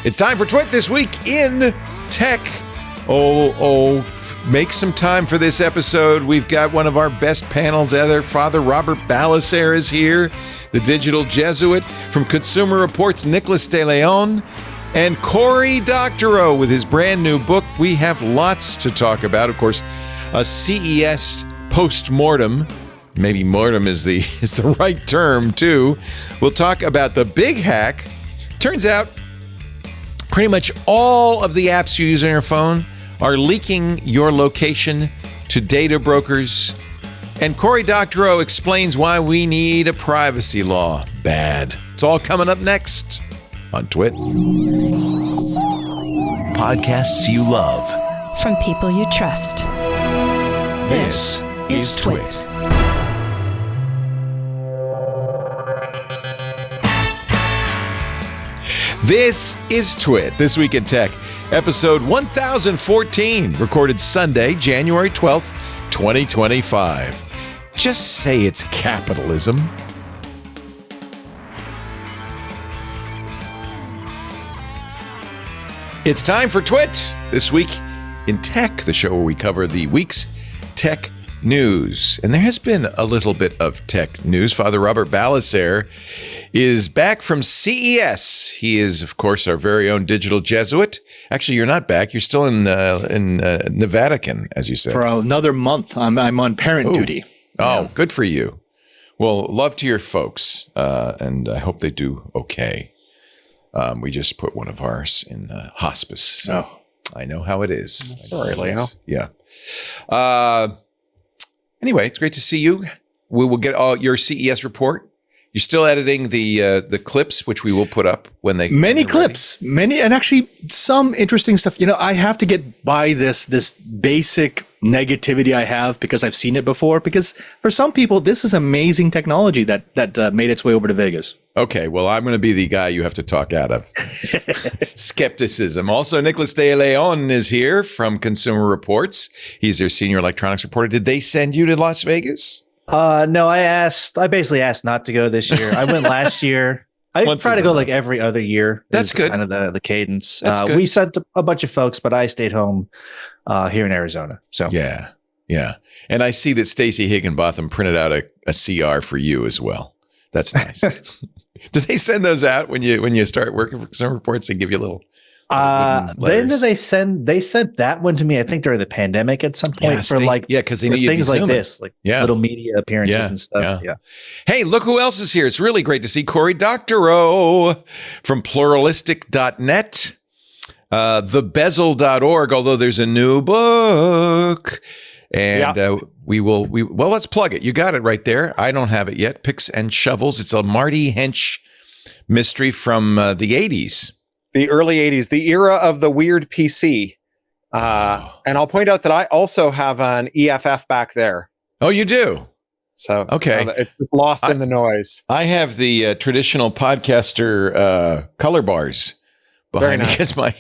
It's time for TWiT This Week in Tech. Make some time for this episode. We've got one of our best panels ever. Father Robert Ballecer is here, the digital Jesuit. From Consumer Reports, Nicholas De Leon, and Cory Doctorow with his brand new book. We have lots to talk about. Of course, a CES postmortem. Maybe mortem is the right term, too. We'll talk about the big hack. Turns out, pretty much all of the apps you use on your phone are leaking your location to data brokers. And Cory Doctorow explains why we need a privacy law. Bad. It's all coming up next on TWiT. Podcasts you love. From people you trust. This is TWiT. This is TWiT, This Week in Tech, episode 1014, recorded Sunday, January 12th, 2025. Just say it's capitalism. It's time for TWiT, This Week in Tech, the show where we cover the week's tech news. And there has been a little bit of tech news. Father Robert Ballecer is back from CES. He is, of course, our very own digital Jesuit. Actually, you're not back. You're still in Nevada, as you said. For another month. I'm on parent duty. Oh, good for you. Well, love to your folks, and I hope they do okay. We just put one of ours in hospice, so I know how it is. Sorry, Leo. Yeah. Anyway, it's great to see you. We will get all your CES report. You're still editing the clips, which we will put up when they many clips, and actually some interesting stuff. You know, I have to get by this basic negativity I have because I've seen it before. Because for some people, this is amazing technology that made its way over to Vegas. Okay, well, I'm going to be the guy you have to talk out of. Skepticism. Also, Nicholas De Leon is here from Consumer Reports. He's their senior electronics reporter. Did they send you to Las Vegas? No, I basically asked not to go this year. I went last year. I try to go like every other year. That's good. Kind of the cadence. That's good. We sent a bunch of folks, but I stayed home here in Arizona. So yeah. And I see that Stacey Higginbotham printed out a CR for you as well. That's nice. Do they send those out when you start working for Consumer Reports? They give you a little. Then they sent that one to me, I think during the pandemic at some point because they knew things like this, little media appearances and stuff. Yeah. Hey, look who else is here. It's really great to see Cory Doctorow from pluralistic.net, thebezel.org, although there's a new book. And let's plug it. You got it right there. I don't have it yet. Picks and Shovels. It's a Marty Hench mystery from the 80s. The early 80s, the era of the weird PC. And I'll point out that I also have an EFF back there. Oh, you do? So okay, it's just lost in the noise. I have the traditional podcaster color bars behind me because my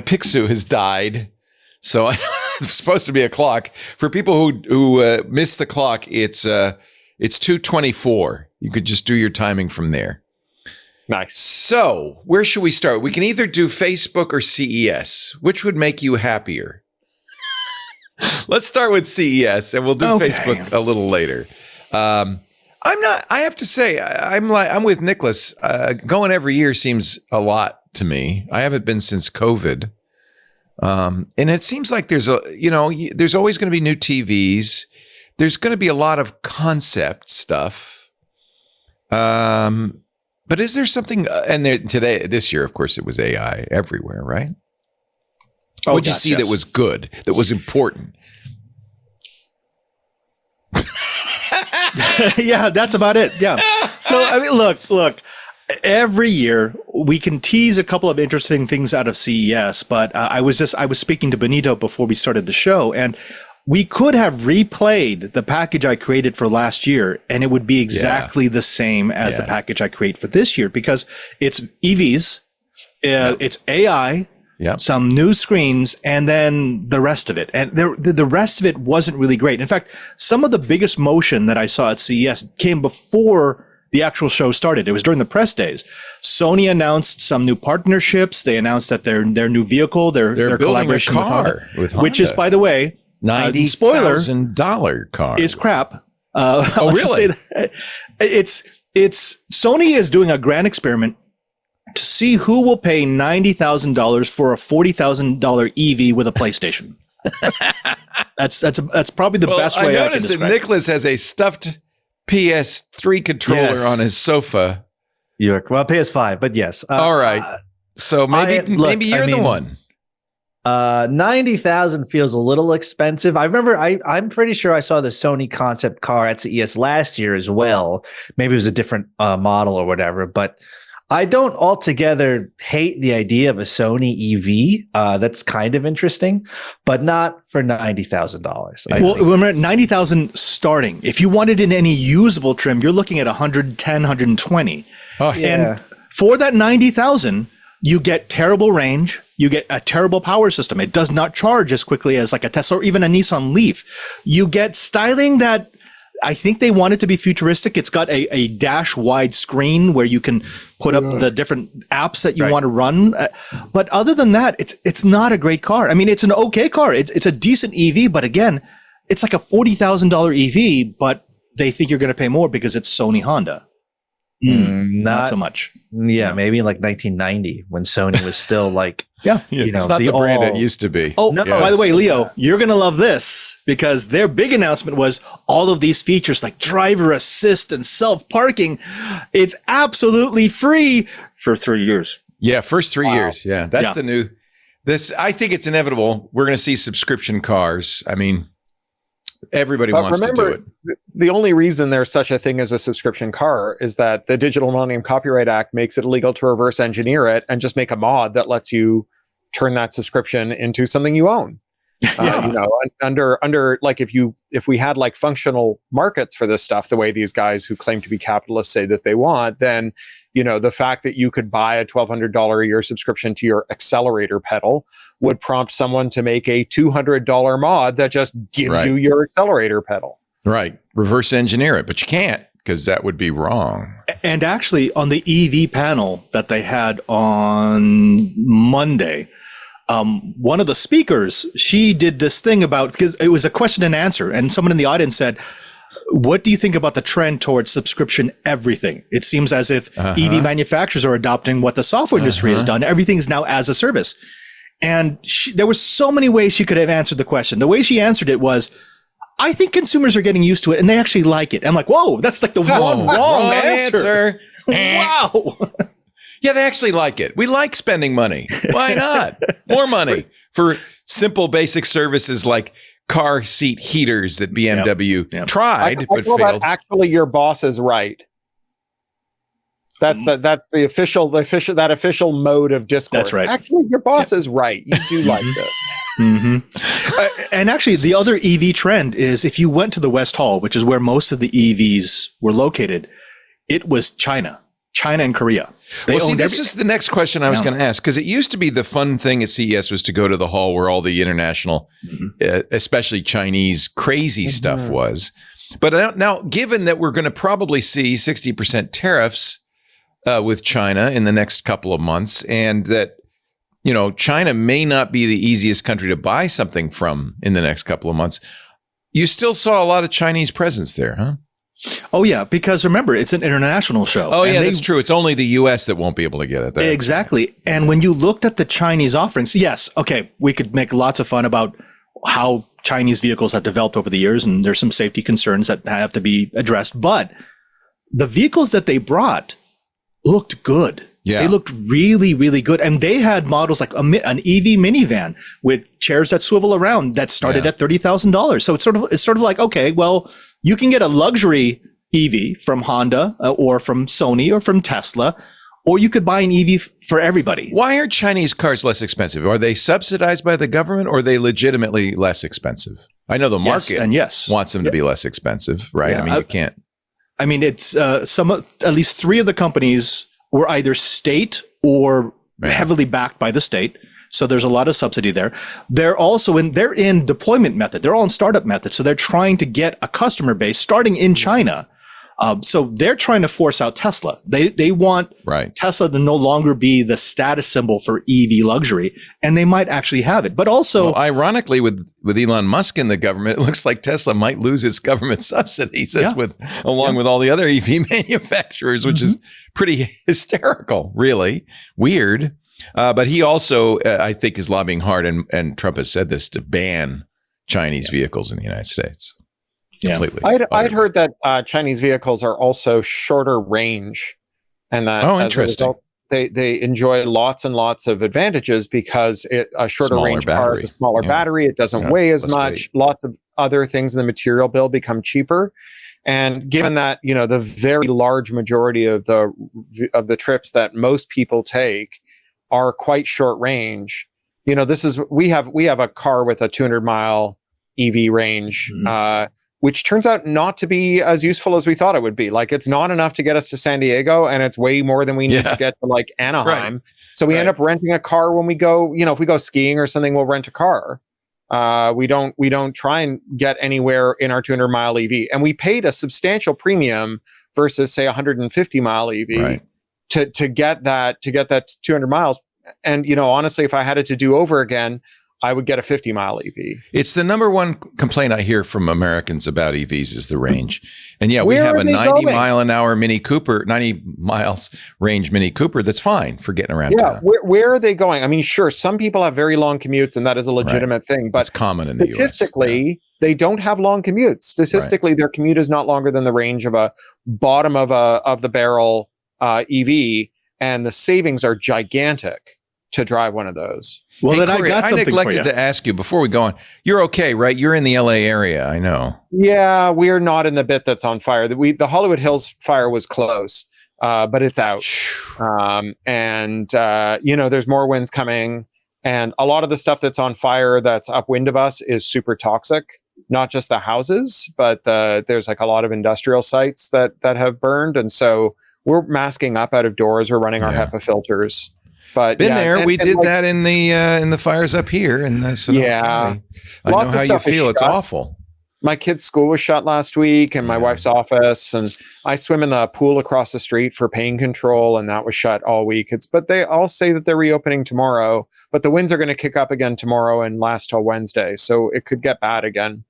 Picsou has died. So it's supposed to be a clock. For people who miss the clock, it's 2:24. You could just do your timing from there. Nice. So where should we start? We can either do Facebook or CES. Which would make you happier? Let's start with CES, and we'll do Facebook a little later. I have to say, I'm with Nicholas. Going every year seems a lot to me. I haven't been since COVID. And it seems like there's always going to be new TVs. There's going to be a lot of concept stuff. But is there something, this year, of course, it was AI everywhere, right? What'd you see that was good, that was important? Yeah, that's about it. Yeah. So, I mean, look, every year we can tease a couple of interesting things out of CES, but I was speaking to Benito before we started the show, and we could have replayed the package I created for last year, and it would be exactly the same as the package I create for this year, because it's EVs, it's AI, some new screens, and then the rest of it. And the rest of it wasn't really great. In fact, some of the biggest motion that I saw at CES came before the actual show started. It was during the press days. Sony announced some new partnerships. They announced that their new vehicle, their collaboration with Honda, which is, by the way, $90,000 car is crap. Oh, really? It's Sony is doing a grand experiment to see who will pay $90,000 for a $40,000 EV with a PlayStation. That's probably the best way I can describe it. I noticed that Nicholas has a stuffed PS3 controller on his sofa. Well, PS5, but yes. All right. So maybe you're the one. 90,000 feels a little expensive. I remember I'm pretty sure I saw the Sony concept car at CES last year as well. Maybe it was a different model or whatever, but I don't altogether hate the idea of a Sony EV. That's kind of interesting, but not for $90,000. Well, remember, 90,000 starting. If you wanted in any usable trim, you're looking at 110, 120. Oh, yeah. And for that 90,000, you get terrible range. You get a terrible power system. It does not charge as quickly as like a Tesla or even a Nissan Leaf. You get styling that I think they want it to be futuristic. It's got a dash wide screen where you can put up the different apps that you want to run. But other than that, it's not a great car. I mean, it's an okay car. It's a decent EV, but again, it's like a $40,000 EV, but they think you're going to pay more because it's Sony Honda. Not so much. Yeah, maybe in like 1990 when Sony was still like, it's not the brand it used to be. Oh, no. By the way, Leo, you're going to love this because their big announcement was all of these features like driver assist and self-parking. It's absolutely free for 3 years. Yeah, first 3 years. Yeah, that's the new. I think it's inevitable. We're going to see subscription cars. I mean, everybody wants to do it. The only reason there's such a thing as a subscription car is that the Digital Millennium Copyright Act makes it illegal to reverse engineer it and just make a mod that lets you turn that subscription into something you own. Under like if we had like functional markets for this stuff, the way these guys who claim to be capitalists say that they want, then the fact that you could buy a $1,200 a year subscription to your accelerator pedal would prompt someone to make a $200 mod that just gives you your accelerator pedal. Right. Reverse engineer it, but you can't because that would be wrong. And actually on the EV panel that they had on Monday, one of the speakers, she did this thing because it was a question and answer. And someone in the audience said, what do you think about the trend towards subscription everything? It seems as if EV manufacturers are adopting what the software industry has done. Everything is now as a service. And there were so many ways she could have answered the question. The way she answered it was, I think consumers are getting used to it and they actually like it. I'm like, whoa, that's like the wrong answer. Wow. Yeah, they actually like it. We like spending money. Why not? More money for simple basic services like car seat heaters that BMW tried but failed. Actually, your boss is right. That's the official mode of discourse. That's right. Actually, your boss is right. You do like this. And actually, the other EV trend is if you went to the West Hall, which is where most of the EVs were located, it was China and Korea. This is the next question I was going to ask, because it used to be the fun thing at CES was to go to the hall where all the international, especially Chinese, crazy stuff was. But now, given that we're going to probably see 60% tariffs with China in the next couple of months, and that China may not be the easiest country to buy something from in the next couple of months, you still saw a lot of Chinese presence there, huh? Oh, yeah, because remember, it's an international show. Oh, yeah, that's true. It's only the U.S. that won't be able to get it. Exactly. And when you looked at the Chinese offerings, yes, okay, we could make lots of fun about how Chinese vehicles have developed over the years, and there's some safety concerns that have to be addressed. But the vehicles that they brought looked good. Yeah. They looked really, really good. And they had models like an EV minivan with chairs that swivel around that started at $30,000. So it's sort of like, okay, well, you can get a luxury EV from Honda or from Sony or from Tesla, or you could buy an EV for everybody. Why are Chinese cars less expensive? Are they subsidized by the government, or are they legitimately less expensive? I know the market wants them to be less expensive, right? Yeah, I mean, you can't. I mean, it's at least three of the companies were either state or heavily backed by the state. So there's a lot of subsidy there. They're also they're in deployment method. They're all in startup method. So they're trying to get a customer base starting in China So they're trying to force out Tesla. They want Tesla to no longer be the status symbol for EV luxury, and they might actually have it. But also, ironically, with Elon Musk in the government, it looks like Tesla might lose its government subsidies along with all the other EV manufacturers, which is pretty hysterical, really weird. But he also, I think, is lobbying hard, and Trump has said this, to ban Chinese vehicles in the United States. Yeah. I'd heard that Chinese vehicles are also shorter range, and that as a result, they enjoy lots and lots of advantages because a shorter range car is a smaller battery. It doesn't weigh as much. Lots of other things in the material bill become cheaper. And given that, the very large majority of the trips that most people take are quite short range, we have a car with a 200-mile EV range, which turns out not to be as useful as we thought it would be. Like, it's not enough to get us to San Diego, and it's way more than we need to get to like Anaheim. Right. So we end up renting a car when we go, if we go skiing or something, we'll rent a car. We don't try and get anywhere in our 200-mile EV. And we paid a substantial premium versus, say, 150-mile EV to get that 200 miles. And, honestly, if I had it to do over again, I would get a 50-mile EV. It's the number one complaint I hear from Americans about EVs is the range. And we have a 90-mile-an-hour Mini Cooper, 90 miles range Mini Cooper that's fine for getting around town. Where are they going? I mean, sure, some people have very long commutes, and that is a legitimate thing. But it's common in the US. Statistically, they don't have long commutes. Statistically, their commute is not longer than the range of a bottom of the barrel EV, and the savings are gigantic to drive one of those. Well, then Cory, I neglected to ask you before we go on. You're okay, right? You're in the LA area, I know. Yeah, we're not in the bit that's on fire. The Hollywood Hills fire was close, but it's out. There's more winds coming, and a lot of the stuff that's on fire that's upwind of us is super toxic. Not just the houses, but there's like a lot of industrial sites that have burned, and so we're masking up out of doors. We're running our HEPA filters. But we did that in the fires up here in Sonoma County. I know how you feel. It's awful. My kid's school was shut last week, and my wife's office, and I swim in the pool across the street for pain control, and that was shut all week. But they all say that they're reopening tomorrow, but the winds are going to kick up again tomorrow and last till Wednesday, so it could get bad again.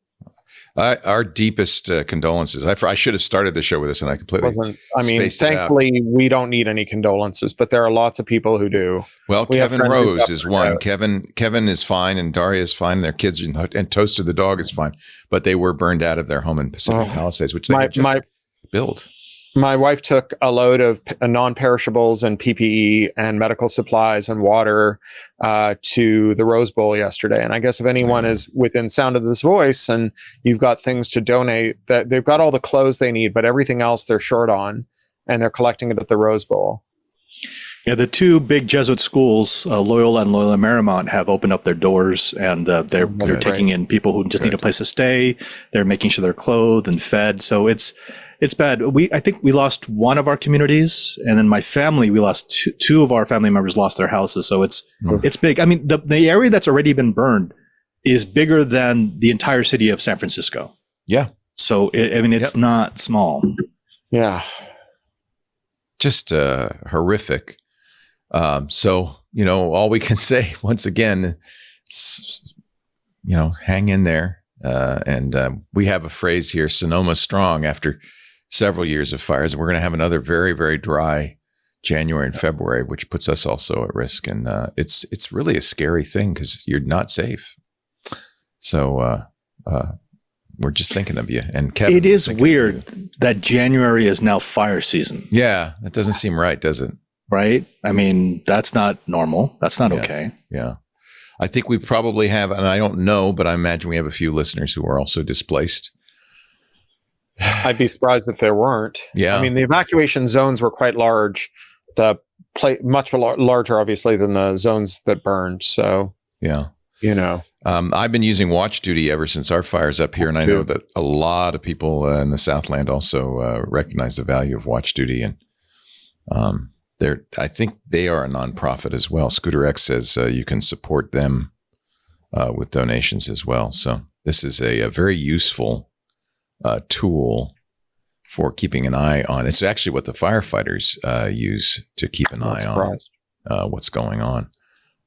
Our deepest condolences. I should have started the show with this, and I completely thankfully, we don't need any condolences, but there are lots of people who do. Well, Kevin Rose is one. Kevin is fine, and Daria is fine. Their kids and Toasted the dog is fine, but they were burned out of their home in Pacific Palisades, which they just built. My wife took a load of non-perishables and PPE and medical supplies and water to the Rose Bowl yesterday. And I guess if anyone is within sound of this voice and you've got things to donate, that they've got all the clothes they need, but everything else they're short on, and they're collecting it at the Rose Bowl. Yeah, the two big Jesuit schools, Loyola and Loyola Marymount, have opened up their doors, and they're taking in people who just need a place to stay. They're making sure they're clothed and fed. So it's bad. I think we lost one of our communities, and then my family, we lost two of our family members lost their houses. So it's big. I mean, the area that's already been burned is bigger than the entire city of San Francisco. Yeah. So it's not small. Yeah. Just horrific. So, all we can say once again, hang in there. And we have a phrase here, Sonoma strong, after several years of fires. We're going to have another very, very dry January and February, which puts us also at risk. And it's really a scary thing because you're not safe. So we're just thinking of you. And Kevin, it is weird that January is now fire season. Yeah, that doesn't seem right, does it? Right? I mean, that's not normal. That's not okay. Yeah. I think we probably have, and I don't know, but I imagine we have a few listeners who are also displaced. I'd be surprised if there weren't. Yeah. I mean, the evacuation zones were quite large, much larger, obviously, than the zones that burned. So, yeah. I've been using Watch Duty ever since our fires up here, and I know that a lot of people in the Southland also recognize the value of Watch Duty, and I think they are a nonprofit as well. Scooter X says you can support them with donations as well. So this is a very useful tool for keeping an eye on. It's actually what the firefighters use to keep an eye on what's going on.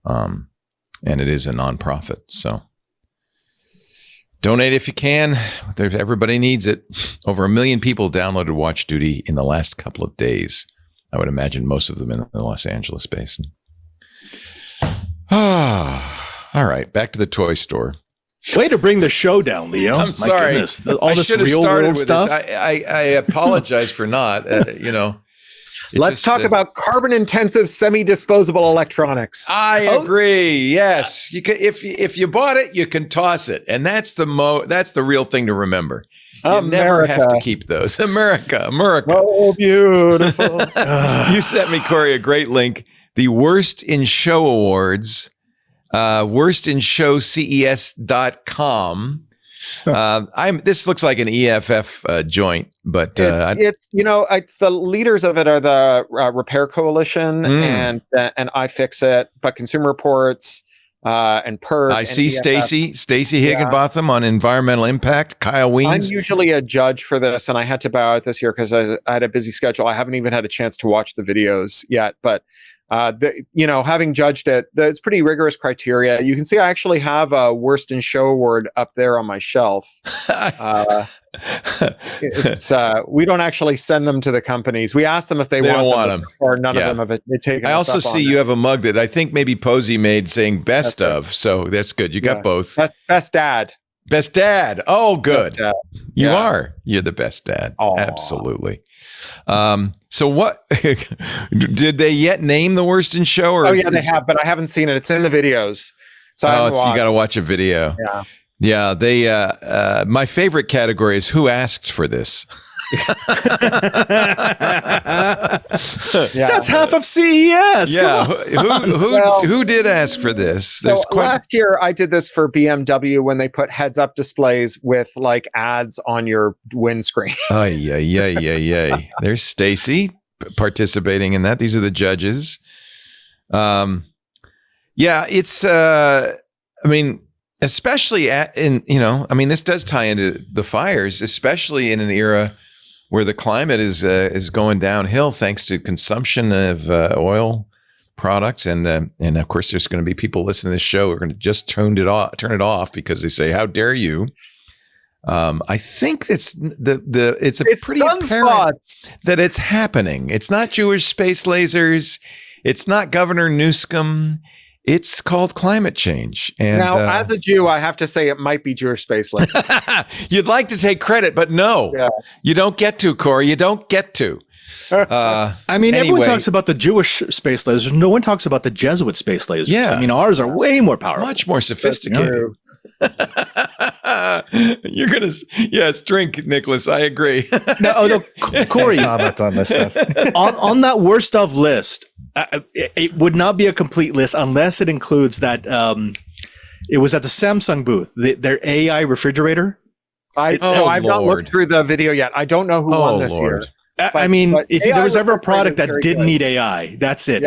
And it is a nonprofit. So donate if you can. Everybody needs it. Over 1 million people downloaded Watch Duty in the last couple of days. I would imagine most of them in the Los Angeles basin. All right, back to the toy store. Way to bring the show down, Leo. I'm sorry. Goodness, all this real world stuff. I apologize for not, Let's talk about carbon-intensive, semi-disposable electronics. I agree. Yes, you can. If you bought it, you can toss it, and that's the real thing to remember. You never have to keep those. America. Oh, beautiful. You sent me, Cory, a great link. The Worst in Show Awards, worstinshowces.com. This looks like an EFF joint, but it's the leaders of it are the Repair Coalition and iFixit, but Consumer Reports and PERC. I see Stacy Higginbotham on environmental impact. Kyle Wiens. I'm usually a judge for this, and I had to bow out this year because I had a busy schedule. I haven't even had a chance to watch the videos yet, but. Having judged it, it's pretty rigorous criteria. You can see I actually have a Worst in Show award up there on my shelf. We don't actually send them to the companies. We ask them if they want them, or none of them have taken. I also see you have a mug that I think maybe Posey made saying best of. So that's good. You got both. Best dad. Best dad. Oh, good. Dad. You are. You're the best dad. Aww. Absolutely. So what did they yet name the Worst in Show? Or they have, but I haven't seen it. It's in the videos. So you got to watch a video. Yeah. They. My favorite category is who asked for this. That's half of CES. Yeah, who did ask for this? So last year I did this for BMW when they put heads-up displays with like ads on your windscreen. Yeah. There's Stacy participating in that. These are the judges. It's. Especially this does tie into the fires, especially in an era where the climate is going downhill thanks to consumption of oil products, and of course there's going to be people listening to this show who are going to just turn it off because they say, "How dare you?" I think it's pretty apparent that it's happening. It's not Jewish space lasers. It's not Governor Newsom. It's called climate change. And now, as a Jew, I have to say it might be Jewish space lasers. You'd like to take credit, but no, you don't get to, Cory. You don't get to. Everyone talks about the Jewish space lasers. No one talks about the Jesuit space lasers. Yeah. Ours are way more powerful. Much more sophisticated. You're going to, drink, Nicholas. I agree. No, Cory. Comment on this stuff. on that worst of list, it would not be a complete list unless it includes that it was at the Samsung booth, their AI refrigerator. I've not looked through the video yet. I don't know who won this year. If there was ever a product that didn't need AI, that's it.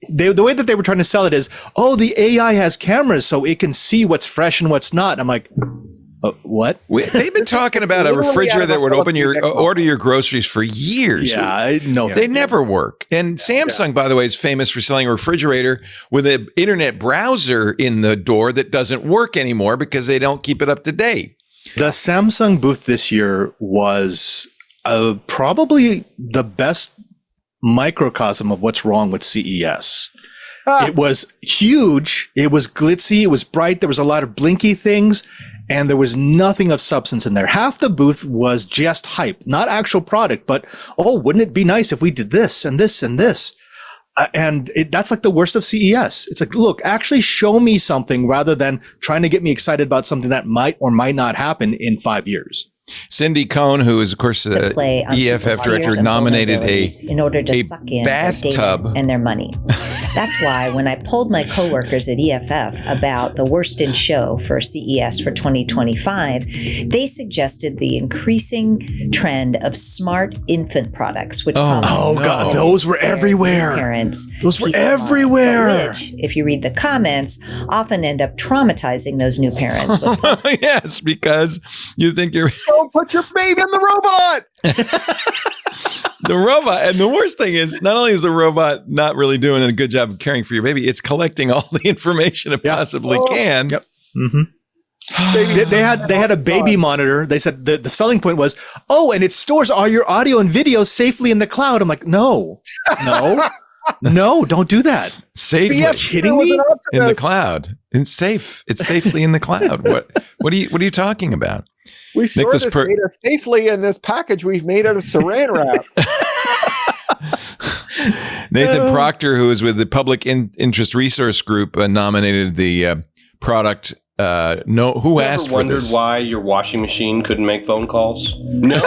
The way that they were trying to sell it is, the AI has cameras so it can see what's fresh and what's not. I'm like, what? They've been talking about a refrigerator that would order your groceries for years. They never work. And Samsung, by the way, is famous for selling a refrigerator with an internet browser in the door that doesn't work anymore because they don't keep it up to date. The Samsung booth this year was probably the best microcosm of what's wrong with CES. It was huge. It was glitzy. It was bright. There was a lot of blinky things. And there was nothing of substance in there. Half the booth was just hype, not actual product, but, wouldn't it be nice if we did this and this and this? That's like the worst of CES. It's like, look, actually show me something rather than trying to get me excited about something that might or might not happen in 5 years. Cindy Cohn, who is, of course, the EFF director, nominated in order to suck in bathtub their data and their money. That's why when I polled my coworkers at EFF about the worst in show for CES for 2025, they suggested the increasing trend of smart infant products, which God, those were everywhere. Parents, those were everywhere. Which, if you read the comments, often end up traumatizing those new parents. Yes, because you think you're Don't put your baby in the robot. The robot, and the worst thing is, not only is the robot not really doing a good job of caring for your baby, it's collecting all the information it possibly can. Yep. They had a baby monitor. They said the selling point was, oh, and it stores all your audio and video safely in the cloud. I'm like, no, don't do that. Safely. Are you kidding me? In the cloud. It's safe. It's safely in the cloud. What are you talking about? We store this data safely in this package we've made out of saran wrap. Nathan Proctor, who is with the Public Interest Resource Group, nominated the product. Who asked for this? Wondered why your washing machine couldn't make phone calls? No.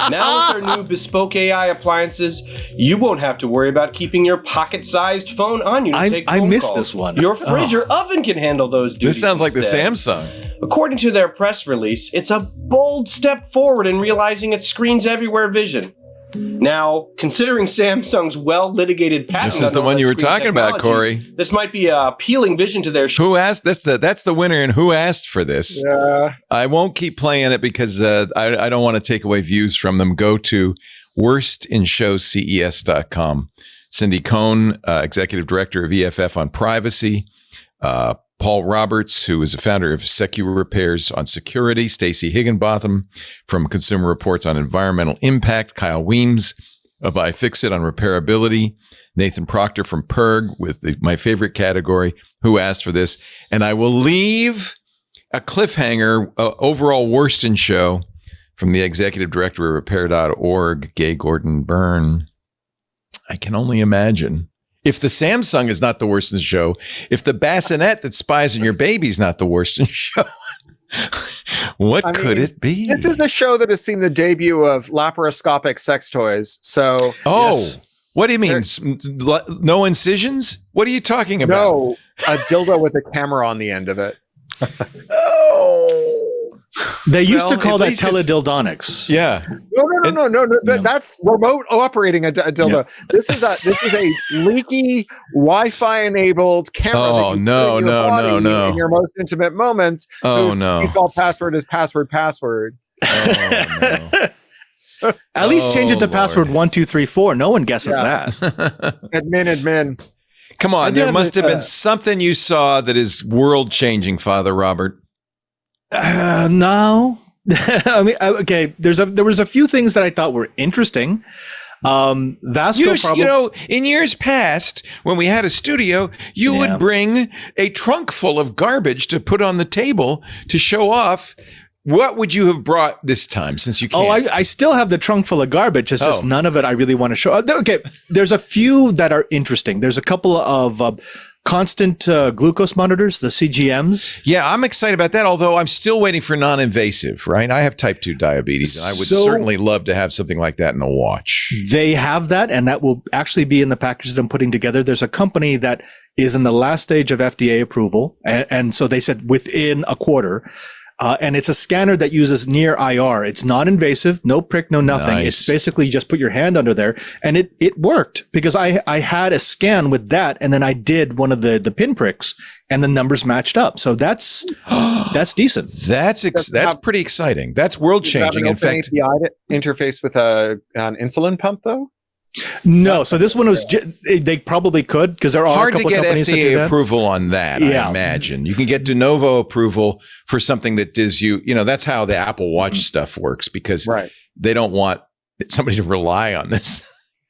Now with our new bespoke AI appliances, you won't have to worry about keeping your pocket-sized phone on you to take phone calls. I missed this one. Your fridge or oven can handle those duties. This sounds like the instead. Samsung. According to their press release, it's a bold step forward in realizing its screens everywhere vision. Now, considering Samsung's well-litigated patent, this is the one you were talking about, Corey. This might be appealing vision to their. Who asked? That's the winner, and who asked for this? Yeah. I won't keep playing it because I don't want to take away views from them. Go to worstinshowces.com. Cindy Cohn, executive director of EFF on privacy. Paul Roberts, who is a founder of Secure Repairs on security. Stacey Higginbotham from Consumer Reports on environmental impact. Kyle Weems of iFixit on repairability. Nathan Proctor from PERG with my favorite category, who asked for this. And I will leave a cliffhanger, overall worst in show, from the executive director of repair.org, Gay Gordon Byrne. I can only imagine. If the Samsung is not the worst in the show, if the bassinet that spies on your baby is not the worst in the show, what could it be? This is the show that has seen the debut of laparoscopic sex toys. So, yes. What do you mean? No incisions? What are you talking about? No, a dildo with a camera on the end of it. They used to call that teledildonics. Yeah. No. That's remote operating a dildo. Yeah. This is a leaky Wi-Fi enabled camera. Oh no. In your most intimate moments. Oh no. Default password is password. Oh, no. At least change it to password 1234. No one guesses that. Admin. Come on, there must have been something you saw that is world changing, Father Robert. No. I mean, okay. There was a few things that I thought were interesting. Vasco, in years past, when we had a studio, you would bring a trunk full of garbage to put on the table to show off. What would you have brought this time, since you can't? Oh, I still have the trunk full of garbage. It's just none of it I really want to show. Okay, there's a few that are interesting. There's a couple of constant glucose monitors, the CGMs. Yeah, I'm excited about that, although I'm still waiting for non-invasive, right? I have type 2 diabetes, and I would certainly love to have something like that in a watch. They have that, and that will actually be in the packages I'm putting together. There's a company that is in the last stage of FDA approval, and so they said within a quarter. And it's a scanner that uses near IR. It's non-invasive, no prick, no nothing. Nice. It's basically just put your hand under there, and it worked because I had a scan with that, and then I did one of the pinpricks, and the numbers matched up. So that's decent. That's pretty exciting. That's world changing. In fact, API interface with an insulin pump though. No, so this one was. They probably could because there are hard a couple to get companies that do FDA that. approval on that. I imagine you can get de novo approval for something that does you. That's how the Apple Watch stuff works because they don't want somebody to rely on this.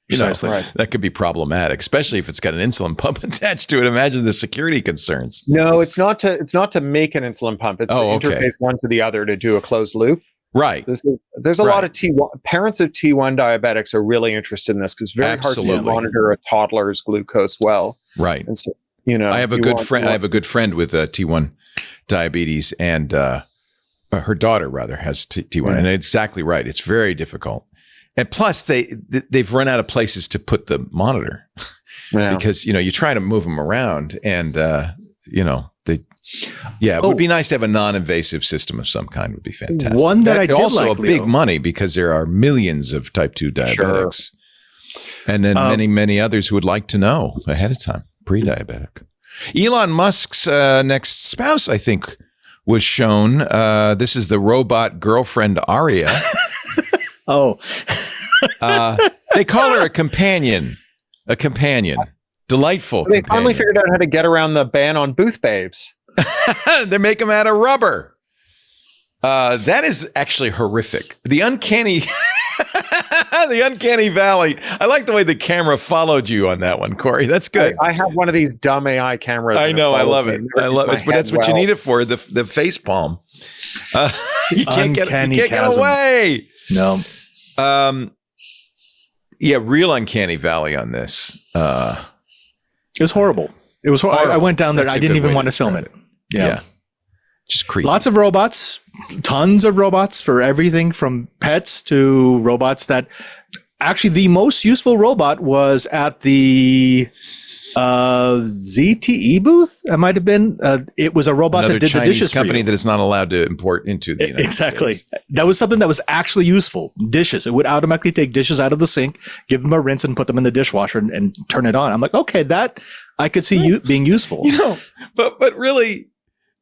That could be problematic, especially if it's got an insulin pump attached to it. Imagine the security concerns. No, it's not to make an insulin pump. It's to interface one to the other to do a closed loop. Right. There's a lot of parents of T1 diabetics are really interested in this because it's very hard to monitor a toddler's glucose well. Right. And so, I have a good friend. I have a good friend with T1 diabetes, and her daughter rather has T1, and exactly right. It's very difficult, and plus they've run out of places to put the monitor because you try to move them around, and it would be nice to have a non-invasive system of some kind. Would be fantastic. One that I did also like, a big money because there are millions of type 2 diabetics, and then many others who would like to know ahead of time, pre-diabetic. Elon Musk's next spouse, I think, was shown. This is the robot girlfriend Aria. Oh, They call her a companion. A companion. Delightful. So they companion. finally figured out how to get around the ban on booth babes. They make them out of rubber. That is actually horrific. The uncanny, the uncanny valley. I like the way the camera followed you on that one, Cory. That's good. I have one of these dumb AI cameras. I know. I love it. I love it. But that's what you need it for. The face palm. You can't get away. No. Yeah, real uncanny valley on this. It was horrible. It was. I went down there. I didn't even want to film it. Yeah. Just creepy. Lots of robots, tons of robots for everything from pets to robots that actually the most useful robot was at the ZTE booth. It might have been. It was a robot that did Chinese the dishes company for you. that is not allowed to import into the United States. That was something that was actually useful. Dishes. It would automatically take dishes out of the sink, give them a rinse, and put them in the dishwasher and turn it on. I'm like, okay, that I could see you being useful. You know, but really,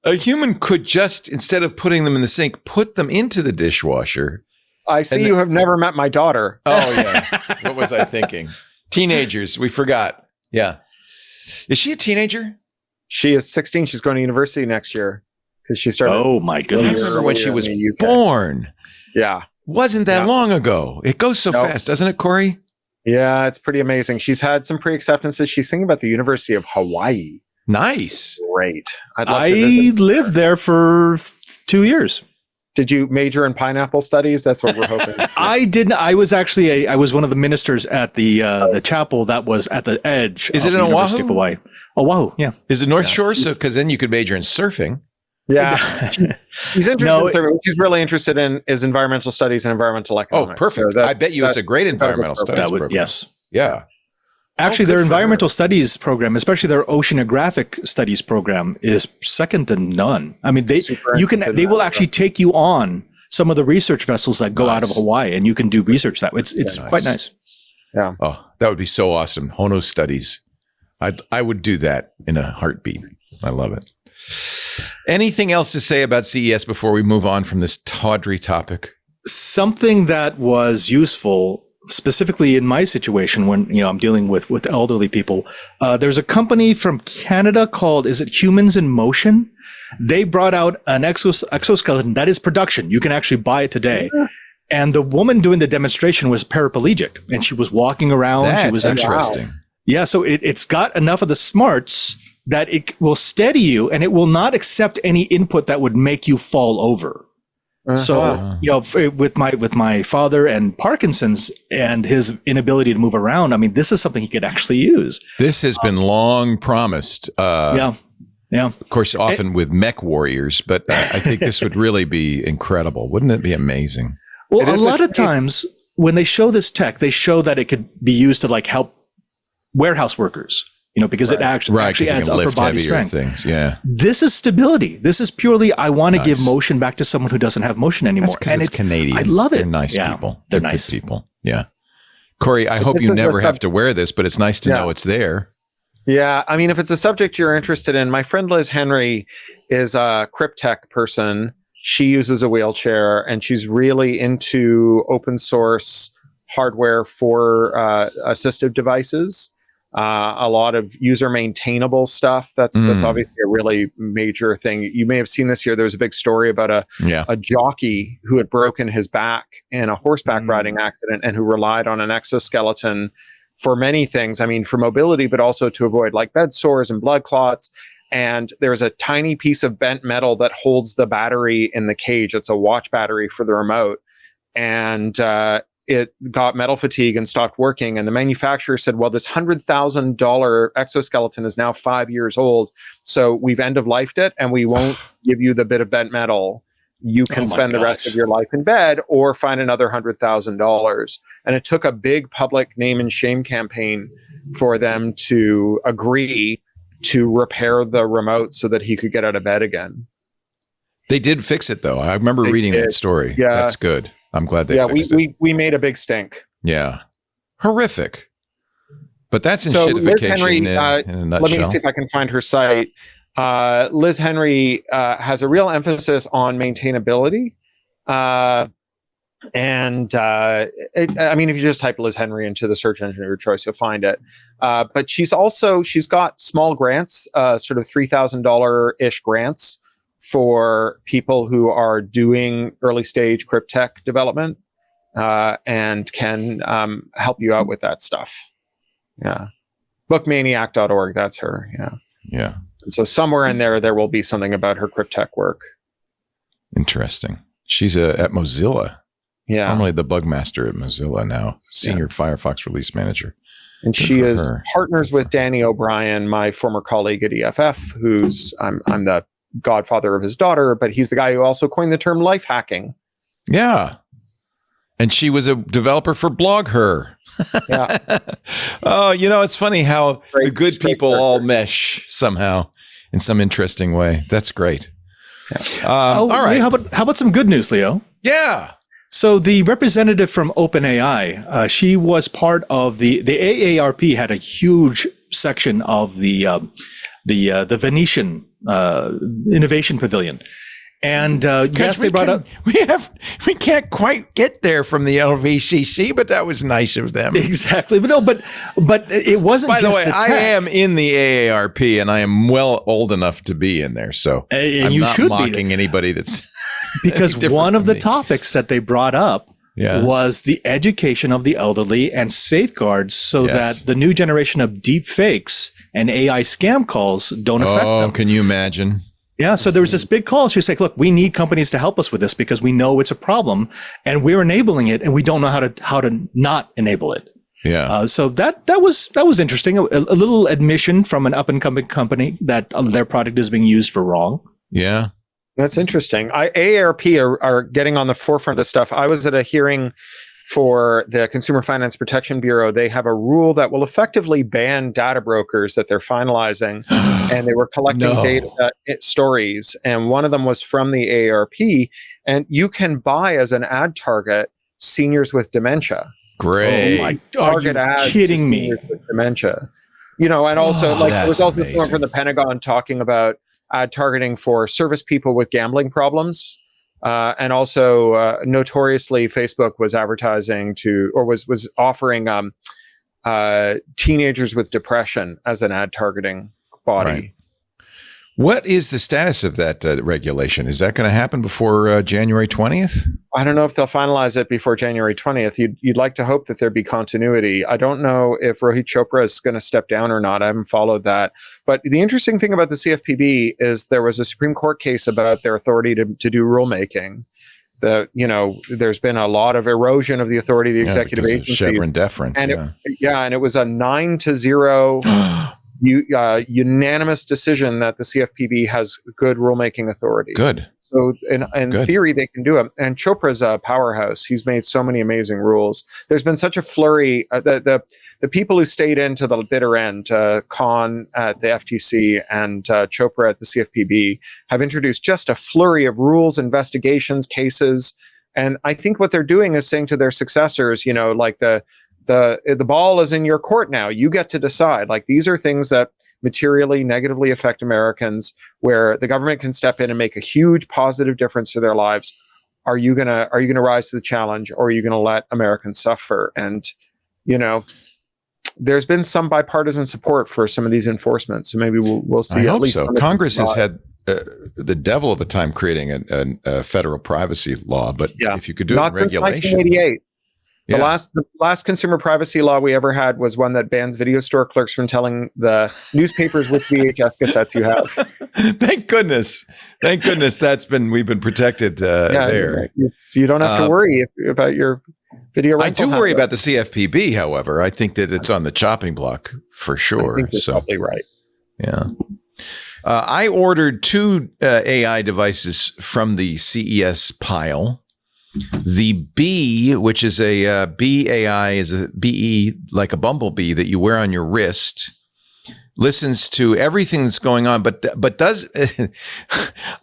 a human could just, instead of putting them in the sink, put them into the dishwasher. I see you have never met my daughter. Oh, yeah. What was I thinking? Teenagers. We forgot. Yeah. Is she a teenager? She is 16. She's going to university next year because she started. Oh, my I goodness. remember when she was in the UK. born. Yeah. Wasn't that long ago. It goes so fast, doesn't it, Cory? Yeah, it's pretty amazing. She's had some pre-acceptances. She's thinking about the University of Hawaii. Nice. Great. I'd love I to visit. lived there for 2 years. Did you major in pineapple studies? That's what we're hoping. I didn't. I was actually I was one of the ministers at the chapel that was at the edge. Is of it the in University Oahu? of Hawaii? Oahu, yeah. Is it North Shore? So, because then you could major in surfing. Yeah. She's interested in survey. What she's really interested in is environmental studies and environmental economics. Oh, perfect. So I bet you it's a great environmental studies That would, program. yes. Yeah. Actually, good their for environmental studies program, especially their oceanographic studies program, is second to none. I mean, they will actually take you on some of the research vessels that go out of Hawaii, and you can do research that way. It's quite nice. Yeah. Oh, that would be so awesome. Hono studies. I would do that in a heartbeat. I love it. Anything else to say about CES before we move on from this tawdry topic? Something that was useful, specifically in my situation when I'm dealing with elderly people. There's a company from Canada called, is it Humans in Motion? They brought out an exoskeleton that is production. You can actually buy it today. Yeah. And the woman doing the demonstration was paraplegic, and she was walking around. That's she was interesting. Wow. Yeah, so it's got enough of the smarts that it will steady you, and it will not accept any input that would make you fall over. So, with my father and Parkinson's and his inability to move around, I mean, this is something he could actually use. This has been long promised. Yeah. Of course, often with mech warriors, but I think this would really be incredible. Wouldn't it be amazing? Well, a lot of times when they show this tech, they show that it could be used to help warehouse workers, because it actually adds upper body strength. Things. Yeah. This is stability. This is purely, I want to give motion back to someone who doesn't have motion anymore. And it's Canadians. I love it. They're nice people. They're good nice people. Yeah. Cory, I hope you never have to wear this, but it's nice to know it's there. Yeah, I mean, if it's a subject you're interested in, my friend Liz Henry is a Cryptech person. She uses a wheelchair, and she's really into open source hardware for assistive devices. A lot of user maintainable stuff. That's obviously a really major thing. You may have seen this year. There was a big story about a jockey who had broken his back in a horseback riding accident and who relied on an exoskeleton for many things. I mean, for mobility, but also to avoid bed sores and blood clots. And there's a tiny piece of bent metal that holds the battery in the cage. It's a watch battery for the remote. And it got metal fatigue and stopped working. And the manufacturer said, well, this $100,000 exoskeleton is now 5 years old. So we've end-of-lifed it, and we won't give you the bit of bent metal. You can spend the rest of your life in bed or find another $100,000. And it took a big public name and shame campaign for them to agree to repair the remote so that he could get out of bed again. They did fix it, though. I remember reading that story. Yeah. That's good. I'm glad they fixed it. We made a big stink. Yeah. Horrific. But that's in shitification in a nutshell. Let me see if I can find her site. Liz Henry has a real emphasis on maintainability. I mean, if you just type Liz Henry into the search engine of your choice, you'll find it. But she's got small grants, sort of $3,000-ish grants for people who are doing early stage crypt tech development, and can help you out with that stuff. Yeah. Bookmaniac.org, that's her. Yeah. Yeah. So somewhere in there will be something about her crypt tech work. Interesting. She's at Mozilla. Yeah. Formerly the bug master at Mozilla, now senior Firefox release manager. And she is partners with Danny O'Brien, my former colleague at EFF, who's I'm the godfather of his daughter, but he's the guy who also coined the term life hacking. Yeah. And she was a developer for BlogHer. Yeah. Oh, it's funny how the good people all mesh somehow in some interesting way. That's great. Yeah. All right. How about some good news, Leo? Yeah. So the representative from OpenAI, she was part of the AARP had a huge section of the Venetian Innovation Pavilion. And yes, they brought up. We can't quite get there from the LVCC, but that was nice of them. Exactly, but it wasn't. By the just way, the I tech. am in the AARP, and I am well old enough to be in there. So And I'm you not should mocking anybody that's because different one of from the me. topics that they brought up was the education of the elderly and safeguards so that the new generation of deep fakes and AI scam calls don't affect them. Can you imagine? Yeah, so there was this big call. She was like, look, we need companies to help us with this because we know it's a problem and we're enabling it and we don't know how to not enable it. Yeah. So that was interesting. A little admission from an up and coming company that their product is being used for wrong. Yeah. That's interesting. AARP are getting on the forefront of this stuff. I was at a hearing for the Consumer Finance Protection Bureau. They have a rule that will effectively ban data brokers that they're finalizing, and they were collecting data stories. And one of them was from the AARP, and you can buy as an ad target seniors with dementia. Great. Oh my, are you kidding me? With dementia. And also there was also someone from the Pentagon talking about ad targeting for service people with gambling problems. And also, notoriously, Facebook was advertising was offering teenagers with depression as an ad targeting body. Right. What is the status of that regulation? Is that going to happen before January 20th? I don't know if they'll finalize it before January 20th. You'd like to hope that there'd be continuity. I don't know if Rohit Chopra is going to step down or not. I haven't followed that. But the interesting thing about the CFPB is there was a Supreme Court case about their authority to do rulemaking. There's been a lot of erosion of the authority of the executive agency. Chevron deference. And it was a 9-0 unanimous decision that the CFPB has good rulemaking authority. Good. So in theory, they can do it. And Chopra's a powerhouse. He's made so many amazing rules. There's been such a flurry. The people who stayed into the bitter end, Khan at the FTC and Chopra at the CFPB, have introduced just a flurry of rules, investigations, cases. And I think what they're doing is saying to their successors, like the ball is in your court now. You get to decide. Like, these are things that materially negatively affect Americans, where the government can step in and make a huge positive difference to their lives. Are you gonna rise to the challenge, or are you gonna let Americans suffer? And there's been some bipartisan support for some of these enforcements, so maybe we'll see. I hope so. Congress has had the devil of a time creating a federal privacy law, but if you could do it in regulation. 1988. The last consumer privacy law we ever had was one that bans video store clerks from telling the newspapers which VHS cassettes you have. Thank goodness. We've been protected there. You don't have to worry about your video rental. I do worry about the CFPB, however. I think that it's on the chopping block for sure. I think you're probably right. Yeah. I ordered 2 AI devices from the CES pile. The Bee, which is a Bee AI, is a BE, like a bumblebee that you wear on your wrist, listens to everything that's going on, but does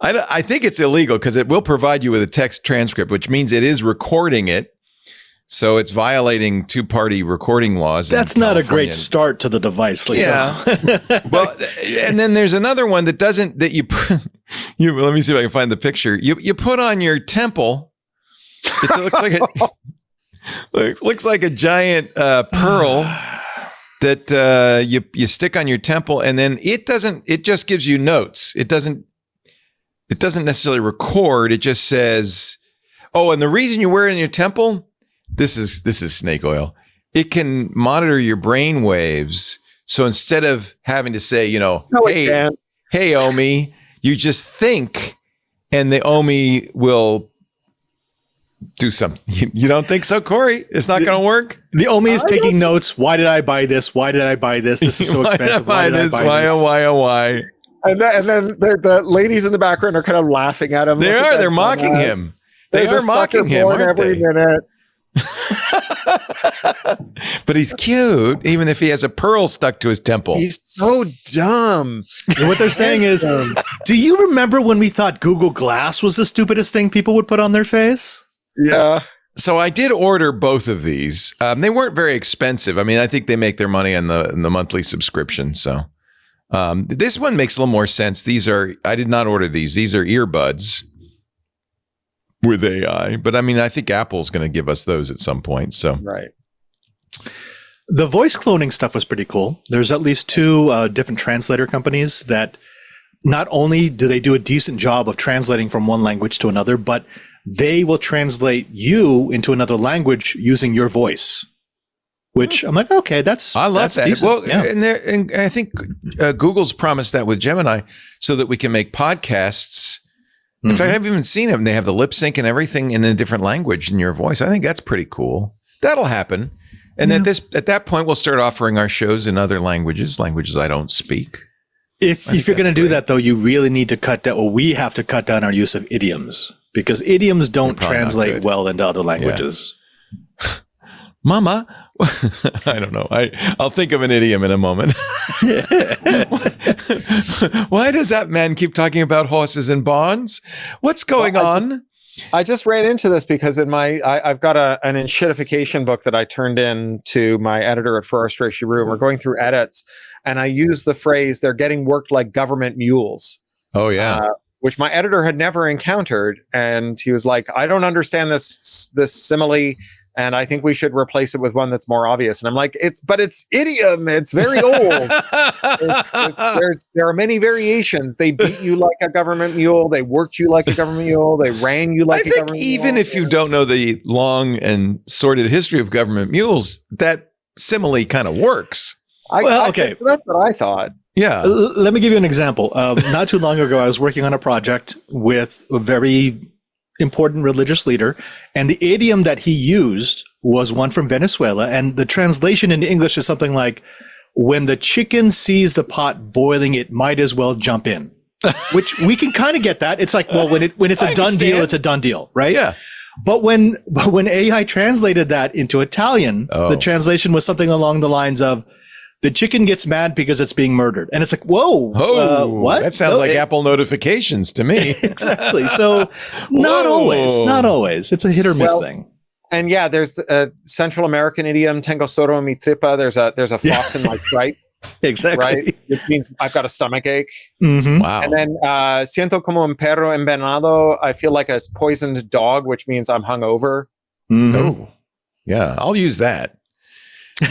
I think it's illegal because it will provide you with a text transcript, which means it is recording it. So it's violating two-party recording laws. That's not a great start to the device, Leo. Yeah. Well, and then there's another one that doesn't, that you let me see if I can find the picture. You put on your temple. It looks like a giant pearl that you stick on your temple, and then it just gives you notes. It doesn't necessarily record. It just says, oh, and the reason you wear it in your temple, this is snake oil. It can monitor your brain waves. So instead of having to say, hey, Omi, you just think, and the Omi will do something. You don't think so, Cory? It's not going to work? The Omi is taking notes. Why did I buy this? Why did I buy this? This is so expensive. Why did I buy this? Why? And then the ladies in the background are kind of laughing at him. They are. They're mocking him. They are mocking him, aren't they? Minute. But he's cute, even if he has a pearl stuck to his temple. He's so dumb. And what they're saying is, do you remember when we thought Google Glass was the stupidest thing people would put on their face? Yeah. So I did order both of these. They weren't very expensive. I mean, I think they make their money on the monthly subscription. So this one makes a little more sense. I did not order these. These are earbuds with AI, but I mean, I think Apple's going to give us those at some point. So right. The voice cloning stuff was pretty cool. There's at least two different translator companies that not only do they do a decent job of translating from one language to another, but they will translate you into another language using your voice. Which I'm like, okay, I love that. Decent. Well, yeah. and I think Google's promised that with Gemini, so that we can make podcasts. In fact, I've even seen them. They have the lip sync and everything in a different language in your voice. I think that's pretty cool. That'll happen. And at that point, we'll start offering our shows in other languages I don't speak. If you're going to do that, though, you really need to cut down, or we have to cut down our use of idioms, because idioms don't translate well into other languages. Yeah. Mama, I don't know. I'll think of an idiom in a moment. Why does that man keep talking about horses and barns? What's going on? I just ran into this because in I've got an enshittification book that I turned in to my editor at Forestry Room. We're going through edits, and I used the phrase, they're getting worked like government mules. Oh, yeah. Which my editor had never encountered. And he was like, I don't understand this simile. And I think we should replace it with one that's more obvious. And I'm like, it's idiom. It's very old. There are many variations. They beat you like a government mule. They worked you like a government mule. They ran you like a government mule. Even if you don't know the long and sordid history of government mules, that simile kind of works. Okay. That's what I thought. Yeah. Let me give you an example. Not too long ago, I was working on a project with a very important religious leader, and the idiom that he used was one from Venezuela, and the translation into English is something like, when the chicken sees the pot boiling, it might as well jump in. Which we can kind of get that. It's like, well, when it's a done deal, it's a done deal, right? Yeah. But when AI translated that into Italian, the translation was something along the lines of, the chicken gets mad because it's being murdered. And it's like, whoa, what? That sounds like Apple notifications to me. Exactly. So not always. It's a hit or miss thing. And yeah, there's a Central American idiom, tengo soro en mi tripa. There's a fox in my tripe. Exactly. Right? It means I've got a stomach ache. Mm-hmm. Wow. And then siento como un perro envenenado. I feel like a poisoned dog, which means I'm hungover. Mm-hmm. Oh, yeah. I'll use that.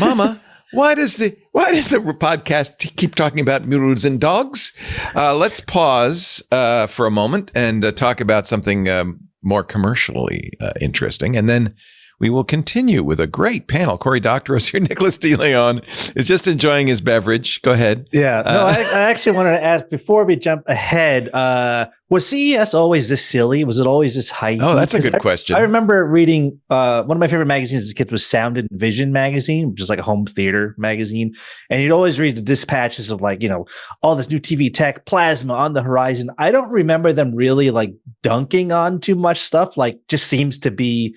Mama, why does the podcast keep talking about mules and dogs? Let's pause for a moment and talk about something more commercially interesting, and then we will continue with a great panel. Cory Doctorow is here. Nicholas DeLeon is just enjoying his beverage. Go ahead. Yeah. No, I actually wanted to ask, before we jump ahead, was CES always this silly? Was it always this hype? Oh, that's a good question. I remember reading one of my favorite magazines as a kid was Sound and Vision magazine, which is like a home theater magazine. And you'd always read the dispatches of like, all this new TV tech, plasma on the horizon. I don't remember them really like dunking on too much stuff. Like, just seems to be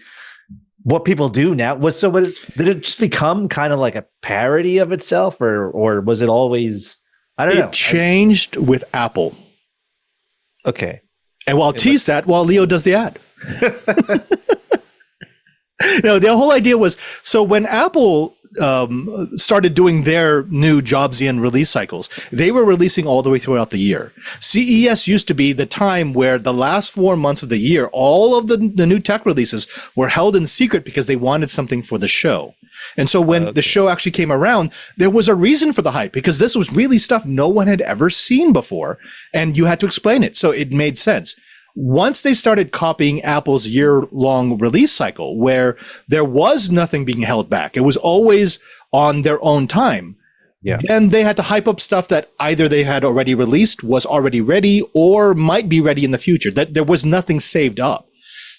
what people do now. Did it just become kind of like a parody of itself, or was it always? I don't know. It changed with Apple. Okay. And I'll tease that while Leo does the ad. No, the whole idea was, so when Apple started doing their new Jobsian release cycles, they were releasing all the way throughout the year. CES used to be the time where the last 4 months of the year, all of the new tech releases were held in secret because they wanted something for the show. And so when the show actually came around, there was a reason for the hype, because this was really stuff no one had ever seen before, and you had to explain it. So it made sense. Once they started copying Apple's year-long release cycle, where there was nothing being held back, it was always on their own time, then they had to hype up stuff that either they had already released, was already ready, or might be ready in the future. That there was nothing saved up.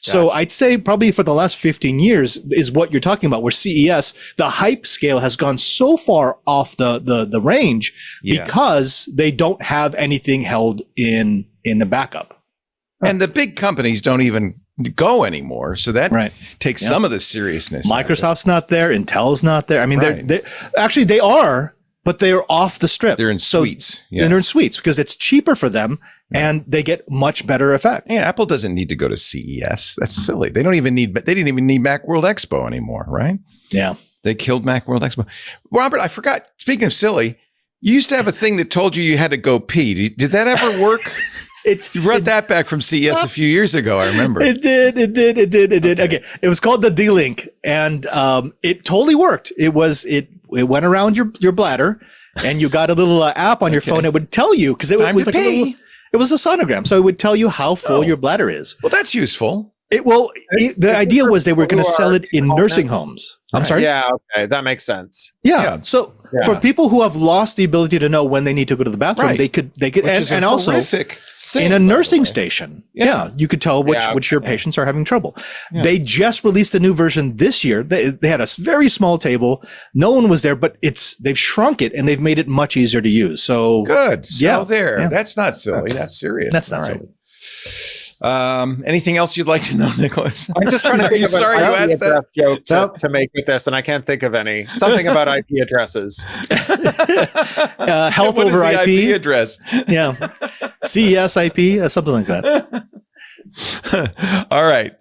So I'd say probably for the last 15 years is what you're talking about, where CES, the hype scale has gone so far off the range because they don't have anything held in the backup. And the big companies don't even go anymore. So that takes some of the seriousness. Microsoft's not there. Intel's not there. I mean, they are, but they're off the strip. They're in suites. And they're in suites because it's cheaper for them and they get much better effect. Yeah, Apple doesn't need to go to CES. That's silly. They didn't even need Macworld Expo anymore, right? Yeah. They killed Macworld Expo. Robert, I forgot, speaking of silly, you used to have a thing that told you had to go pee. Did that ever work? You brought that back from CES a few years ago, I remember. It did. Okay. It was called the D-Link, and it totally worked. It went around your bladder, and you got a little app on your phone. It would tell you, because it was like it was a sonogram, so it would tell you how full your bladder is. Well, that's useful. The idea was they were going to sell it in nursing homes. I'm sorry? Yeah, okay. That makes sense. Yeah. So for people who have lost the ability to know when they need to go to the bathroom, they could, which is a also horrific thing, in a nursing station. Yeah. You could tell which your patients are having trouble. Yeah. They just released a new version this year. They had a very small table. No one was there, but they've shrunk it and they've made it much easier to use. So good. So that's not silly. That's serious. That's not silly. Anything else you'd like to know, Nicholas? I'm just trying to think of an IP address joke to make with this, and I can't think of any. Something about IP addresses. Health over IP address. Yeah. CES IP, something like that. All right.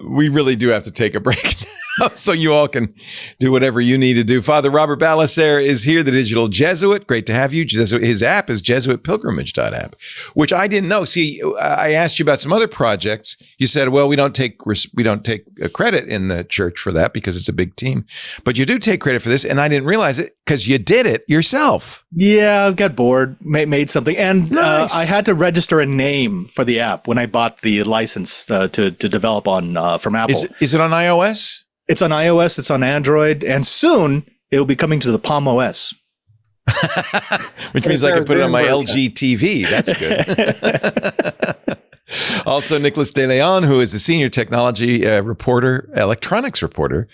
We really do have to take a break now, so you all can do whatever you need to do. Father Robert Ballecer is here, the digital Jesuit. Great to have you. His app is jesuitpilgrimage.app, which I didn't know. See, I asked you about some other projects. You said, well, we don't take credit in the church for that because it's a big team. But you do take credit for this, and I didn't realize it because you did it yourself. Yeah, I got bored, made something. And nice. I had to register a name for the app when I bought the license to develop on from Apple. Is it on iOS? It's on iOS, it's on Android, and soon it will be coming to the Palm OS. Which means I can put it on my LG TV. That's good. Also, Nicholas De Leon, who is the senior technology electronics reporter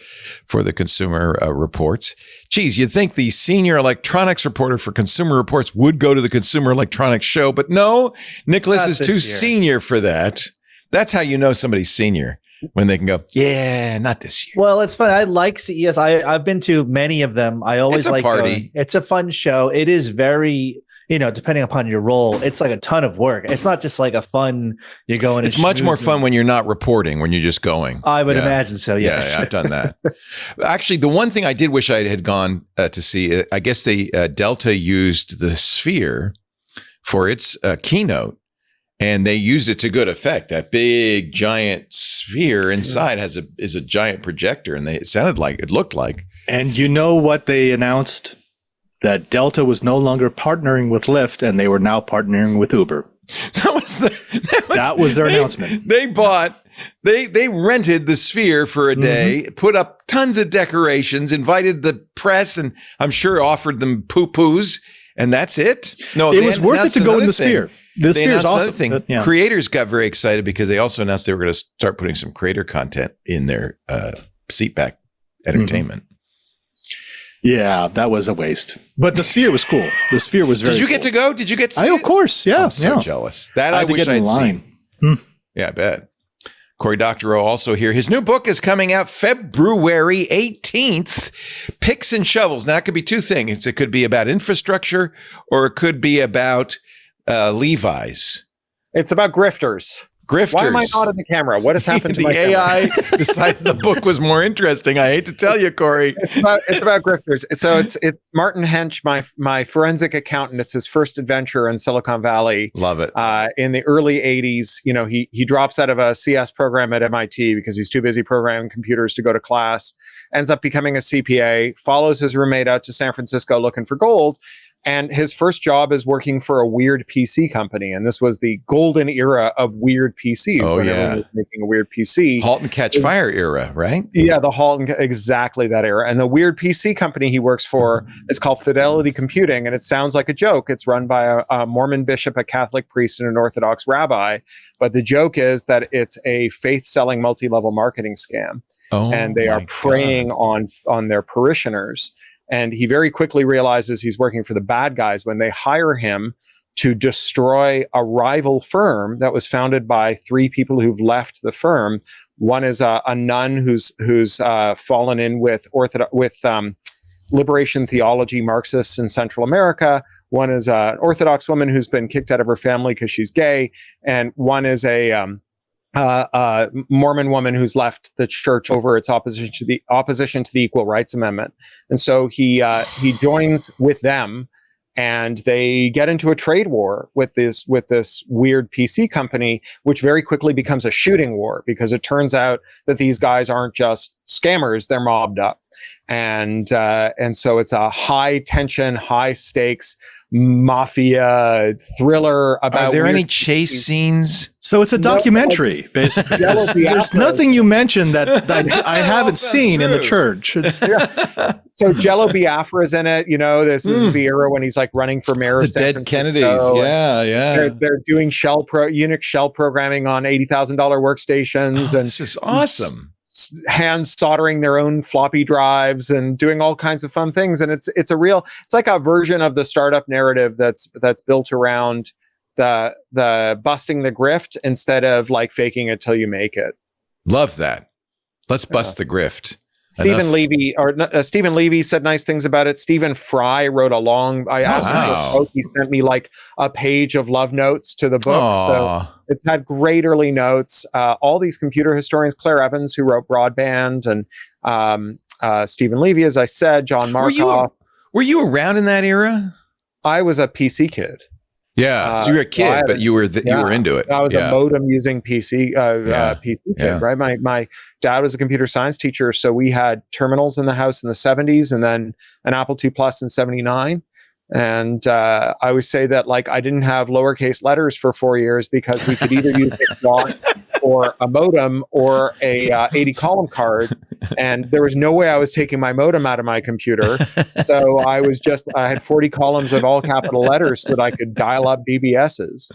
for the Consumer Reports. Geez, you'd think the senior electronics reporter for Consumer Reports would go to the Consumer Electronics Show, but no, Nicholas is too senior for that. That's how you know somebody's senior. When they can go, yeah, not this year. Well, it's fun. I like CES. I've been to many of them. I always like party. It's a fun show. It is very, depending upon your role, it's like a ton of work. It's not just like a fun, you're going. It's much more fun when you're not reporting, when you're just going. I would imagine so, yes. Yeah, I've done that. Actually, the one thing I did wish I had gone to see, I guess Delta used the Sphere for its keynote. And they used it to good effect. That big giant sphere inside is a giant projector, and it looked like. And you know what they announced? That Delta was no longer partnering with Lyft, and they were now partnering with Uber. That was their announcement. They rented the Sphere for a day, put up tons of decorations, invited the press, and I'm sure offered them poo-poos. And that's it. No, it was worth it to go in the Sphere. The Sphere is awesome. Creators got very excited because they also announced they were going to start putting some creator content in their seatback entertainment. Yeah, that was a waste. But the Sphere was cool. The Sphere was very. Did you get to go? Did you get to see it? Of course. Yeah. I'm so jealous. That I wish I'd seen. Yeah, I bet. Cory Doctorow also here. His new book is coming out February 18th, Picks and Shovels. Now, that could be two things. It could be about infrastructure or it could be about Levi's. It's about grifters. Grifters. Why am I not in the camera? What has happened to the my AI decided the book was more interesting. I hate to tell you, Cory. It's about grifters. So it's Martin Hench, my forensic accountant. It's his first adventure in Silicon Valley. Love it. In the early 80s, he drops out of a CS program at MIT because he's too busy programming computers to go to class, ends up becoming a CPA, follows his roommate out to San Francisco looking for gold. And his first job is working for a weird PC company. And this was the golden era of weird PCs. When everyone was making a weird PC. Halt and Catch Fire era, right? Yeah, the halt and exactly that era. And the weird PC company he works for is called Fidelity Computing. And it sounds like a joke. It's run by a Mormon bishop, a Catholic priest, and an Orthodox rabbi. But the joke is that it's a faith-selling multi-level marketing scam. And they are preying on their parishioners. And he very quickly realizes he's working for the bad guys when they hire him to destroy a rival firm that was founded by three people who've left the firm. One is a nun who's fallen in with liberation theology Marxists in Central America. One is an Orthodox woman who's been kicked out of her family because she's gay, and one is a Mormon woman who's left the church over its opposition to the Equal Rights Amendment. And so he joins with them, and they get into a trade war with this weird PC company, which very quickly becomes a shooting war because it turns out that these guys aren't just scammers, they're mobbed up. And so it's a high tension, high stakes mafia thriller about. Are there any chase scenes? So it's a documentary, basically. There's nothing you mentioned that I haven't seen in the church. So Jello Biafra's in it. This is the era when he's like running for mayor of San dead Francisco. Kennedys. Yeah. They're doing Unix shell programming on $80,000 workstations, and this is awesome. Hands soldering their own floppy drives and doing all kinds of fun things. And it's like a version of the startup narrative that's built around the busting the grift instead of like faking it till you make it. Love that. Let's bust the grift. Stephen Levy said nice things about it. Stephen Fry wrote a long. I asked him for a quote. He sent me like a page of love notes to the book. So it's had great early notes. All these computer historians, Claire Evans, who wrote Broadband, and Stephen Levy, as I said, John Markoff. Were you around in that era? I was a PC kid. Yeah, so you were a kid, but you were into it. I was a modem using PC PC kid, right? My dad was a computer science teacher, so we had terminals in the house in the 70s, and then an Apple II Plus in 79. And I always say that like I didn't have lowercase letters for 4 years because we could either use a slot or a modem or a 80 column card, and there was no way I was taking my modem out of my computer. So I had 40 columns of all capital letters so that I could dial up BBSs.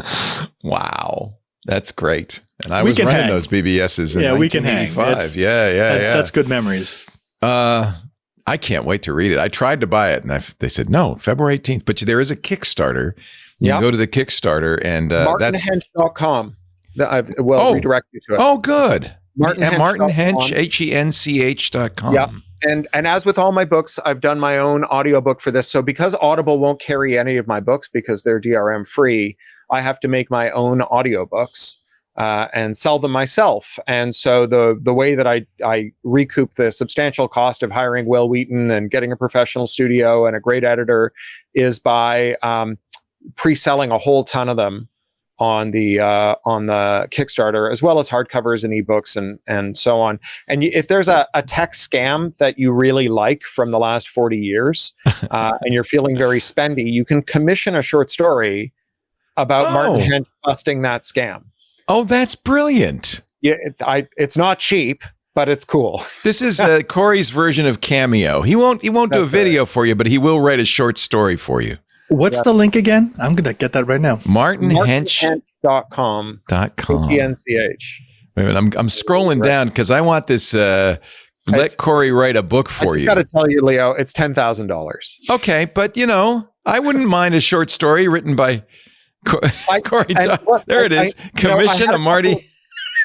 Wow. That's great. And I was running those BBSs in 1985. That's good memories. I can't wait to read it. I tried to buy it, and they said, no, February 18th. But there is a Kickstarter. You can go to the Kickstarter, and that's MartinHench.com. I will redirect you to it. Oh, good. Martin Hench, HENCH.com. Yeah. And as with all my books, I've done my own audiobook for this. So because Audible won't carry any of my books because they're DRM free, I have to make my own audiobooks and sell them myself. And so the way that I recoup the substantial cost of hiring Will Wheaton and getting a professional studio and a great editor is by pre-selling a whole ton of them on the Kickstarter, as well as hardcovers and ebooks and so on. And if there's a tech scam that you really like from the last 40 years, and you're feeling very spendy, you can commission a short story about Martin Hench busting that scam. Oh, that's brilliant. Yeah, it's not cheap, but it's cool. This is Cory's version of Cameo. He won't do a video for you, but he will write a short story for you. What's the link again? I'm going to get that right now. MartinHench.com. HENCH. Wait a minute, I'm scrolling down because I want this. Let Cory write a book for you. I got to tell you, Leo, it's $10,000. Okay, but I wouldn't mind a short story written by Cory. There it is. Commission a Marty.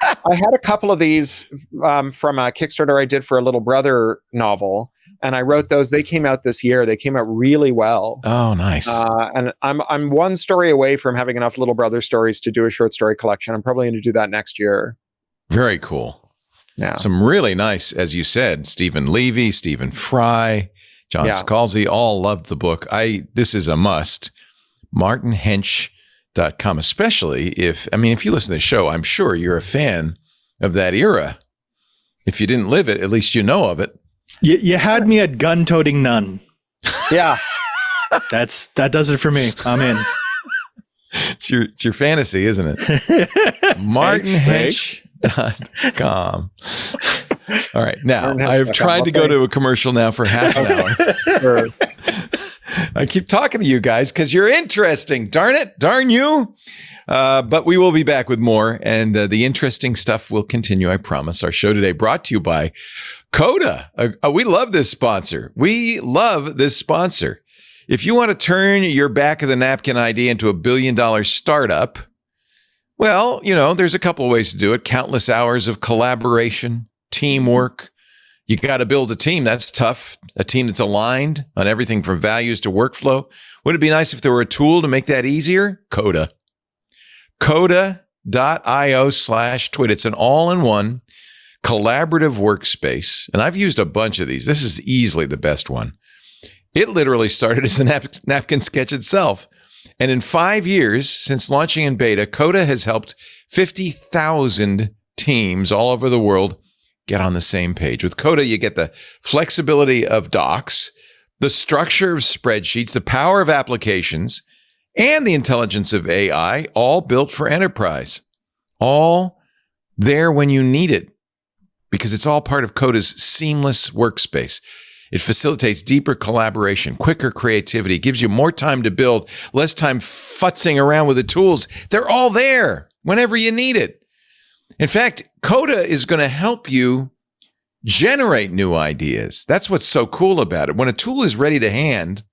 I had a couple of these from a Kickstarter I did for a little brother novel. and I wrote those. They came out this year. They came out really well. Oh, nice. And I'm one story away from having enough Little Brother stories to do a short story collection. I'm probably going to do that next year. Very cool. Yeah. Some really nice, as you said, Stephen Levy, Stephen Fry, John Scalzi, all loved the book. This is a must. MartinHench.com, especially if you listen to the show, I'm sure you're a fan of that era. If you didn't live it, at least you know of it. You had me at gun-toting none. Yeah. That does it for me. I'm in. It's your fantasy, isn't it? MartinHench.com. All right. Now, I've tried to go to a commercial now for half an hour. I keep talking to you guys because you're interesting. Darn it. Darn you. But we will be back with more, and the interesting stuff will continue, I promise. Our show today brought to you by Coda. We love this sponsor. If you want to turn your back of the napkin idea into $1 billion startup, well, there's a couple of ways to do it. Countless hours of collaboration, teamwork. You got to build a team. That's tough. A team that's aligned on everything from values to workflow. Wouldn't it be nice if there were a tool to make that easier? Coda. Coda.io/TWiT. It's an all-in-one collaborative workspace. And I've used a bunch of these. This is easily the best one. It literally started as a napkin sketch itself. And in 5 years since launching in beta, Coda has helped 50,000 teams all over the world get on the same page. With Coda, you get the flexibility of docs, the structure of spreadsheets, the power of applications, and the intelligence of AI, all built for enterprise. All there when you need it, because it's all part of Coda's seamless workspace. It facilitates deeper collaboration, quicker creativity, gives you more time to build, less time futzing around with the tools. They're all there whenever you need it. In fact, Coda is going to help you generate new ideas. That's what's so cool about it. When a tool is ready to hand,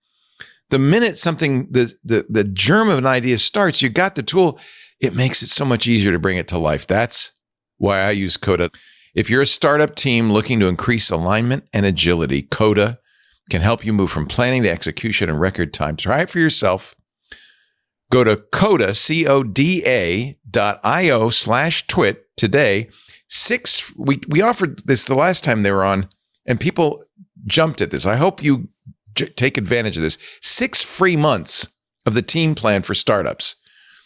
the minute something, the germ of an idea starts, you got the tool, it makes it so much easier to bring it to life. That's why I use Coda. If you're a startup team looking to increase alignment and agility, Coda can help you move from planning to execution in record time. Try it for yourself. Go to Coda, CODA.io/TWiT today. We offered this the last time they were on, and people jumped at this. I hope you take advantage of this. 6 free months of the team plan for startups.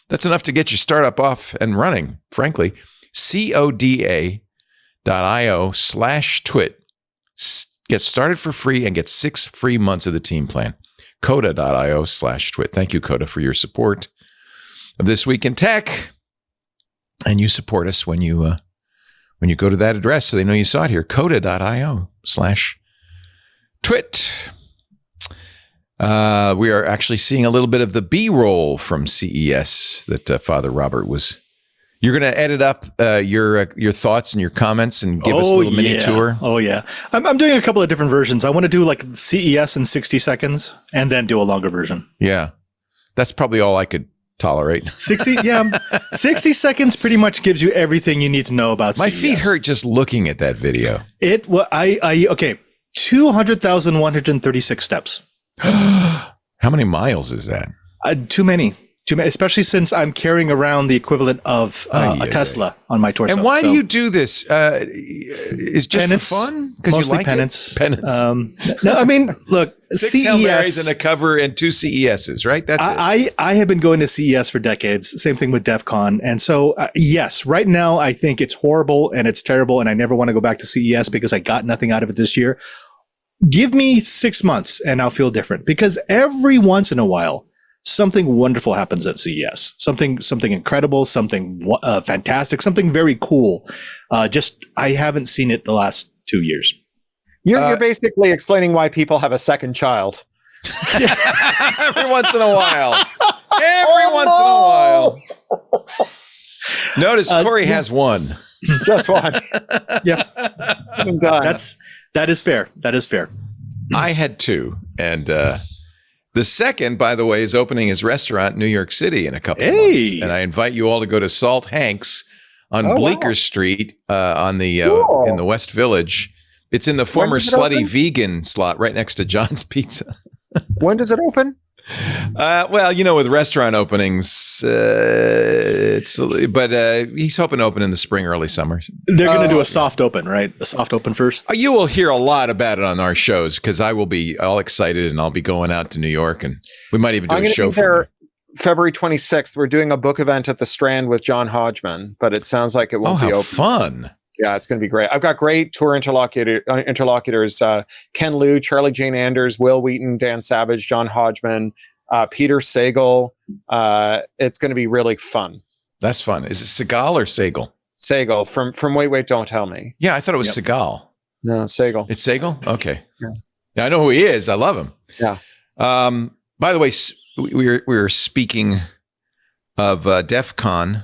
That's enough to get your startup off and running, frankly. CODA.io/TWiT. Get started for free and get 6 free months of the team plan. Coda.io/TWiT. Thank you, Coda, for your support of This Week in Tech. And you support us when you go to that address so they know you saw it here. Coda.io/TWiT. We are actually seeing a little bit of the B-roll from CES that Father Robert was. You're going to edit up your thoughts and your comments and give us a little mini tour. Oh yeah, I'm doing a couple of different versions. I want to do like CES in 60 seconds and then do a longer version. Yeah, that's probably all I could tolerate. 60 seconds pretty much gives you everything you need to know about My CES. feet hurt just looking at that video. Okay, 200,136 steps. How many miles is that? Too many, especially since I'm carrying around the equivalent of a Tesla on my torso. And why do you do this? Is just penance, for fun? Because you like penance. Penance. No, I mean, look, 6 CES Hail Marys and a cover and 2 CESs, right? That's it. I have been going to CES for decades. Same thing with DEF CON. And so, yes, right now I think it's horrible and it's terrible, and I never want to go back to CES because I got nothing out of it this year. Give me 6 months and I'll feel different, because every once in a while, something wonderful happens at CES. Something incredible, something fantastic, something very cool. I haven't seen it the last 2 years. You're basically explaining why people have a second child. Every once in a while. Once in a while. Notice Cory has one. Just one. Yeah. I'm done. That is fair. That is fair. I had 2. And the second, by the way, is opening his restaurant in New York City in a couple of months. And I invite you all to go to Salt Hanks on Bleecker Street in the West Village. It's in the former does it slutty open? vegan slot right next to John's Pizza. When does it open? Well, with restaurant openings, he's hoping to open in the spring, early summer. They're going to do a soft open, right? A soft open first. You will hear a lot about it on our shows because I will be all excited and I'll be going out to New York and we might even do I'm a gonna show be from there there. February 26th. We're doing a book event at the Strand with John Hodgman, but it sounds like it Oh, won't be how open. fun. Yeah, it's going to be great. I've got great tour interlocutors, Ken Liu, Charlie Jane Anders, Will Wheaton, Dan Savage, John Hodgman, Peter Sagal. It's going to be really fun. That's fun. Is it Seagal or Sagal? Sagal from Wait, Don't Tell Me. Yeah, I thought it was Seagal. No, Sagal. It's Sagal? Okay. Yeah. I know who he is. I love him. Yeah. By the way, we were speaking of DEF CON.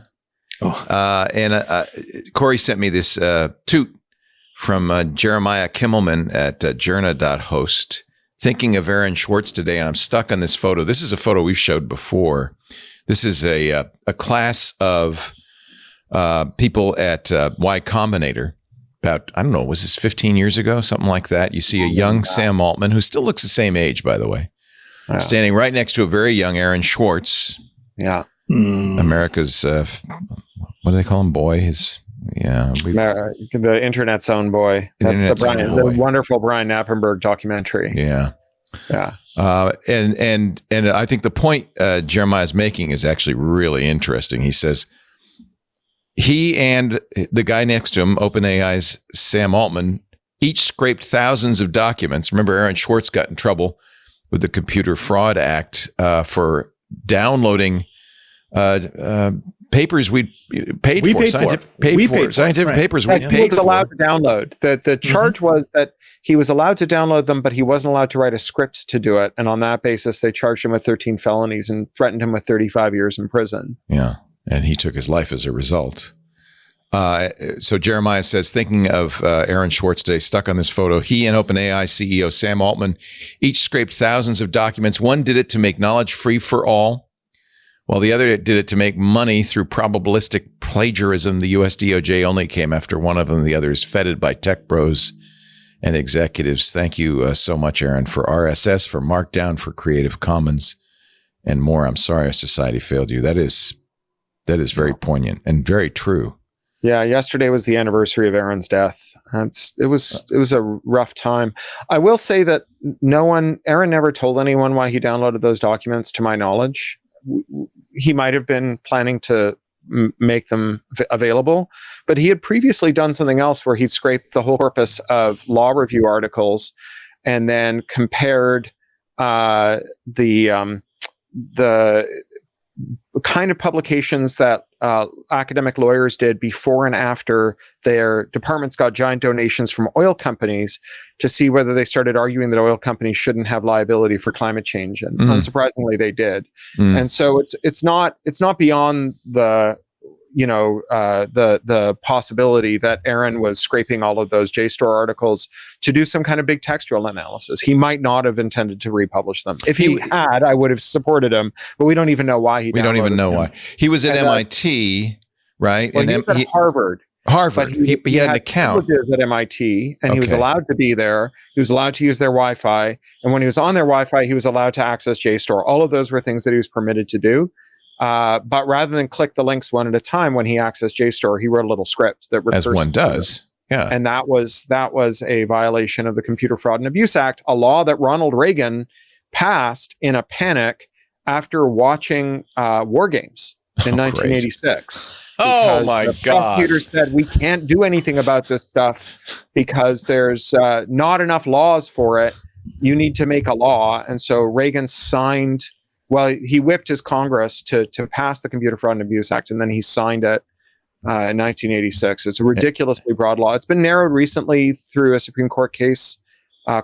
And Cory sent me this toot from Jeremiah Kimmelman at journa.host, thinking of Aaron Swartz today, and I'm stuck on this photo. This is a photo we've showed before. This is a class of people at Y Combinator. About, I don't know, was this 15 years ago? Something like that. You see a young Sam Altman, who still looks the same age, by the way, standing right next to a very young Aaron Swartz. Yeah. America's, what do they call him? Boy? The internet's own boy. That's the wonderful Brian Knappenberg documentary. Yeah. Yeah. And I think the point Jeremiah's making is actually really interesting. He says he and the guy next to him, OpenAI's Sam Altman, each scraped thousands of documents. Remember, Aaron Swartz got in trouble with the Computer Fraud Act for downloading papers we paid for. Scientific papers we paid for. He was allowed to download. The charge was that he was allowed to download them, but he wasn't allowed to write a script to do it. And on that basis, they charged him with 13 felonies and threatened him with 35 years in prison. Yeah. And he took his life as a result. So Jeremiah says, thinking of Aaron Swartz today, stuck on this photo, he and OpenAI CEO Sam Altman each scraped thousands of documents. One did it to make knowledge free for all, while the other did it to make money through probabilistic plagiarism. The US DOJ only came after one of them. The other is feted by tech bros and executives. Thank you so much, Aaron, for RSS, for Markdown, for Creative Commons, and more. I'm sorry our society failed you. That is very poignant and very true. Yeah, yesterday was the anniversary of Aaron's death. It was a rough time. I will say that Aaron never told anyone why he downloaded those documents, to my knowledge. He might have been planning to make them available, but he had previously done something else where he'd scraped the whole corpus of law review articles and then compared the kind of publications that academic lawyers did before and after their departments got giant donations from oil companies to see whether they started arguing that oil companies shouldn't have liability for climate change. And unsurprisingly, they did. And so it's not beyond the possibility that Aaron was scraping all of those JSTOR articles to do some kind of big textual analysis. He might not have intended to republish them. If he had, I would have supported him, but we don't even know why he We don't even know why. He was at MIT, right? Well, he was at Harvard. But he had an account at MIT, and he was allowed to be there. He was allowed to use their Wi-Fi, and when he was on their Wi-Fi, he was allowed to access JSTOR. All of those were things that he was permitted to do. But rather than click the links one at a time when he accessed JSTOR, he wrote a little script that as one does. Yeah, and that was a violation of the Computer Fraud and Abuse Act, a law that Ronald Reagan passed in a panic after watching War Games in 1986. Oh my God! Prosecutor said we can't do anything about this stuff because there's not enough laws for it. You need to make a law, and so Reagan signed. Well, he whipped his Congress to pass the Computer Fraud and Abuse Act, and then he signed it in 1986. It's a ridiculously broad law. It's been narrowed recently through a Supreme Court case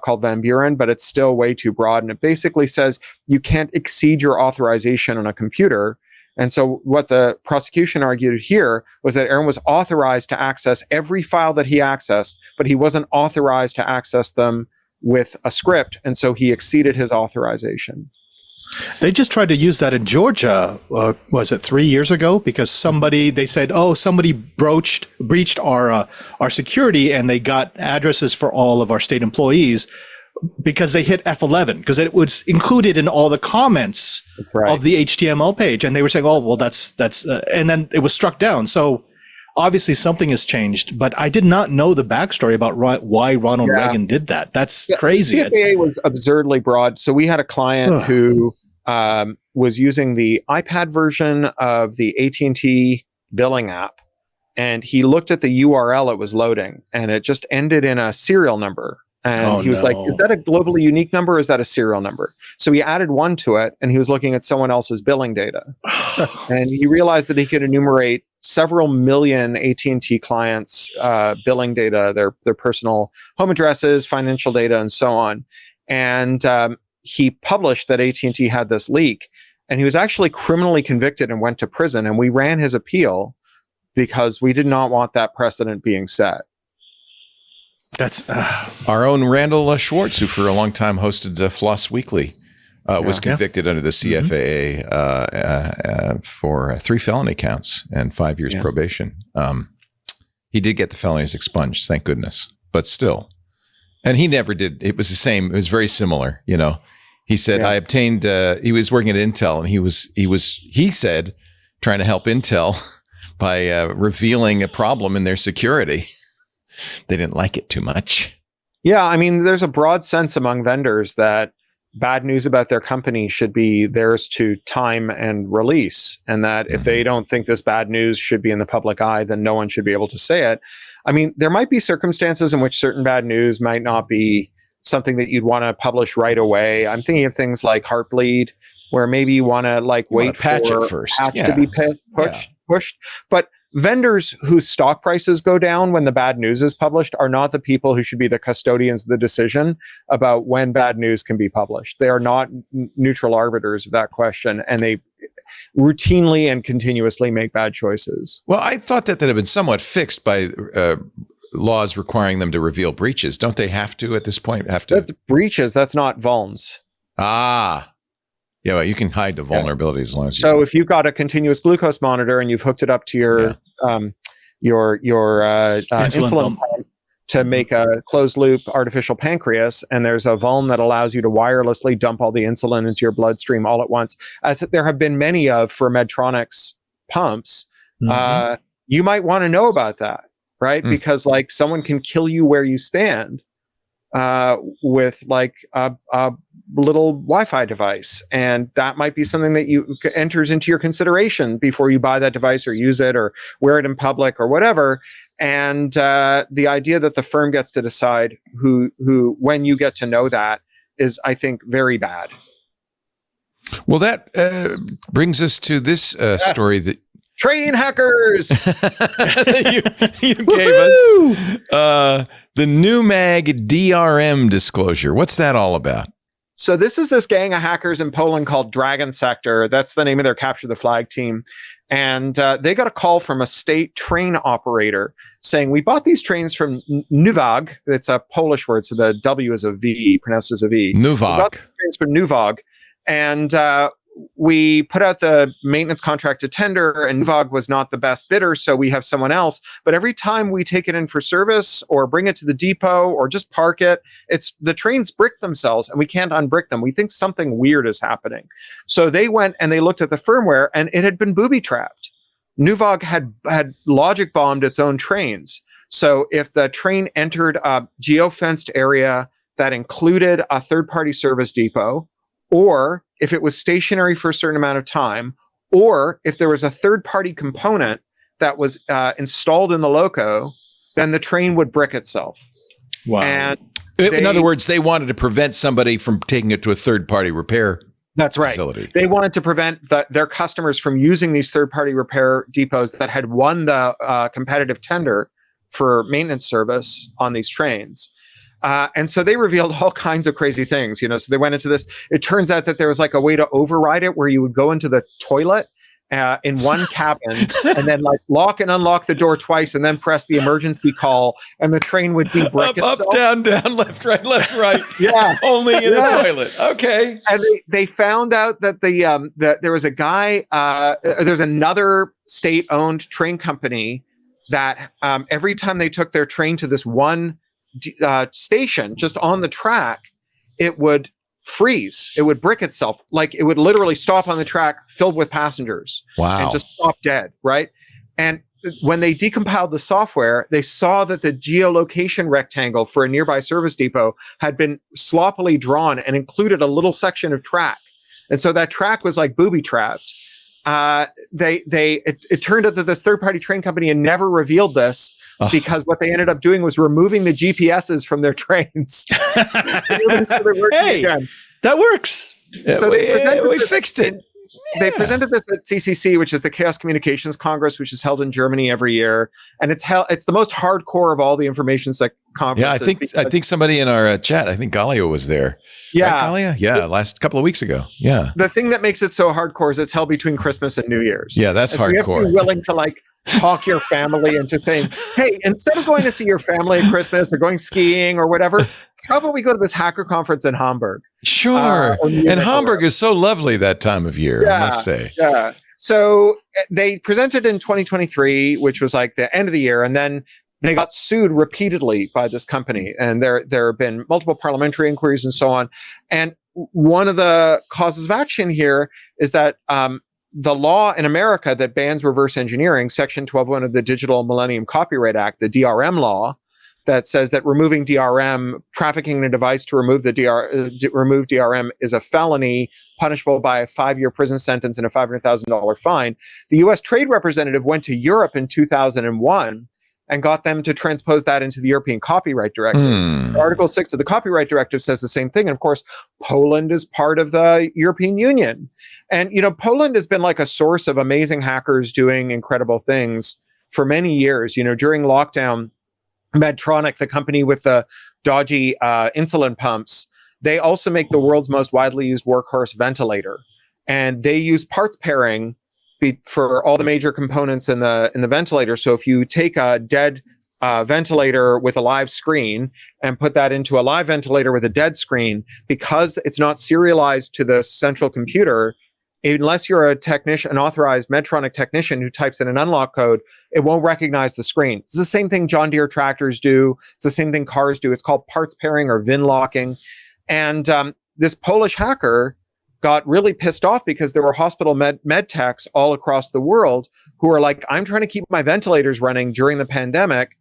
called Van Buren, but it's still way too broad. And it basically says you can't exceed your authorization on a computer. And so what the prosecution argued here was that Aaron was authorized to access every file that he accessed, but he wasn't authorized to access them with a script, and so he exceeded his authorization. They just tried to use that in Georgia, was it 3 years ago? Because they said, somebody breached our security, and they got addresses for all of our state employees because they hit F11, because it was included in all the comments of the HTML page. And they were saying, that's and then it was struck down. So obviously something has changed, but I did not know the backstory about why Ronald Reagan did that. That's crazy. CFAA was absurdly broad. So we had a client who was using the iPad version of the AT&T billing app, and he looked at the URL it was loading, and it just ended in a serial number. And he was like, is that a globally unique number, or is that a serial number? So he added one to it, and he was looking at someone else's billing data. And he realized that he could enumerate several million AT&T clients' billing data, their personal home addresses, financial data, and so on. And he published that AT&T had this leak, and he was actually criminally convicted and went to prison. And we ran his appeal because we did not want that precedent being set. That's our own Randall Swartz, who for a long time hosted Floss Weekly, was convicted under the CFAA for 3 felony counts and 5 years probation. He did get the felonies expunged, thank goodness, but still. And he never did. It was the same. It was very similar. He said, I obtained, he was working at Intel, and he said, trying to help Intel by revealing a problem in their security. They didn't like it too much. Yeah, I mean, there's a broad sense among vendors that bad news about their company should be theirs to time and release, and that if they don't think this bad news should be in the public eye, then no one should be able to say it. I mean, there might be circumstances in which certain bad news might not be something that you'd want to publish right away. I'm thinking of things like Heartbleed, where maybe you want to wait for patch it first. To be pushed. But vendors whose stock prices go down when the bad news is published are not the people who should be the custodians of the decision about when bad news can be published. They are not neutral arbiters of that question, and they routinely and continuously make bad choices. Well, I thought that had been somewhat fixed by laws requiring them to reveal breaches. Don't they have to at this point? That's breaches. That's not vulns. Yeah, well, you can hide the vulnerabilities as long as. So if you've got a continuous glucose monitor and you've hooked it up to your insulin pump to make a closed loop artificial pancreas, and there's a vuln that allows you to wirelessly dump all the insulin into your bloodstream all at once, as there have been many of for Medtronic's pumps, you might want to know about that, right? Because someone can kill you where you stand with a little Wi-Fi device, and that might be something that enters into your consideration before you buy that device or use it or wear it in public or whatever. And the idea that the firm gets to decide who when you get to know that is, I think, very bad. Well, that brings us to this story that train hackers you gave us. The Newag DRM disclosure. What's that all about? So this is this gang of hackers in Poland called Dragon Sector. That's the name of their Capture the Flag team. And they got a call from a state train operator saying, we bought these trains from Newag. It's a Polish word, so the W is a V, pronounced as a V. Newag. We bought these trains from Newag. And we put out the maintenance contract to tender, and Newag was not the best bidder, so we have someone else. But every time we take it in for service or bring it to the depot or just park it, the trains brick themselves and we can't unbrick them. We think something weird is happening. So they went and they looked at the firmware, and it had been booby-trapped. Newag had logic bombed its own trains. So if the train entered a geofenced area that included a third-party service depot, or if it was stationary for a certain amount of time, or if there was a third-party component that was installed in the loco, then the train would brick itself. Wow. And in other words, they wanted to prevent somebody from taking it to a third-party repair facility. They wanted to prevent their customers from using these third-party repair depots that had won the competitive tender for maintenance service on these trains. And so they revealed all kinds of crazy things, so they went into this. It turns out that there was a way to override it where you would go into the toilet in one cabin, and then like lock and unlock the door twice, and then press the emergency call, and the train would debrick itself. Up, down, left, right. Yeah, only in a toilet. Okay. And they found out that that there was a guy. There's another state-owned train company that every time they took their train to this one station just on the track, it would freeze. It would brick itself. Like it would literally stop on the track filled with passengers. Wow. And just stop dead, right? And when they decompiled the software, they saw that the geolocation rectangle for a nearby service depot had been sloppily drawn and included a little section of track. And so that track was like booby trapped. It turned out that this third-party train company had never revealed this because what they ended up doing was removing the GPSs from their trains. Hey, that works. So we fixed it. They presented this at CCC, which is the Chaos Communications Congress, which is held in Germany every year, and it's the most hardcore of all the information sec conferences. Yeah, I think somebody in our chat, I think Galio was there. Yeah, right, Galio? Yeah, last couple of weeks ago. Yeah. The thing that makes it so hardcore is it's held between Christmas and New Year's. Yeah, that's hardcore. You have to be willing to like talk your family into saying, "Hey, instead of going to see your family at Christmas or going skiing or whatever, how about we go to this hacker conference in Hamburg?" Sure. And Hamburg is so lovely that time of year, I must say. Yeah. So they presented in 2023, which was like the end of the year, and then they got sued repeatedly by this company, and there have been multiple parliamentary inquiries and so on. And one of the causes of action here is that the law in America that bans reverse engineering, Section 12.1 of the Digital Millennium Copyright Act, the DRM law, that says that removing DRM, trafficking a device to remove remove DRM is a felony punishable by a 5-year prison sentence and a $500,000 fine. The U.S. Trade Representative went to Europe in 2001 and got them to transpose that into the European Copyright Directive. So Article 6 of the Copyright Directive says the same thing. And of course, Poland is part of the European Union. And, Poland has been like a source of amazing hackers doing incredible things for many years. During lockdown, Medtronic, the company with the dodgy insulin pumps, they also make the world's most widely used workhorse ventilator. And they use parts pairing for all the major components in the ventilator. So if you take a dead ventilator with a live screen and put that into a live ventilator with a dead screen, because it's not serialized to the central computer, unless you're an authorized Medtronic technician who types in an unlock code, it won't recognize the screen. It's the same thing John Deere tractors do. It's the same thing cars do. It's called parts pairing or VIN locking. And this Polish hacker got really pissed off because there were hospital med techs all across the world who are like, I'm trying to keep my ventilators running during the pandemic.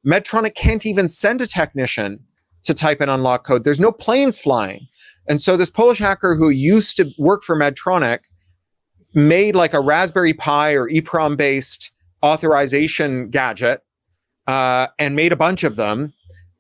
Medtronic can't even send a technician to type in unlock code. There's no planes flying. And so this Polish hacker who used to work for Medtronic made like a Raspberry Pi or EEPROM based authorization gadget and made a bunch of them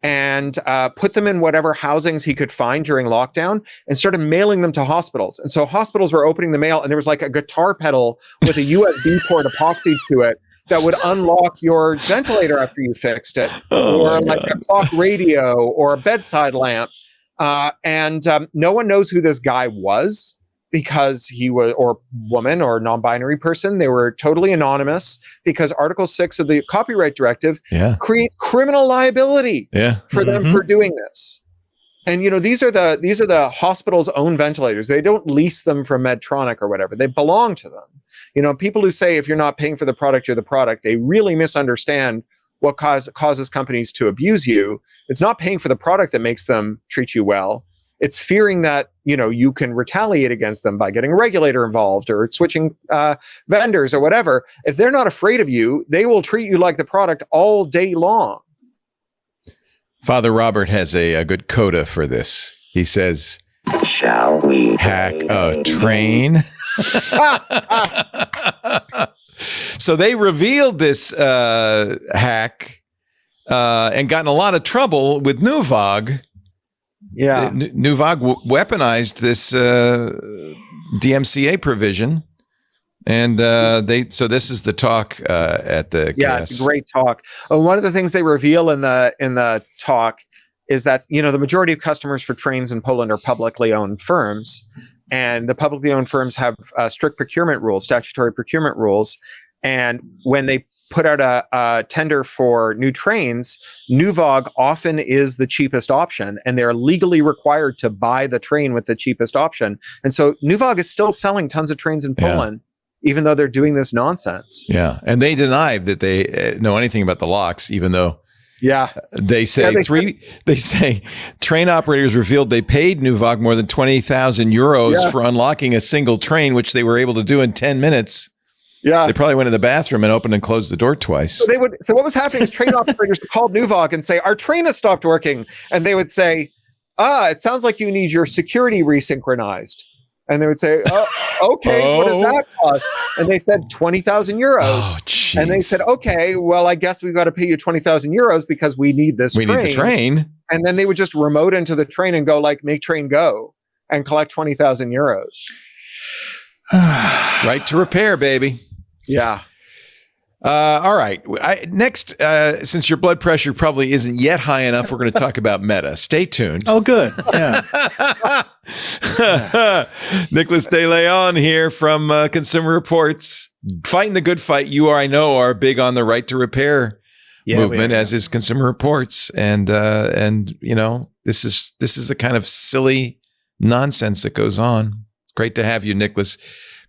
and put them in whatever housings he could find during lockdown and started mailing them to hospitals. And so hospitals were opening the mail and there was like a guitar pedal with a USB port epoxied to it that would unlock your ventilator after you fixed it, or like a clock radio or a bedside lamp. And no one knows who this guy was because he was, or woman or non-binary person. They were totally anonymous because Article 6 of the Copyright Directive creates criminal liability for them for doing this. And these are the hospital's own ventilators. They don't lease them from Medtronic or whatever. They belong to them. People who say if you're not paying for the product, you're the product, they really misunderstand what causes companies to abuse you. It's not paying for the product that makes them treat you well. It's fearing that, you can retaliate against them by getting a regulator involved or switching vendors or whatever. If they're not afraid of you, they will treat you like the product all day long. Father Robert has a good coda for this. He says, "Shall we hack a train?" So they revealed this hack and got in a lot of trouble with Newag. Yeah, Newag weaponized this DMCA provision, and so this is the talk at the it's a great talk. One of the things they reveal in the talk is that the majority of customers for trains in Poland are publicly owned firms, and the publicly owned firms have strict procurement rules, statutory procurement rules. And when they put out a tender for new trains, Newag often is the cheapest option, and they're legally required to buy the train with the cheapest option. And so Newag is still selling tons of trains in Poland, even though they're doing this nonsense. Yeah, and they deny that they know anything about the locks, even though they say they say train operators revealed they paid Newag more than 20,000 euros for unlocking a single train, which they were able to do in 10 minutes. Yeah, they probably went in the bathroom and opened and closed the door twice. So what was happening is train operators called Newag and say, "Our train has stopped working," and they would say, "It sounds like you need your security resynchronized." And they would say, "Okay, what does that cost?" And they said 20,000 euros. And they said, "Okay, well, I guess we've got to pay you 20,000 euros because we need this. We need the train." And then they would just remote into the train and go like, "Make train go," and collect 20,000 euros. Right to repair, baby. Yeah. All right. Next, since your blood pressure probably isn't yet high enough, we're going to talk about Meta. Stay tuned. Oh, good. Yeah. Nicholas De Leon here from Consumer Reports. Fighting the good fight. You, I know, are big on the right to repair movement, as is Consumer Reports. And you know, this is the kind of silly nonsense that goes on. It's great to have you, Nicholas.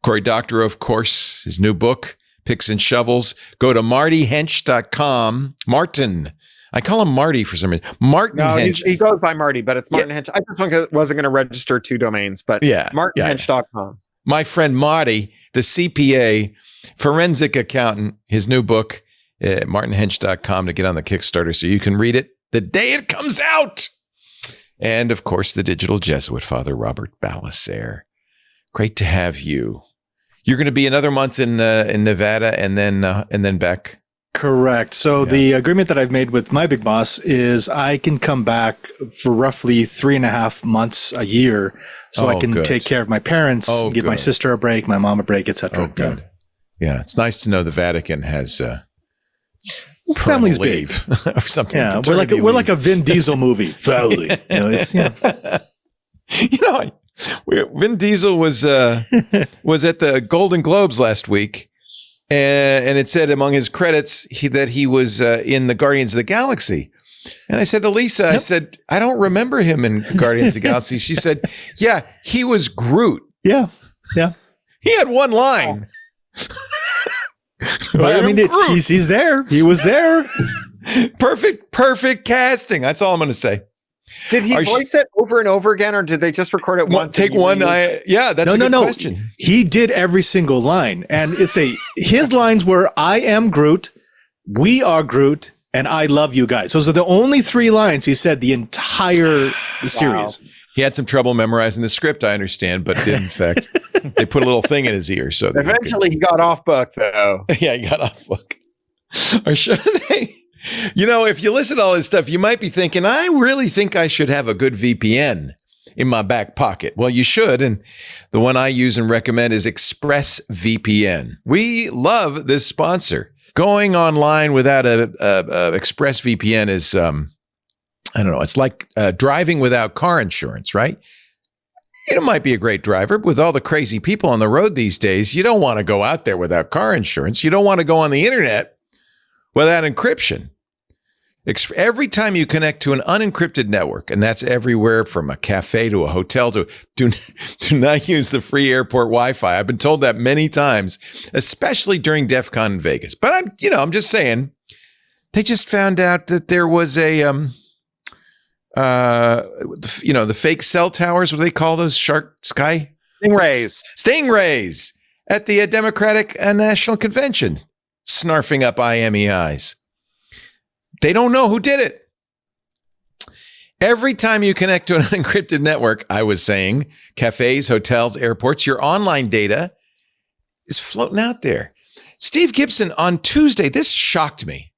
Cory Doctorow, of course, his new book, Picks and Shovels. Go to martyhench.com. Martin. I call him Marty for some reason. Martin Hench. He goes by Marty, but it's Martin Hench. I just wasn't going to register 2 domains, but martinhench.com. My friend Marty, the CPA, forensic accountant, his new book, martinhench.com, to get on the Kickstarter so you can read it the day it comes out. And, of course, the digital Jesuit, Father Robert Ballecer. Great to have you. You're going to be another month in Nevada and then back. Correct. So the agreement that I've made with my big boss is I can come back for roughly 3.5 months a year, so I can take care of my parents, give my sister a break, my mom a break, etc. Oh, good. Yeah, it's nice to know the Vatican has family's leave big or something. Yeah, we're like a Vin Diesel movie. Family. You know, it's Vin Diesel was at the Golden Globes last week, and it said among his credits that he was in the Guardians of the Galaxy. And I said to Lisa, I said, I don't remember him in Guardians of the Galaxy. She said, yeah, he was Groot. Yeah. He had one line. But I mean, he's there. He was there. Perfect casting. That's all I'm going to say. Did he voice it over and over again, or did they just record it once? Take one. That's a good question. He did every single line, and his lines were "I am Groot," "We are Groot," and "I love you guys." Those are the only 3 lines he said the entire series. He had some trouble memorizing the script, I understand, but did in fact they put a little thing in his ear. So eventually he got off book, though. Yeah, he got off book. Or should they? You know, if you listen to all this stuff, you might be thinking, I really think I should have a good VPN in my back pocket. Well, you should. And the one I use and recommend is ExpressVPN. We love this sponsor. Going online without a ExpressVPN is, I don't know, it's like driving without car insurance, right? It might be a great driver. With all the crazy people on the road these days, you don't want to go out there without car insurance. You don't want to go on the internet without encryption. Every time you connect to an unencrypted network, and that's everywhere from a cafe to a hotel, do not use the free airport Wi-Fi. I've been told that many times, especially during DEF CON in Vegas. But I'm just saying, they just found out that there was a the fake cell towers. What do they call those? Stingrays at the Democratic National Convention, snarfing up IMEIs. They don't know who did it. Every time you connect to an unencrypted network, I was saying, cafes, hotels, airports, your online data is floating out there. Steve Gibson on Tuesday, this shocked me.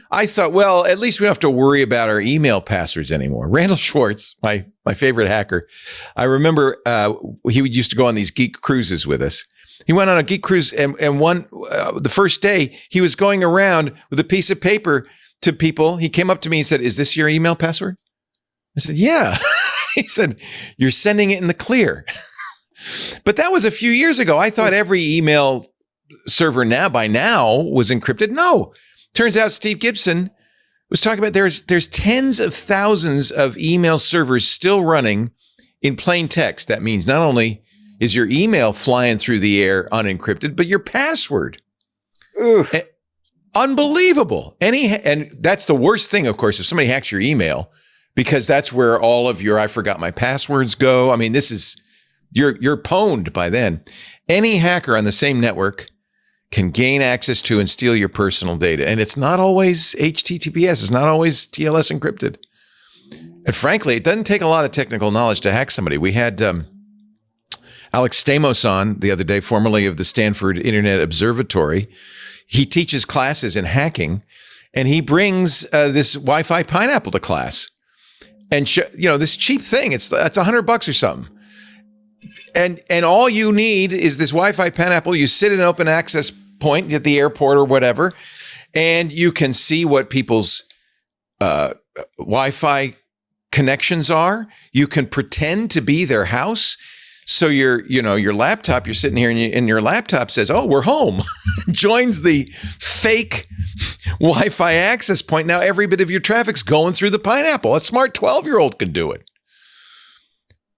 I thought, well, at least we don't have to worry about our email passwords anymore. Randall Swartz, my favorite hacker, I remember he used to go on these geek cruises with us. He went on a geek cruise, and the first day, he was going around with a piece of paper to people. He came up to me and said, "Is this your email password?" I said, "Yeah." He said, "You're sending it in the clear." But that was a few years ago. I thought every email server by now was encrypted. No. Turns out Steve Gibson was talking about there's tens of thousands of email servers still running in plain text. That means not only is your email flying through the air unencrypted, but your password. Unbelievable. And that's the worst thing, of course, if somebody hacks your email, because that's where all of your I forgot my passwords go. I mean, this is you're pwned by then. Any hacker on the same network can gain access to and steal your personal data. And it's not always HTTPS. It's not always TLS encrypted. And frankly, it doesn't take a lot of technical knowledge to hack somebody. We had Alex Stamos on the other day, formerly of the Stanford Internet Observatory. He teaches classes in hacking, and he brings this Wi-Fi pineapple to class. And this cheap thing, it's $100 or something. And all you need is this Wi-Fi pineapple. You sit in an open access point at the airport or whatever, and you can see what people's Wi-Fi connections are. You can pretend to be their house. So your laptop, you're sitting here and your laptop says, "Oh, we're home." Joins the fake Wi-Fi access point. Now every bit of your traffic's going through the pineapple. A smart 12-year-old can do it.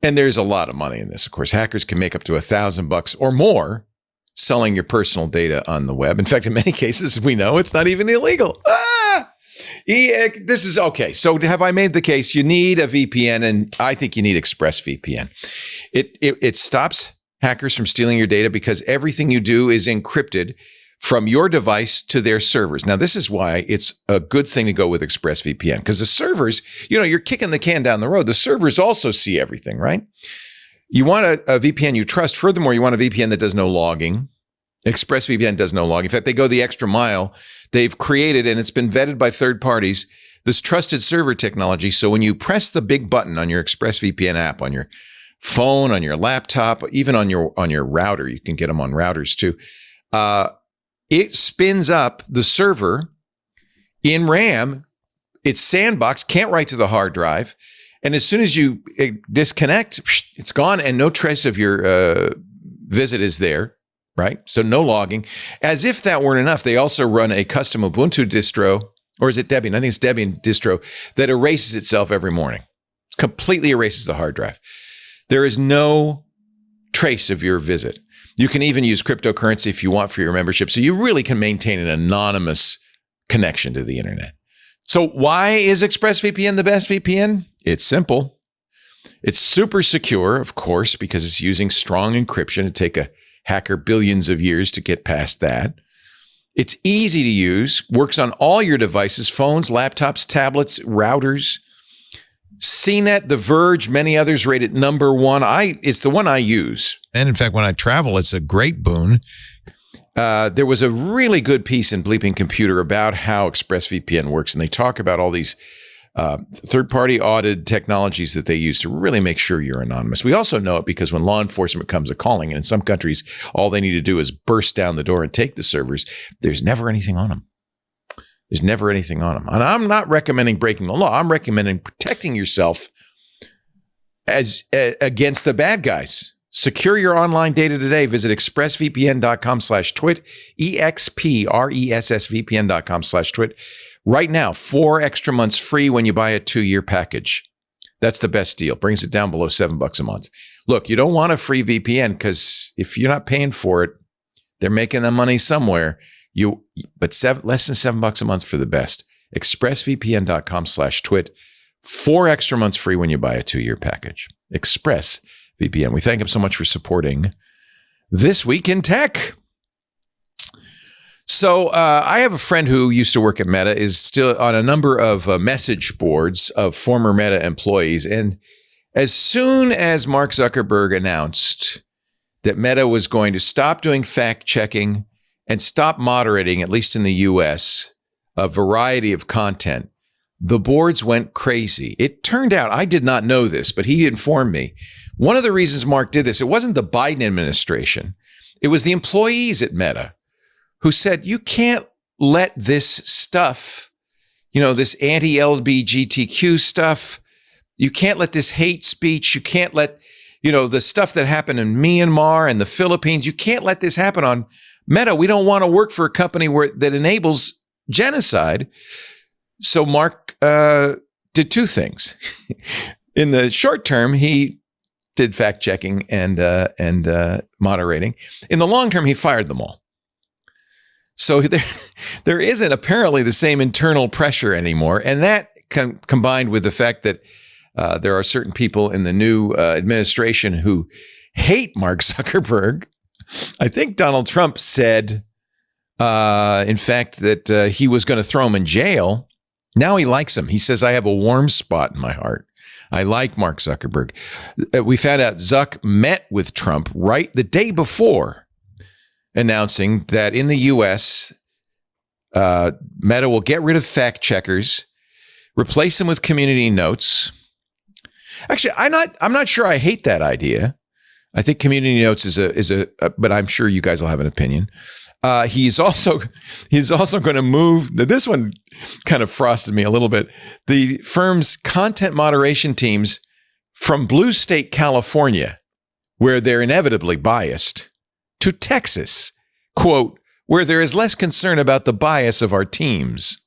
And there's a lot of money in this. Of course, hackers can make up to $1,000 or more selling your personal data on the web. In fact, in many cases, we know it's not even illegal. This is okay. So have I made the case? You need a VPN, and I think you need ExpressVPN. It stops hackers from stealing your data because everything you do is encrypted from your device to their servers. Now, this is why it's a good thing to go with ExpressVPN, because the servers, you're kicking the can down the road. The servers also see everything, right? You want a VPN you trust. Furthermore, you want a VPN that does no logging. ExpressVPN does no logging. In fact, they go the extra mile. They've created, and it's been vetted by third parties, this trusted server technology. So when you press the big button on your ExpressVPN app, on your phone, on your laptop, even on your router, you can get them on routers too. It spins up the server in RAM. It's sandboxed, can't write to the hard drive. And as soon as you disconnect, it's gone, and no trace of your visit is there, right? So no logging. As if that weren't enough, they also run a custom Ubuntu distro, or is it Debian? I think it's Debian distro that erases itself every morning. Completely erases the hard drive. There is no trace of your visit. You can even use cryptocurrency if you want for your membership. So you really can maintain an anonymous connection to the internet. So why is ExpressVPN the best VPN? It's simple. It's super secure, of course, because it's using strong encryption. It'd take a hacker billions of years to get past that. It's easy to use, works on all your devices, phones, laptops, tablets, routers. CNET, The Verge, many others rate it number one. It's the one I use. And in fact, when I travel, it's a great boon. There was a really good piece in Bleeping Computer about how ExpressVPN works, and they talk about all these third-party audited technologies that they use to really make sure you're anonymous. We also know it because when law enforcement comes a-calling, and in some countries, all they need to do is burst down the door and take the servers, there's never anything on them. There's never anything on them. And I'm not recommending breaking the law. I'm recommending protecting yourself against the bad guys. Secure your online data today. Visit expressvpn.com/twit, expressvpn.com/twit. Right now, 4 extra months free when you buy a 2-year package. That's the best deal. Brings it down below $7 a month. Look, you don't want a free VPN because if you're not paying for it, they're making the money somewhere. Less than $7 a month for the best. expressvpn.com/twit. 4 extra months free when you buy a 2-year package. ExpressVPN. We thank him so much for supporting This Week in Tech. So I have a friend who used to work at Meta, is still on a number of message boards of former Meta employees. And as soon as Mark Zuckerberg announced that Meta was going to stop doing fact checking and stop moderating, at least in the US, a variety of content, the boards went crazy. It turned out, I did not know this, but he informed me. One of the reasons Mark did this, it wasn't the Biden administration. It was the employees at Meta who said, you can't let this stuff, this anti-LGBTQ stuff, you can't let this hate speech, you can't let, the stuff that happened in Myanmar and the Philippines. You can't let this happen on Meta. We don't want to work for a company that enables genocide. So Mark did two things. In the short term, he did fact checking and moderating. In the long term, he fired them all. So there isn't apparently the same internal pressure anymore, and that combined with the fact that there are certain people in the new administration who hate Mark Zuckerberg. I think Donald Trump said, in fact, that he was going to throw him in jail. Now he likes him. He says, I have a warm spot in my heart. I like Mark Zuckerberg. We found out Zuck met with Trump right the day before, announcing that in the U.S., Meta will get rid of fact checkers, replace them with community notes. Actually, I'm not sure I hate that idea. I think community notes is a but I'm sure you guys will have an opinion. He's also going to move. This one kind of frosted me a little bit. The firm's content moderation teams from blue state California, where they're inevitably biased, to Texas, quote, where there is less concern about the bias of our teams.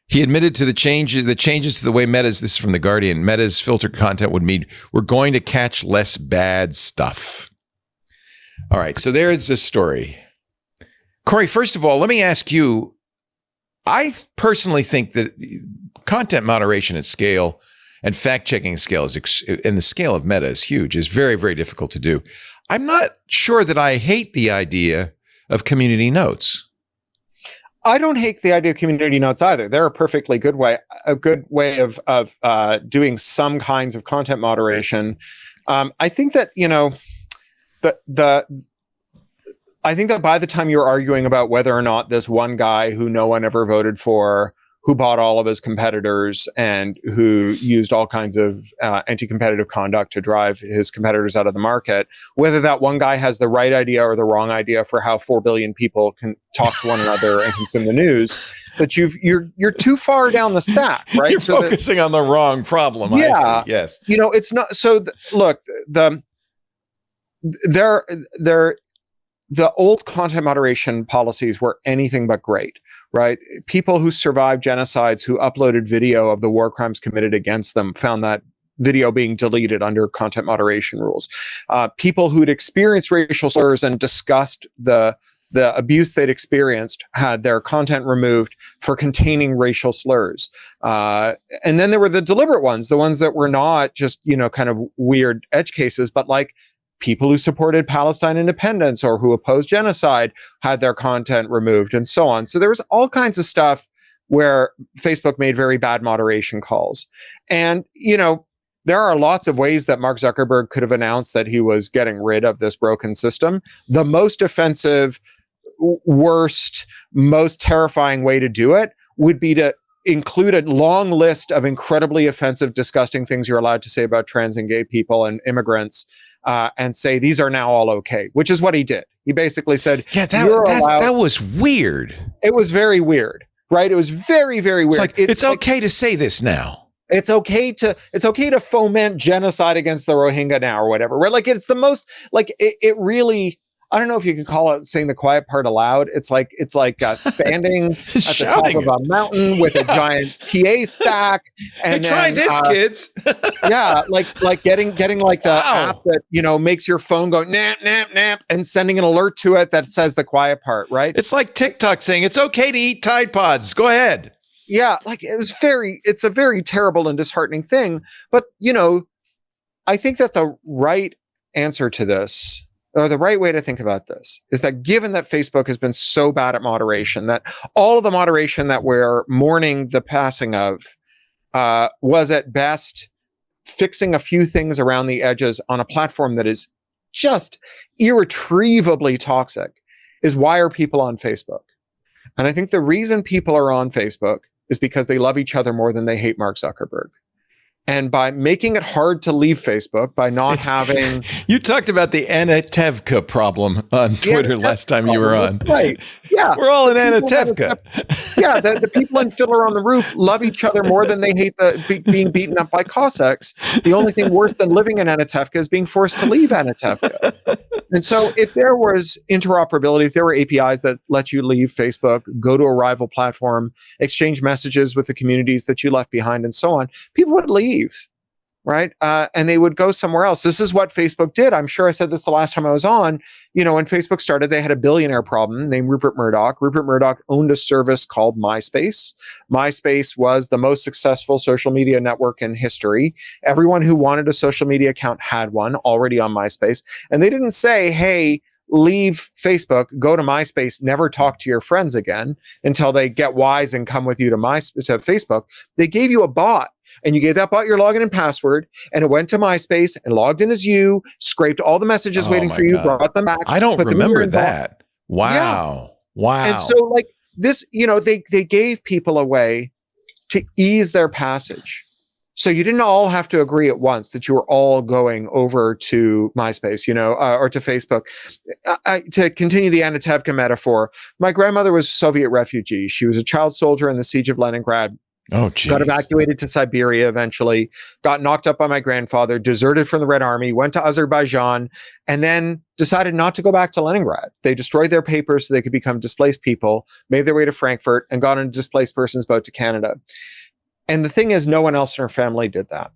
He admitted to the changes to the way Meta's, this is from The Guardian, Meta's filtered content would mean we're going to catch less bad stuff. All right, so there's the story. Cory, first of all, let me ask you, I personally think that content moderation at scale and fact-checking scale and the scale of Meta is huge, is very, very difficult to do. I'm not sure that I hate the idea of community notes. I don't hate the idea of community notes either. They're a perfectly good way of doing some kinds of content moderation. I think that, I think that by the time you're arguing about whether or not this one guy who no one ever voted for, who bought all of his competitors and who used all kinds of anti-competitive conduct to drive his competitors out of the market, whether that one guy has the right idea or the wrong idea for how 4 billion people can talk to one another and consume the news, that you're too far down the stack, right? You're focusing on the wrong problem. Yeah. I see. Yes. It's not. So look, the old content moderation policies were anything but great. Right? People who survived genocides, who uploaded video of the war crimes committed against them, found that video being deleted under content moderation rules. People who'd experienced racial slurs and discussed the abuse they'd experienced had their content removed for containing racial slurs. And then there were the deliberate ones, the ones that were not just, kind of weird edge cases, but like people who supported Palestine independence or who opposed genocide had their content removed and so on. So there was all kinds of stuff where Facebook made very bad moderation calls. And, there are lots of ways that Mark Zuckerberg could have announced that he was getting rid of this broken system. The most offensive, worst, most terrifying way to do it would be to include a long list of incredibly offensive, disgusting things you're allowed to say about trans and gay people and immigrants, and say these are now all okay, which is what he did. He basically said, "Yeah, that was weird. It was very weird, right? It was very, very weird. It's okay to say this now. It's okay to foment genocide against the Rohingya now or whatever. Right? Like it's the most it really. I don't know if you can call it saying the quiet part aloud. It's like standing at the top of a mountain with a giant PA stack. And try this, kids. Yeah, like getting like the app that makes your phone go nap nap nap and sending an alert to it that says the quiet part. Right? It's like TikTok saying it's okay to eat Tide Pods. Go ahead. Yeah, it's a very terrible and disheartening thing. But I think that the right answer to this, or the right way to think about this, is that given that Facebook has been so bad at moderation, that all of the moderation that we're mourning the passing of was at best fixing a few things around the edges on a platform that is just irretrievably toxic, is why are people on Facebook? And I think the reason people are on Facebook is because they love each other more than they hate Mark Zuckerberg. And by making it hard to leave Facebook, by not having... You talked about the Anatevka problem on Twitter last time you were on. Right. Yeah. We're all in Anatevka. Yeah. The people in Fiddler on the Roof love each other more than they hate being beaten up by Cossacks. The only thing worse than living in Anatevka is being forced to leave Anatevka. And so if there was interoperability, if there were APIs that let you leave Facebook, go to a rival platform, exchange messages with the communities that you left behind and so on, people would leave, right? And they would go somewhere else. This is what Facebook did. I'm sure I said this the last time I was on. You know, when Facebook started, they had a billionaire problem named Rupert Murdoch. Rupert Murdoch owned a service called MySpace. MySpace was the most successful social media network in history. Everyone who wanted a social media account had one already on MySpace. And they didn't say, hey, leave Facebook, go to MySpace, never talk to your friends again until they get wise and come with you to Facebook. They gave you a bot. And you gave that bot your login and password, and it went to MySpace and logged in as you, scraped all the messages waiting for you, brought them back. I don't remember that. Wow. Yeah. Wow. And so like this, you know, they gave people a way to ease their passage. So you didn't all have to agree at once that you were all going over to MySpace, you know, or to Facebook. To continue the Anatevka metaphor, my grandmother was a Soviet refugee. She was a child soldier in the siege of Leningrad. Oh, geez. Got evacuated to Siberia eventually, got knocked up by my grandfather, deserted from the Red Army, went to Azerbaijan, and then decided not to go back to Leningrad. They destroyed their papers so they could become displaced people, made their way to Frankfurt, and got on a displaced person's boat to Canada. And the thing is, no one else in her family did that.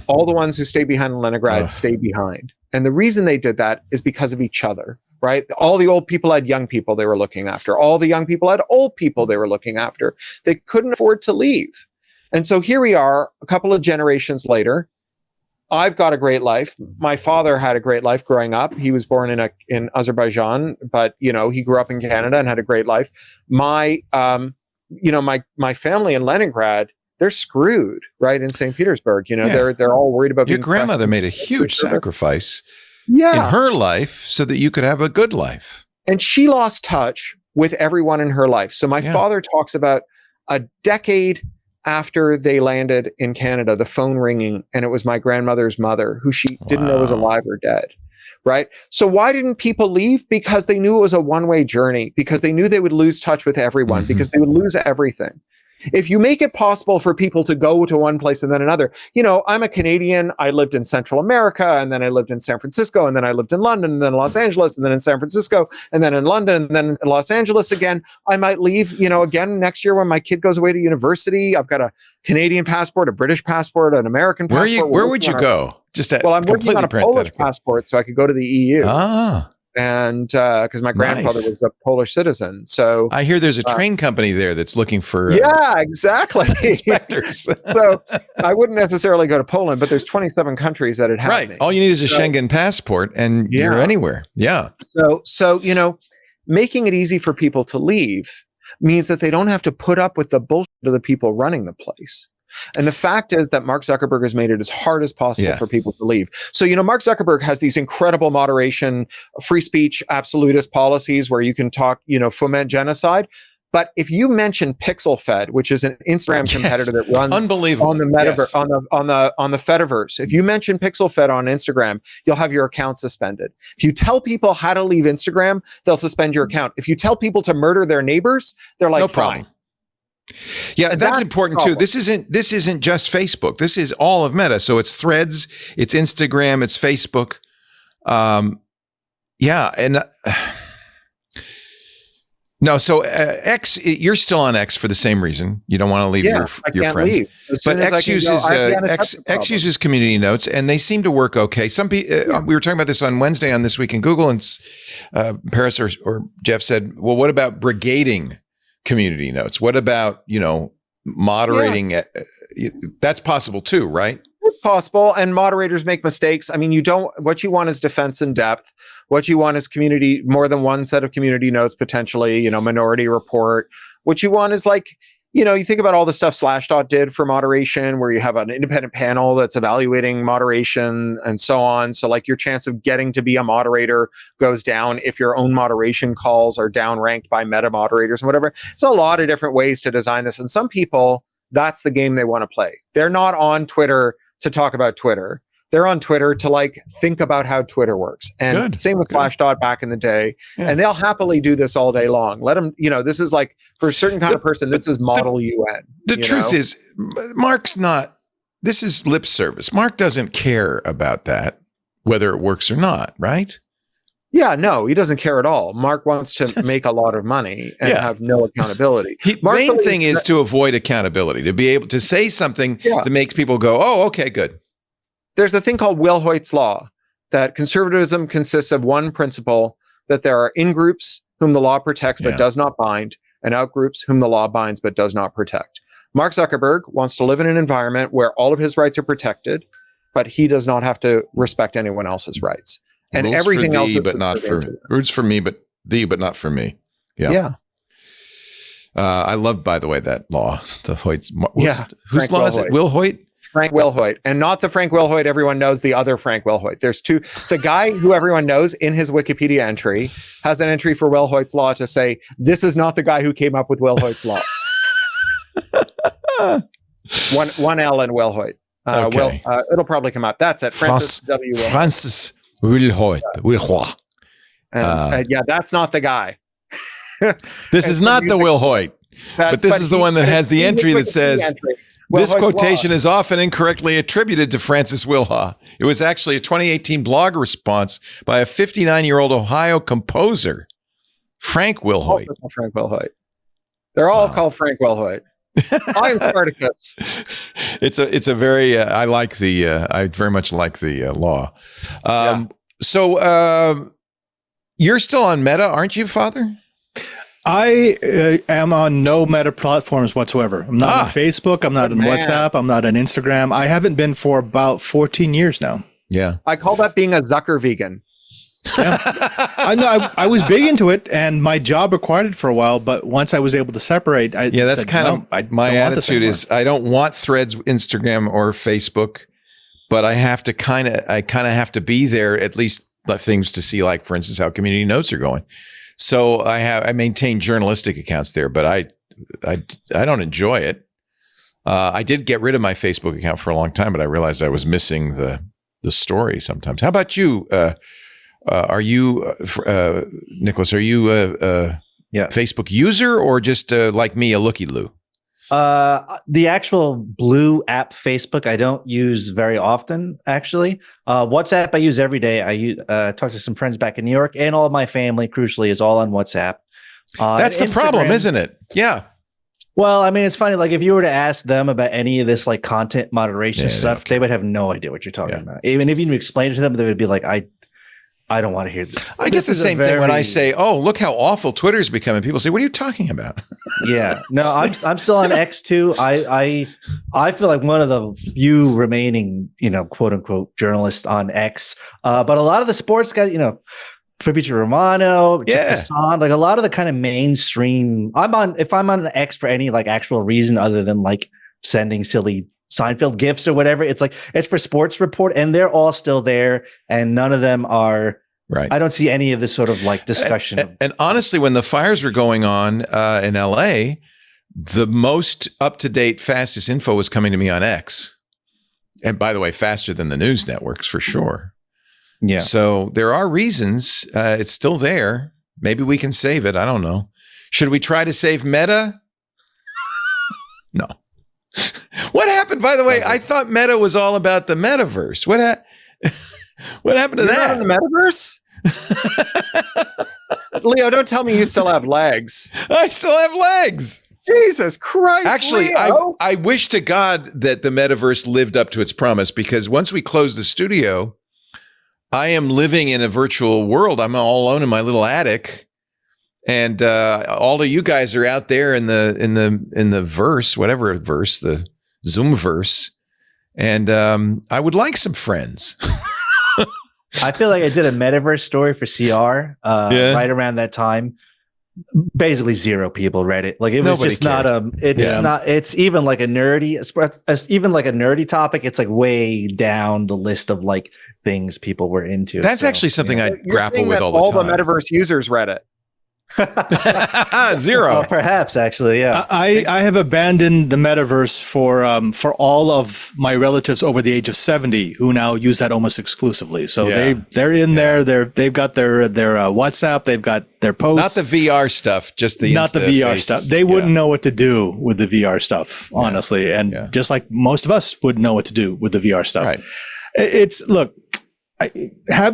All the ones who stayed behind in Leningrad stayed behind. And the reason they did that is because of each other. Right? All the old people had young people they were looking after. All the young people had old people they were looking after. They couldn't afford to leave. And so here we are, a couple of generations later. I've got a great life. My father had a great life growing up. He was born in Azerbaijan, but you know, he grew up in Canada and had a great life. My family in Leningrad, they're screwed, right? In St. Petersburg, you know, they're all worried about your grandmother made a huge sacrifice. Yeah. In her life so that you could have a good life. And she lost touch with everyone in her life. So my father talks about a decade after they landed in Canada, the phone ringing, and it was my grandmother's mother, who she didn't know was alive or dead. Right? So why didn't people leave? Because they knew it was a one-way journey, because they knew they would lose touch with everyone, because they would lose everything. If you make it possible for people to go to one place and then another, you know, I'm a Canadian. I lived in Central America, and then I lived in San Francisco, and then I lived in London, and then Los Angeles, and then in San Francisco, and then in London, and then in Los Angeles again. I might leave, you know, again next year when my kid goes away to university. I've got a Canadian passport, a British passport, an American passport. Where would you go? I'm working on a Polish passport so I could go to the EU. And because my grandfather was a Polish citizen. So I hear there's a train company there that's looking for exactly inspectors. So I wouldn't necessarily go to Poland, but there's 27 countries that it has me. All you need is a Schengen passport and you're anywhere. Yeah. So you know, making it easy for people to leave means that they don't have to put up with the bullshit of the people running the place. And the fact is that Mark Zuckerberg has made it as hard as possible for people to leave. So, you know, Mark Zuckerberg has these incredible moderation, free speech, absolutist policies where you can talk, you know, foment genocide. But if you mention PixelFed, which is an Instagram competitor that runs on the metaverse, on the Fediverse, if you mention PixelFed on Instagram, you'll have your account suspended. If you tell people how to leave Instagram, they'll suspend your account. If you tell people to murder their neighbors, they're like, no problem. Fine. Yeah, that's important too. This isn't just Facebook. This is all of Meta. So it's Threads, it's Instagram, it's Facebook. So X, you're still on X for the same reason. You don't want to leave your friends. Leave. But X uses community notes, and they seem to work okay. Some people, we were talking about this on Wednesday on This Week in Google, and Paris or Jeff said, "Well, what about brigading community notes? What about, you know, moderating it? That's possible too, right?" It's possible, and moderators make mistakes. I mean, what you want is defense in depth. What you want is community, more than one set of community notes, potentially, you know, minority report. What you want is like, you know, you think about all the stuff Slashdot did for moderation, where you have an independent panel that's evaluating moderation and so on. So like your chance of getting to be a moderator goes down if your own moderation calls are downranked by meta moderators and whatever. It's a lot of different ways to design this. And some people that's the game they want to play. They're not on Twitter to talk about Twitter. They're on Twitter to like think about how Twitter works. And same with Slashdot back in the day. Yeah. And they'll happily do this all day long. Let them, this is like for a certain kind of person, this is model UN. The truth is, Mark's not, this is lip service. Mark doesn't care about that, whether it works or not, right? Yeah, no, he doesn't care at all. Mark wants to make a lot of money and have no accountability. Main thing is to avoid accountability, to be able to say something that makes people go, oh, okay, good. There's a thing called Will Hoyt's law, that conservatism consists of one principle, that there are in-groups whom the law protects but does not bind, and out-groups whom the law binds but does not protect. Mark Zuckerberg wants to live in an environment where all of his rights are protected, but he does not have to respect anyone else's rights. And rules everything else is but not for rules for me, but thee, but not for me. Yeah. I love, by the way, that law. The Hoyt's. Whose law is it? Will Hoyt? Frank Will Hoyt, and not the Frank Will Hoyt everyone knows, the other Frank Will Hoyt. There's two. The guy who everyone knows in his Wikipedia entry has an entry for Will Hoyt's law to say, this is not the guy who came up with Will Hoyt's law. one L in Will Hoyt. Okay. It'll probably come up. That's it. Francis W. Will Francis Will Hoyt. Will Hoyt. That's not the guy. This is not the Will Hoyt. But this is the one that has the entry that says, this quotation is often incorrectly attributed to Francis Wilhaw. It was actually a 2018 blog response by a 59-year-old Ohio composer, Frank Wilhoit. Frank Wilhoit. They're all called Frank Wilhoit. I'm Spartacus. It's a very I very much like the law. So you're still on Meta, aren't you, Father? I am on no Meta platforms whatsoever. I'm not on Facebook. I'm not on WhatsApp. I'm not on Instagram. I haven't been for about 14 years now. Yeah. I call that being a Zucker vegan. Yeah. I was big into it, and my job required it for a while. But once I was able to separate, that's kind of my attitude. Is I don't want Threads, Instagram, or Facebook, but I have to kind of have to be there at least things to see, like for instance how community notes are going. So I maintain journalistic accounts there, but I don't enjoy it. I did get rid of my Facebook account for a long time, but I realized I was missing the story sometimes. How about you? Are you, Nicholas? Are you a Facebook user or just like me, a looky-loo? The actual blue app Facebook, I don't use very often, actually. WhatsApp, I use every day. I talk to some friends back in New York, and all of my family, crucially, is all on WhatsApp. That's the problem, isn't it? Yeah. Well, I mean, it's funny. Like, if you were to ask them about any of this, like, content moderation stuff, they would have no idea what you're talking about. Even if you explain it to them, they would be like, I don't want to hear this. I get the same thing when I say, "Oh, look how awful Twitter's becoming." People say, "What are you talking about?" Yeah, no, I'm still on X too. I feel like one of the few remaining, quote unquote journalists on X. But a lot of the sports guys, Fabrizio Romano, Hassan, like a lot of the kind of mainstream. If I'm on X for any like actual reason other than like sending silly Seinfeld gifts or whatever, it's for sports report, and they're all still there, and none of them are right. I don't see any of this sort of like discussion. And honestly, when the fires were going on in LA, the most up-to-date, fastest info was coming to me on X. And by the way, faster than the news networks for sure. Yeah. So there are reasons. It's still there. Maybe we can save it. I don't know. Should we try to save Meta? No. What happened, by the way? I thought Meta was all about the metaverse. What happened to that? Not in the metaverse? Leo, don't tell me you still have legs. I still have legs. Jesus Christ. Actually, I wish to God that the metaverse lived up to its promise, because once we close the studio, I am living in a virtual world. I'm all alone in my little attic. And all of you guys are out there in the verse, whatever verse, the Zoom verse, and I would like some friends. I feel like I did a metaverse story for CR right around that time. Basically, 0 people read it. Like, it was just not not. It's even like a nerdy topic. It's like way down the list of like things people were into. That's actually something I grapple with all the time. All the metaverse users read it. Zero. Perhaps actually, yeah. I have abandoned the metaverse for all of my relatives over the age of 70 who now use that almost exclusively. So they're in there. They've got their WhatsApp. They've got their posts. Not the VR stuff, just the not the VR stuff. They wouldn't know what to do with the VR stuff, honestly, and just like most of us would know what to do with the VR stuff. Right. It's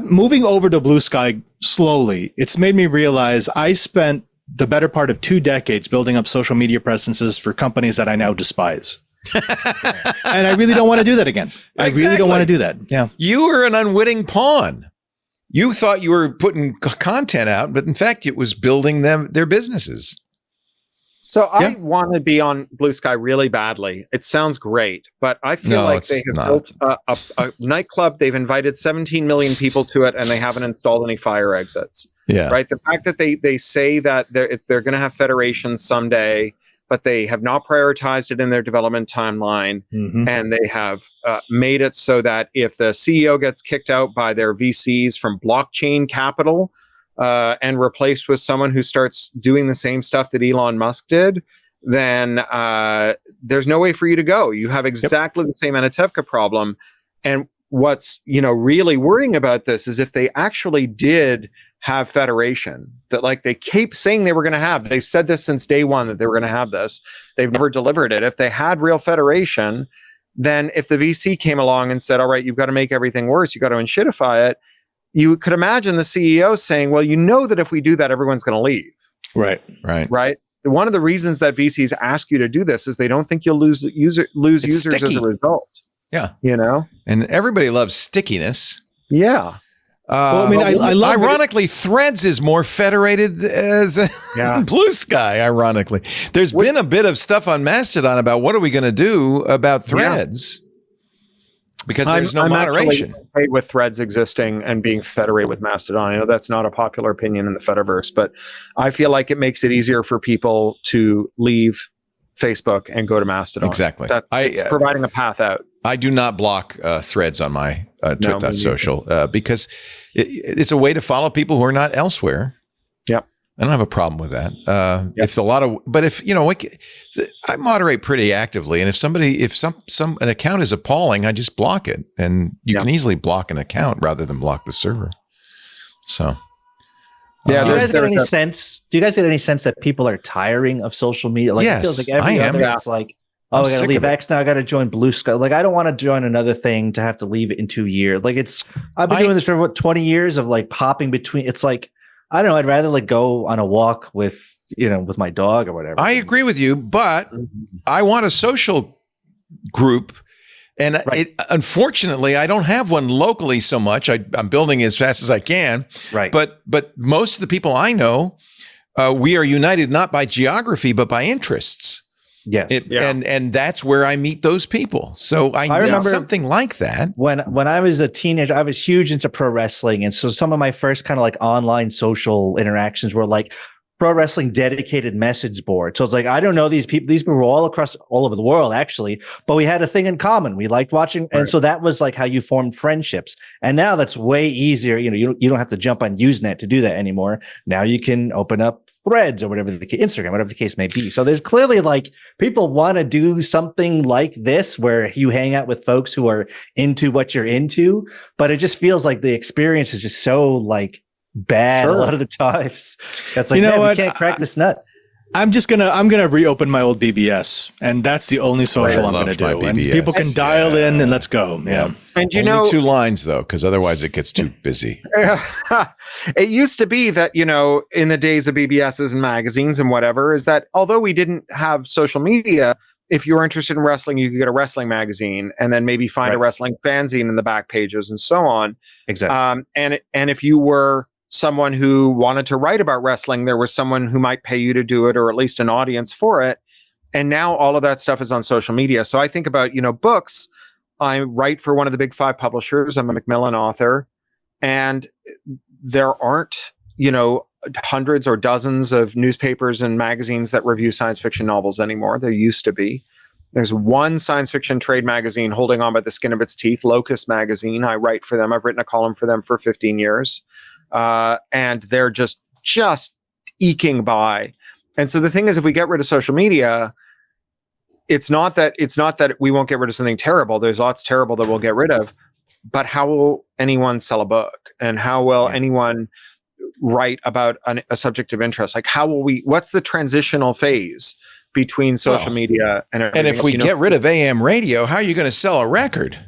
moving over to Blue Sky slowly. It's made me realize I spent the better part of 2 decades building up social media presences for companies that I now despise. And I really don't want to do that again. I really don't want to do that. Yeah. You were an unwitting pawn. You thought you were putting content out, but in fact, it was building their businesses. So I want to be on Blue Sky really badly. It sounds great, but I feel like they have built a nightclub. They've invited 17 million people to it, and they haven't installed any fire exits. Yeah. Right. The fact that they say that they're going to have federations someday, but they have not prioritized it in their development timeline, and they have made it so that if the CEO gets kicked out by their VCs from blockchain capital, and replaced with someone who starts doing the same stuff that Elon Musk did, then there's no way for you to go. You have exactly the same Anatevka problem. And what's really worrying about this is if they actually did have federation, that like they keep saying they were going to have. They've said this since day one that they were going to have this. They've never delivered it. If they had real federation, then if the VC came along and said, all right, you've got to make everything worse, you've got to unshitify it, you could imagine the CEO saying, well, that if we do that, everyone's going to leave. Right. One of the reasons that VCs ask you to do this is they don't think you'll lose users sticky. as a result. Yeah. And everybody loves stickiness. Yeah. Well, I mean, I love ironically, Threads is more federated than Blue Sky, ironically. There's been a bit of stuff on Mastodon about what are we going to do about Threads. Because there's no moderation. I'm okay with Threads existing and being federated with Mastodon. I know that's not a popular opinion in the Fediverse, but I feel like it makes it easier for people to leave Facebook and go to Mastodon. Exactly. It's providing a path out. I do not block Threads on my twit.social because it's a way to follow people who are not elsewhere. Yep. I don't have a problem with that. If I moderate pretty actively, and if an account is appalling, I just block it, and you can easily block an account rather than block the server. So, do you guys get any sense? Do you guys get any sense that people are tiring of social media? Like yes, it feels like every other it's like, I got to leave X now. I got to join Blue Sky. Like I don't want to join another thing to have to leave it in 2 years. Like I've been doing this for 20 years of like popping between. It's like, I don't know. I'd rather like go on a walk with my dog or whatever. I agree with you, but I want a social group, and unfortunately, I don't have one locally so much. I'm building as fast as I can. Right. But most of the people I know, we are united not by geography but by interests. Yes. And that's where I meet those people. So I remember something like that. When I was a teenager, I was huge into pro wrestling. And so some of my first kind of like online social interactions were like pro wrestling dedicated message board. So it's like, I don't know these people. These people were all over the world, actually, but we had a thing in common. We liked watching. And so that was like how you formed friendships. And now that's way easier. You don't have to jump on Usenet to do that anymore. Now you can open up Threads or whatever Instagram, whatever the case may be. So there's clearly like people want to do something like this where you hang out with folks who are into what you're into, but it just feels like the experience is just so like bad a lot of the times. That's like, we can't crack this nut. I'm gonna reopen my old BBS, and that's the only social I'm gonna do. And people can dial in and let's go. Yeah. And only 2 lines though, because otherwise it gets too busy. It used to be that, in the days of BBSs and magazines and whatever, is that although we didn't have social media, if you were interested in wrestling, you could get a wrestling magazine and then maybe find a wrestling fanzine in the back pages and so on. Exactly. And if you were someone who wanted to write about wrestling, there was someone who might pay you to do it, or at least an audience for it. And now all of that stuff is on social media. So I think about, books. I write for one of the big 5 publishers. I'm a Macmillan author, and there aren't, hundreds or dozens of newspapers and magazines that review science fiction novels anymore. There used to be. There's one science fiction trade magazine holding on by the skin of its teeth, Locus Magazine. I write for them. I've written a column for them for 15 years. And they're just eking by. And so the thing is, if we get rid of social media, it's not that we won't get rid of something terrible. There's lots terrible that we'll get rid of, but how will anyone sell a book? And how will anyone write about a subject of interest? Like, what's the transitional phase between social media and everything? And if we get rid of AM radio, how are you going to sell a record?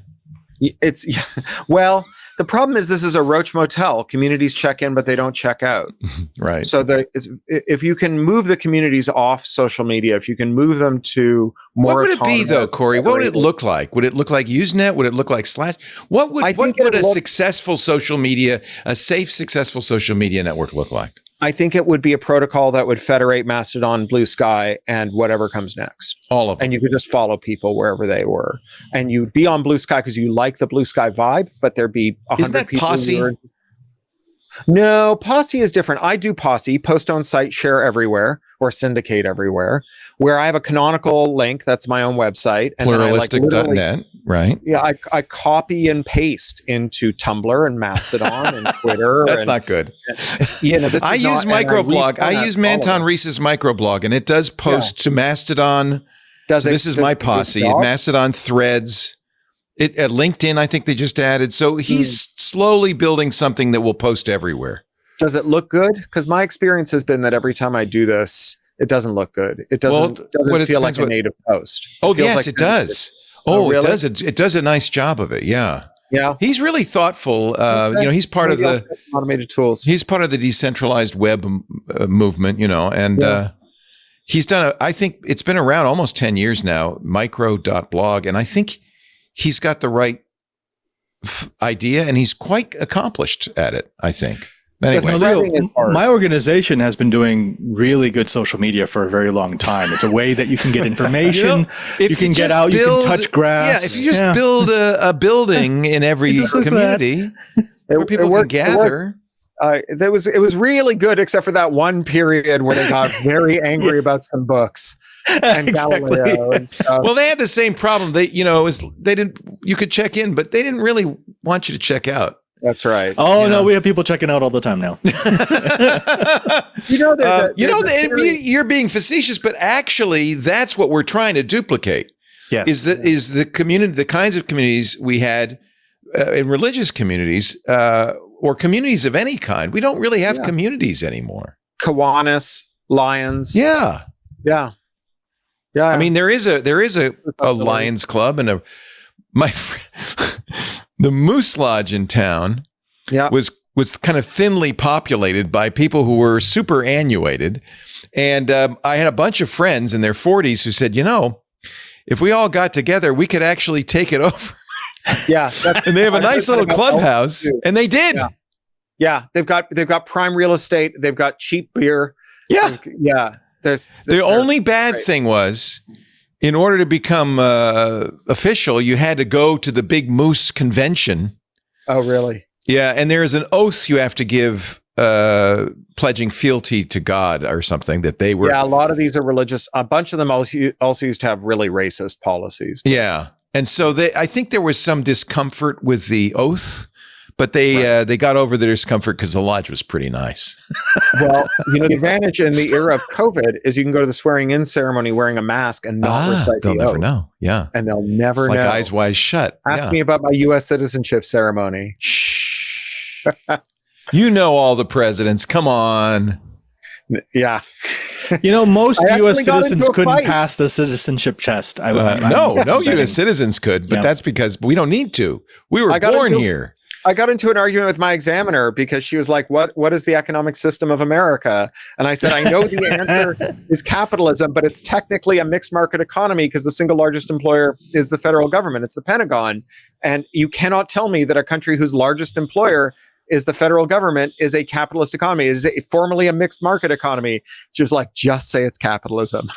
Well, the problem is this is a roach motel. Communities check in, but they don't check out. Right. So if you can move the communities off social media, if you can move them to more, what would it be though, Cory? What would it look like? Would it look like Usenet? Would it look like Slash? What would a successful social media, a safe, successful social media network look like? I think it would be a protocol that would federate Mastodon, Blue Sky, and whatever comes next. All of them. And you could just follow people wherever they were. And you'd be on Blue Sky because you like the Blue Sky vibe, but there'd be 100 people. Isn't that Posse? No, Posse is different. I do Posse, post on site, share everywhere, or syndicate everywhere, where I have a canonical link. That's my own website. And Pluralistic.net, right? Yeah, I copy and paste into Tumblr and Mastodon and Twitter. That's not good. I use microblog. I use Manton Reese's microblog, and it does post to Mastodon. This is my Posse. Mastodon Threads. At LinkedIn, I think they just added. So he's slowly building something that will post everywhere. Does it look good? Because my experience has been that every time I do this, it doesn't look good. It doesn't feel like a native post. It does. Really? It does. It does a nice job of it. Yeah. Yeah. He's really thoughtful. He's part of the automated tools. He's part of the decentralized web movement, and he's done I think it's been around almost 10 years now, micro.blog. And I think he's got the right idea, and he's quite accomplished at it, I think. Anyway, Leo, my organization has been doing really good social media for a very long time. It's a way that you can get information, you can get out, you can touch grass. Yeah, if you just build a building in every community where people can gather. It was really good, except for that one period where they got very angry about some books. And Galileo and stuff. Well, they had the same problem. You could check in, but they didn't really want you to check out. That's right. Oh no, we have people checking out all the time now. You're being facetious, but actually, that's what we're trying to duplicate. Yeah, is the community, the kinds of communities we had in religious communities or communities of any kind. We don't really have communities anymore. Kiwanis, Lions. Yeah. I mean, there is a Lions Club, and the Moose Lodge in town was kind of thinly populated by people who were superannuated. And I had a bunch of friends in their 40s who said, if we all got together, we could actually take it over. Yeah. And they have a nice little clubhouse, and they did. Yeah. They've got prime real estate. They've got cheap beer. Yeah. Yeah. The only bad thing was, in order to become official, you had to go to the big Moose convention. Oh, really? Yeah, and there's an oath you have to give, pledging fealty to God or something that they were. Yeah, a lot of these are religious. A bunch of them also used to have really racist policies. Yeah, and so I think there was some discomfort with the oath. But they got over the discomfort because the lodge was pretty nice. Well, the advantage in the era of COVID is you can go to the swearing-in ceremony wearing a mask and not recite the oath. They'll never know. Yeah. And they'll never know. Like eyes wide shut. Ask me about my U.S. citizenship ceremony. Shh. You know all the presidents. Come on. Yeah. Most U.S. citizens couldn't pass the citizenship test. No U.S. citizens could, but that's because we don't need to. We were born here. I got into an argument with my examiner because she was like, what is the economic system of America? And I said, I know the answer is capitalism, but it's technically a mixed market economy because the single largest employer is the federal government. It's the Pentagon. And you cannot tell me that a country whose largest employer is the federal government is a capitalist economy. It is formerly a mixed market economy. She was like, just say it's capitalism.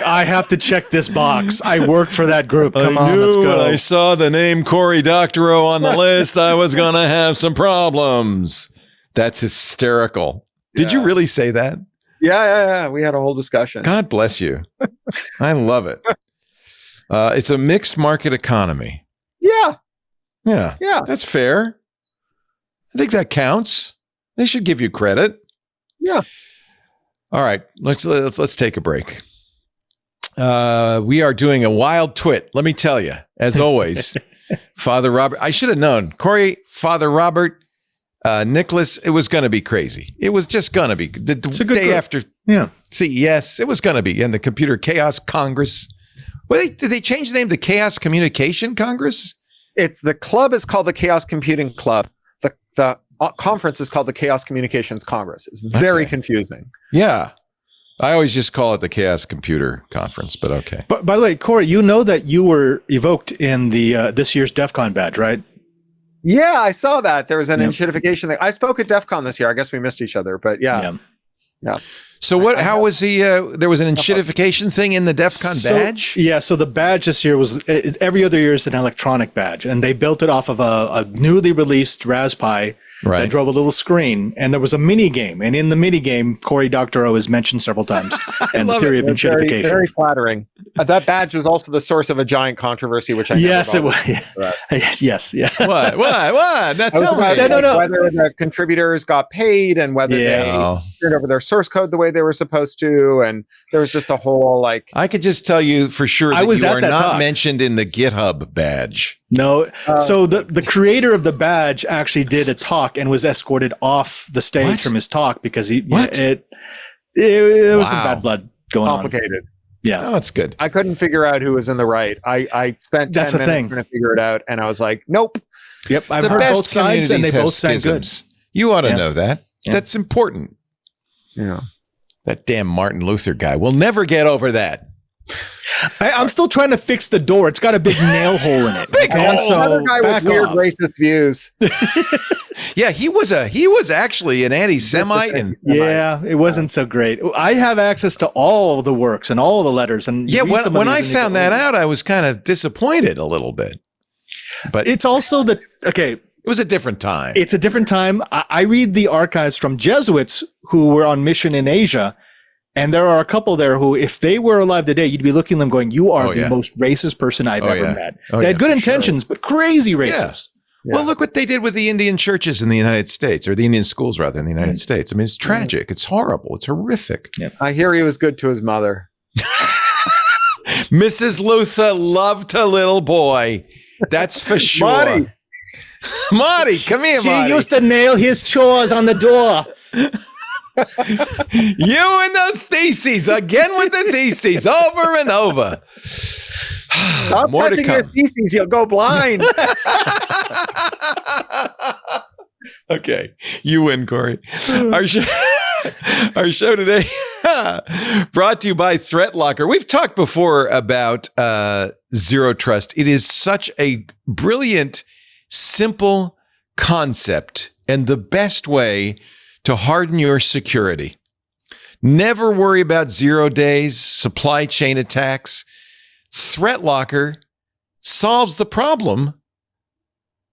I have to check this box. I worked for that group. Come on, let's go. When I saw the name Cory Doctorow on the list, I was going to have some problems. That's hysterical. Did you really say that? Yeah. We had a whole discussion. God bless you. I love it. It's a mixed market economy. Yeah. That's fair. I think that counts. They should give you credit. Yeah. All right, let's take a break. We are doing a wild twit. Let me tell you, as always, Father Robert. I should have known, Cory, Father Robert, Nicholas. It was going to be crazy. It was just going to be the day after CES. It was going to be in the Computer Chaos Congress. Well, did they change the name to Chaos Communication Congress? It's the club is called the Chaos Computing Club. The conference is called the Chaos Communications Congress. It's very confusing. Yeah. I always just call it the Chaos Computer Conference, but okay. But by the way, Cory, you know that you were evoked in the this year's DEF CON badge, right? Yeah, I saw that. There was an enshittification thing. I spoke at DEF CON this year. I guess we missed each other, but yeah. So how was the, there was an enshittification thing in the DEF CON badge? Yeah, so the badge this year was, every other year is an electronic badge, and they built it off of a newly released Raspberry that drove a little screen, and there was a mini game, and in the mini game, Cory Doctorow is mentioned several times, and the theory of enshittification. Very flattering. That badge was also the source of a giant controversy, which I Yes, it was. Yes. What? Now tell me. Whether the contributors got paid and whether they turned over their source code the way they were supposed to, and there was just a whole I could just tell you for sure that you are not mentioned in the GitHub badge. No. So the creator of the badge actually did a talk and was escorted off the stage from his talk because it was some bad blood going on. Complicated. Yeah. Oh, that's good. I couldn't figure out who was in the right. I spent 10 minutes trying to figure it out, and I was like, nope. Yep. I've heard both sides, and they both sang good. You ought to know that. Yeah. That's important. Yeah. That damn Martin Luther guy. We'll never get over that. I'm still trying to fix the door. It's got a big nail hole in it. Another guy with weird racist views. Yeah, he was actually an anti-Semite, and it wasn't so great. I have access to all the works and all the letters, and when I found that out, I was kind of disappointed a little bit. But it's also it was a different time. It's a different time. I read the archives from Jesuits who were on mission in Asia. And there are a couple there who, if they were alive today, you'd be looking at them going, you are the most racist person I've ever met. They had good intentions, but crazy racist. Yeah. Well, look what they did with the Indian churches in the United States, or the Indian schools, rather, in the United States. I mean, it's tragic. It's horrible. It's horrific. Yeah. I hear he was good to his mother. Mrs. Luther loved her little boy. That's for sure. Marty, come here, Marty. She used to nail his chores on the door. You and those theses, again with the theses, over and over. Stop touching your theses, you'll go blind. Okay, you win, Cory. Our show today brought to you by ThreatLocker. We've talked before about zero trust. It is such a brilliant, simple concept and the best way to harden your security. Never worry about 0 days, supply chain attacks. ThreatLocker solves the problem.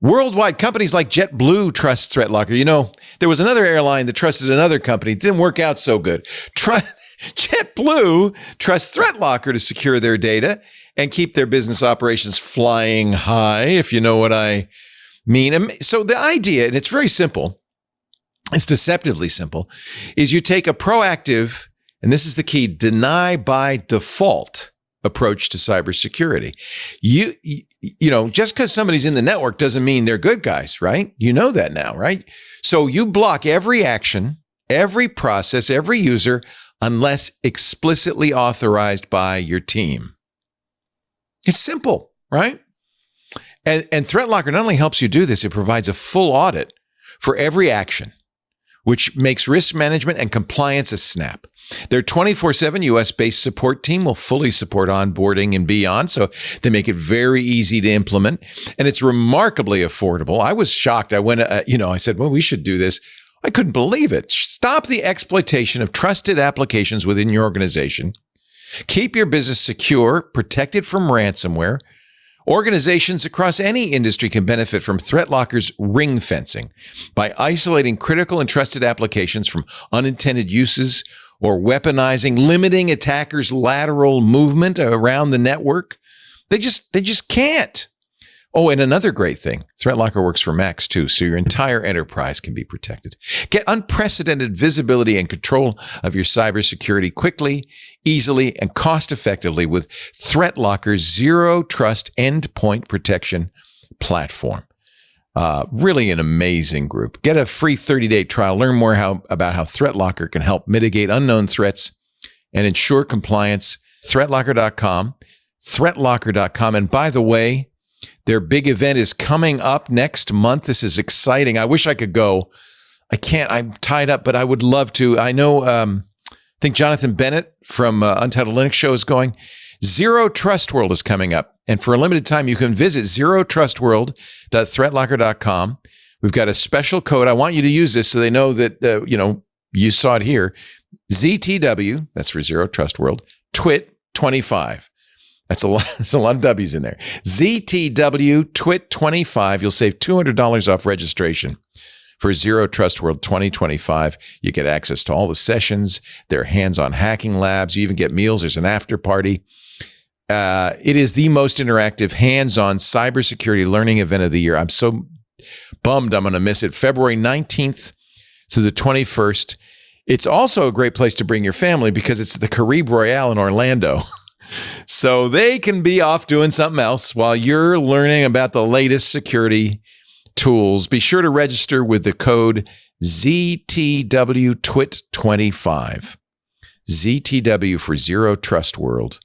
Worldwide companies like JetBlue trust ThreatLocker. You know, there was another airline that trusted another company. It didn't work out so good. JetBlue trusts ThreatLocker to secure their data and keep their business operations flying high, if you know what I mean. So the idea, and it's very simple, it's deceptively simple, is you take a proactive, and this is the key, deny by default approach to cybersecurity. You know, just because somebody's in the network doesn't mean they're good guys, right? You know that now, right? So you block every action, every process, every user, unless explicitly authorized by your team. It's simple, right? And ThreatLocker not only helps you do this, it provides a full audit for every action, which makes risk management and compliance a snap. Their 24/7 US-based support team will fully support onboarding and beyond, so they make it very easy to implement, and it's remarkably affordable. I was shocked. I went, I said, well, we should do this. I couldn't believe it. Stop the exploitation of trusted applications within your organization. Keep your business secure, protected from ransomware. Organizations across any industry can benefit from ThreatLocker's ring fencing by isolating critical and trusted applications from unintended uses or weaponizing, limiting attackers' lateral movement around the network. They just can't. Oh, and another great thing, ThreatLocker works for Macs too, so your entire enterprise can be protected. Get unprecedented visibility and control of your cybersecurity quickly, easily, and cost-effectively with ThreatLocker's Zero Trust Endpoint Protection platform. Really an amazing group. Get a free 30-day trial. Learn more about how ThreatLocker can help mitigate unknown threats and ensure compliance. ThreatLocker.com, ThreatLocker.com. And by the way, their big event is coming up next month. This is exciting. I wish I could go. I can't. I'm tied up, but I would love to. I know, I think Jonathan Bennett from Untitled Linux Show is going. Zero Trust World is coming up. And for a limited time, you can visit zerotrustworld.threatlocker.com. We've got a special code. I want you to use this so they know that, you saw it here. ZTW, that's for Zero Trust World, TWiT 25. That's a lot of W's in there. ZTW TWiT 25. You'll save $200 off registration for Zero Trust World 2025. You get access to all the sessions. There are hands-on hacking labs. You even get meals. There's an after party. It is the most interactive, hands-on cybersecurity learning event of the year. I'm so bummed I'm going to miss it. February 19th to the 21st. It's also a great place to bring your family because it's the Caribe Royale in Orlando. So they can be off doing something else while you're learning about the latest security tools. Be sure to register with the code ZTWTWIT25. ZTW for Zero Trust World.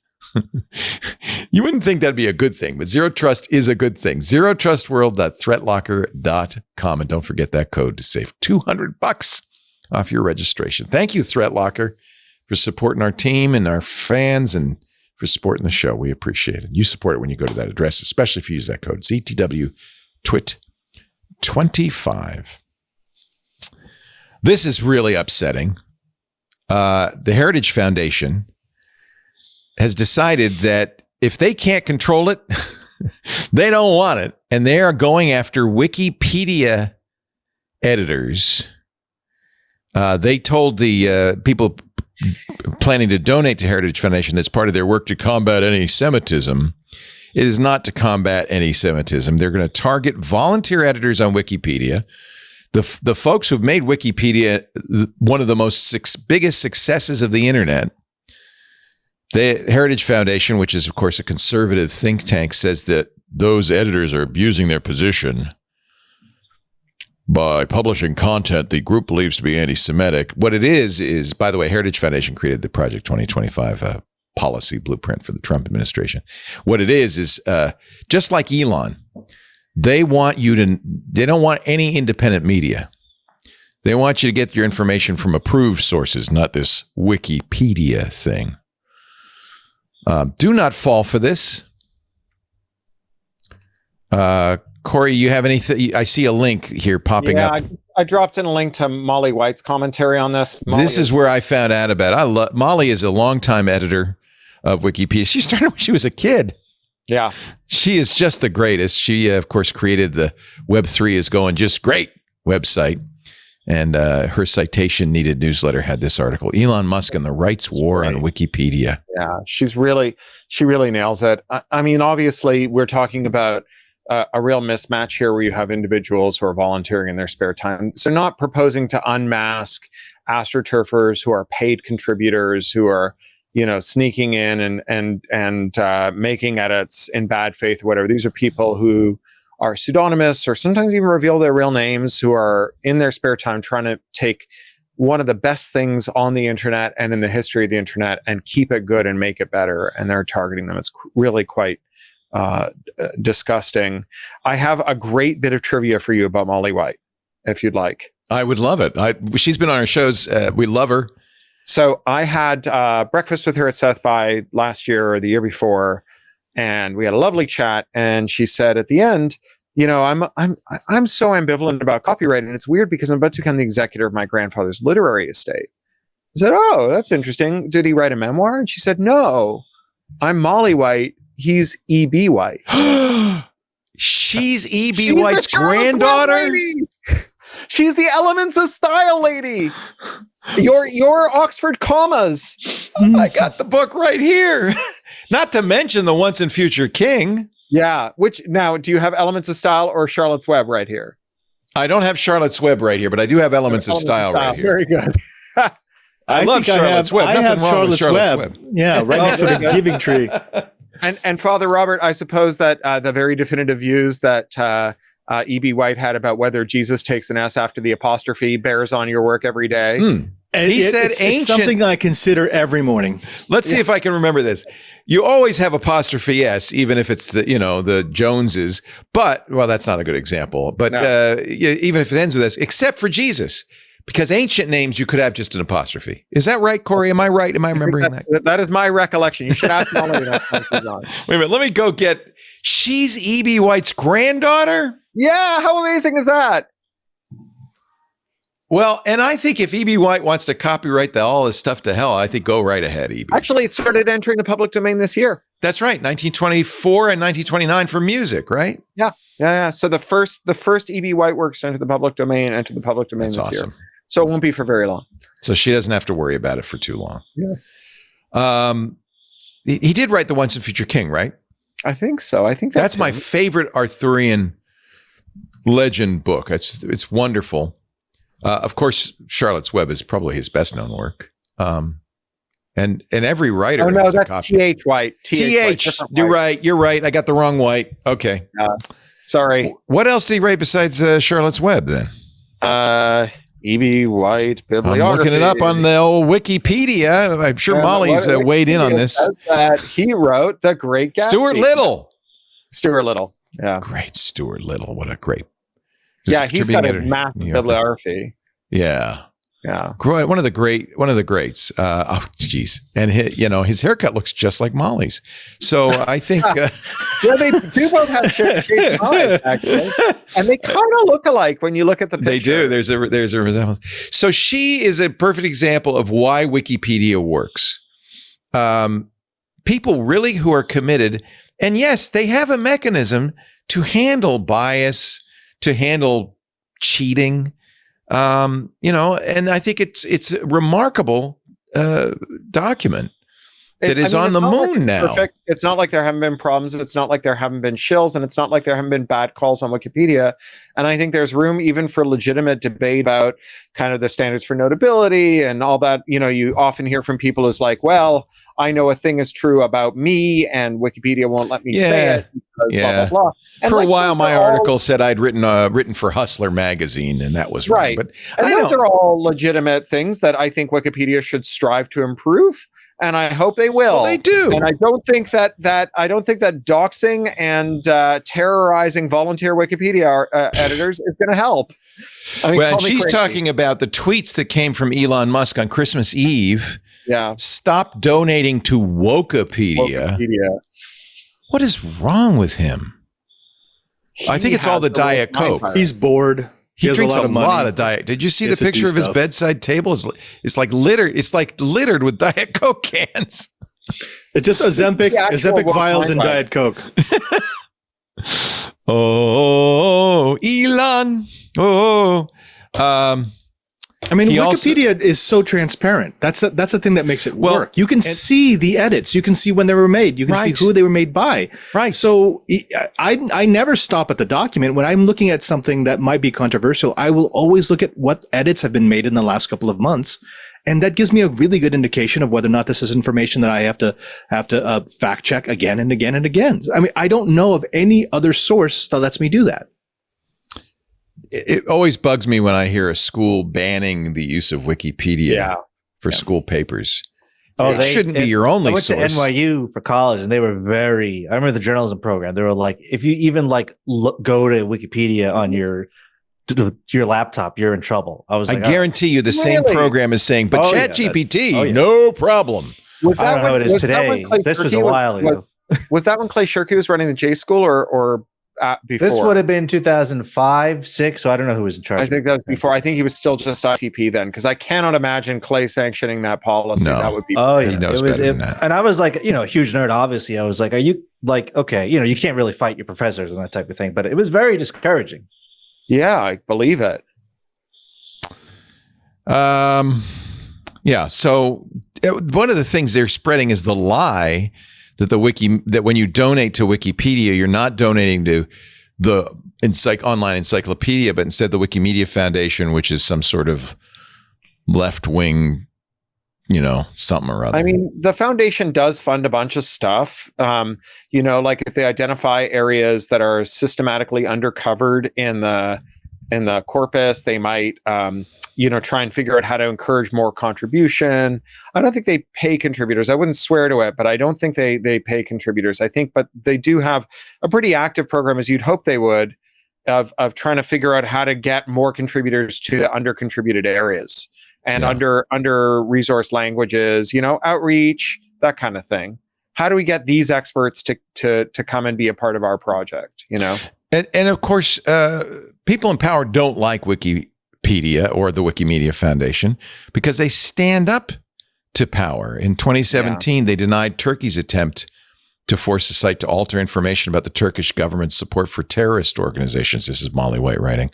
You wouldn't think that'd be a good thing, but Zero Trust is a good thing. ZeroTrustWorld.threatlocker.com. And don't forget that code to save $200 off your registration. Thank you, ThreatLocker, for supporting our team and our fans and for supporting the show. We appreciate it. You support it when you go to that address, especially if you use that code, ZTWTWIT25. This is really upsetting. The Heritage Foundation has decided that if they can't control it, they don't want it. And they are going after Wikipedia editors. They told the people planning to donate to Heritage Foundation that's part of their work to combat anti-Semitism. It is not to combat anti-Semitism. They're going to target volunteer editors on Wikipedia. The folks who've made Wikipedia one of the biggest successes of the internet. The Heritage Foundation, which is, of course, a conservative think tank, says that those editors are abusing their position by publishing content the group believes to be anti-Semitic. What it is, by the way, Heritage Foundation created the Project 2025 policy blueprint for the Trump administration. What it is just like Elon, they don't want any independent media. They want you to get your information from approved sources, not this Wikipedia thing. Do not fall for this. Cory, you have anything? I see a link here popping up. I dropped in a link to Molly White's commentary on this. This is where I found out about it. Molly is a longtime editor of Wikipedia. She started when she was a kid. Yeah. She is just the greatest. She, of course, created the Web3 is Going Just Great website. And her citation needed newsletter had this article, Elon Musk and the Rights War on Wikipedia. Yeah, she really nails it. I mean, obviously, we're talking about a real mismatch here where you have individuals who are volunteering in their spare time. So not proposing to unmask astroturfers who are paid contributors, who are, sneaking in and making edits in bad faith or whatever. These are people who are pseudonymous or sometimes even reveal their real names, who are in their spare time trying to take one of the best things on the internet and in the history of the internet and keep it good and make it better. And they're targeting them. It's really quite disgusting. I have a great bit of trivia for you about Molly White, if you'd like. I would love it. She's been on our shows. We love her. So I had breakfast with her at South by last year or the year before, and we had a lovely chat. And she said at the end, I'm so ambivalent about copyright, and it's weird because I'm about to become the executor of my grandfather's literary estate. I said, "Oh, that's interesting. Did he write a memoir?" And she said, "No, I'm Molly White. He's E.B. White." She's E.B. White's granddaughter? She's the Elements of Style lady. Your Oxford commas. I got the book right here. Not to mention the Once and Future King. Yeah. Which now, do you have Elements of Style or Charlotte's Web right here? I don't have Charlotte's Web right here, but I do have Elements of Style right here. Very good. I love Charlotte's Web. I have Nothing wrong with Charlotte's Web. Yeah, right next to the Giving Tree. And Father Robert, I suppose that the very definitive views that E.B. White had about whether Jesus takes an S after the apostrophe bears on your work every day. And He said it's ancient- something I consider every morning. Let's see if I can remember this. You always have apostrophe S, even if it's the Joneses. But, well, that's not a good example. But even if it ends with S, except for Jesus. Because ancient names, you could have just an apostrophe. Is that right, Cory? Am I right? Am I remembering that? That is my recollection. You should ask Molly next time she's on. Wait a minute. Let me go get... She's E.B. White's granddaughter? Yeah, how amazing is that? Well, and I think if E.B. White wants to copyright all this stuff to hell, I think go right ahead, E.B. Actually, it started entering the public domain this year. That's right. 1924 and 1929 for music, right? Yeah. So the first E.B. White works entered the public domain That's this awesome. year. So it won't be for very long. So she doesn't have to worry about it for too long. Yeah. He did write The Once and Future King, right? I think so. I think That's my favorite Arthurian legend book. It's wonderful. Of course, Charlotte's Web is probably his best known work. And every writer. Oh no, has a that's copy. T.H. White. T.H. You're right. I got the wrong White. Okay. Sorry. What else did he write besides Charlotte's Web then? E.B. White I'm bibliography. looking it up on the old Wikipedia. I'm sure Molly's weighed in on this. He wrote The Great Gatsby. Stuart Little. Yeah. Great Stuart Little. What a great. Yeah, he's got a contributing editor, massive New Yorker. bibliography. Yeah. Yeah. One of the greats. Oh, geez. And his haircut looks just like Molly's. So I think. Yeah, they do both have shaped eyes, actually. And they kind of look alike when you look at the picture. They do. There's a resemblance. So she is a perfect example of why Wikipedia works. People really who are committed, and yes, they have a mechanism to handle bias, to handle cheating. And I think it's a remarkable document that is on the moon now. Perfect. It's not like there haven't been problems. It's not like there haven't been shills, and it's not like there haven't been bad calls on Wikipedia. And I think there's room even for legitimate debate about kind of the standards for notability and all that. You often hear from people is like, well, I know a thing is true about me, and Wikipedia won't let me say it. Because blah, blah, blah. And for a while, my article said I'd written for Hustler magazine, and that was right. But those are all legitimate things that I think Wikipedia should strive to improve, and I hope they will. Well, they do. And I don't think that doxing and terrorizing volunteer Wikipedia editors is going to help. I mean, and she's talking about the tweets that came from Elon Musk on Christmas Eve. Yeah. Stop donating to Wokepedia. What is wrong with him? I think it's all the Diet Coke. He's bored. He drinks a lot of Diet. Did you see the picture of his bedside table? It's like littered. It's like littered with Diet Coke cans. It's just Ozempic vials and Diet Coke. Oh, Elon. Oh. I mean, Wikipedia is so transparent. That's the thing that makes it work. You can see the edits. You can see when they were made. You can see who they were made by. Right. So I never stop at the document. When I'm looking at something that might be controversial, I will always look at what edits have been made in the last couple of months. And that gives me a really good indication of whether or not this is information that I have to fact check again and again and again. I mean, I don't know of any other source that lets me do that. It always bugs me when I hear a school banning the use of Wikipedia for school papers. It shouldn't be your only source. I went to NYU for college, and they were I remember the journalism program. They were like, if you even go to Wikipedia on your laptop, you're in trouble. I guarantee you the same program is saying, but ChatGPT, no problem. I don't know how it is today. This was a while ago. Was that when Clay Shirky was running the J School or before? This would have been 2005, 6. So I don't know who was in charge. I think that was before. I think he was still just ITP then, because I cannot imagine Clay sanctioning that policy. No. That would be. Oh, yeah. He knows better than that. And I was like, a huge nerd. Obviously, I was like, are you okay? You can't really fight your professors and that type of thing. But it was very discouraging. Yeah, I believe it. Yeah. So one of the things they're spreading is the lie that when you donate to Wikipedia, you're not donating to the online encyclopedia, but instead the Wikimedia Foundation, which is some sort of left-wing, something or other. I mean, the foundation does fund a bunch of stuff. Like if they identify areas that are systematically undercovered in the corpus, they might, try and figure out how to encourage more contribution. I don't think they pay contributors. I wouldn't swear to it, but I don't think they pay contributors. but they do have a pretty active program, as you'd hope they would, of trying to figure out how to get more contributors to the under-contributed areas. And under resource languages, outreach, that kind of thing. How do we get these experts to come and be a part of our project? And of course, people in power don't like Wikipedia or the Wikimedia Foundation because they stand up to power. In 2017, they denied Turkey's attempt to force the site to alter information about the Turkish government's support for terrorist organizations. This is Molly White writing.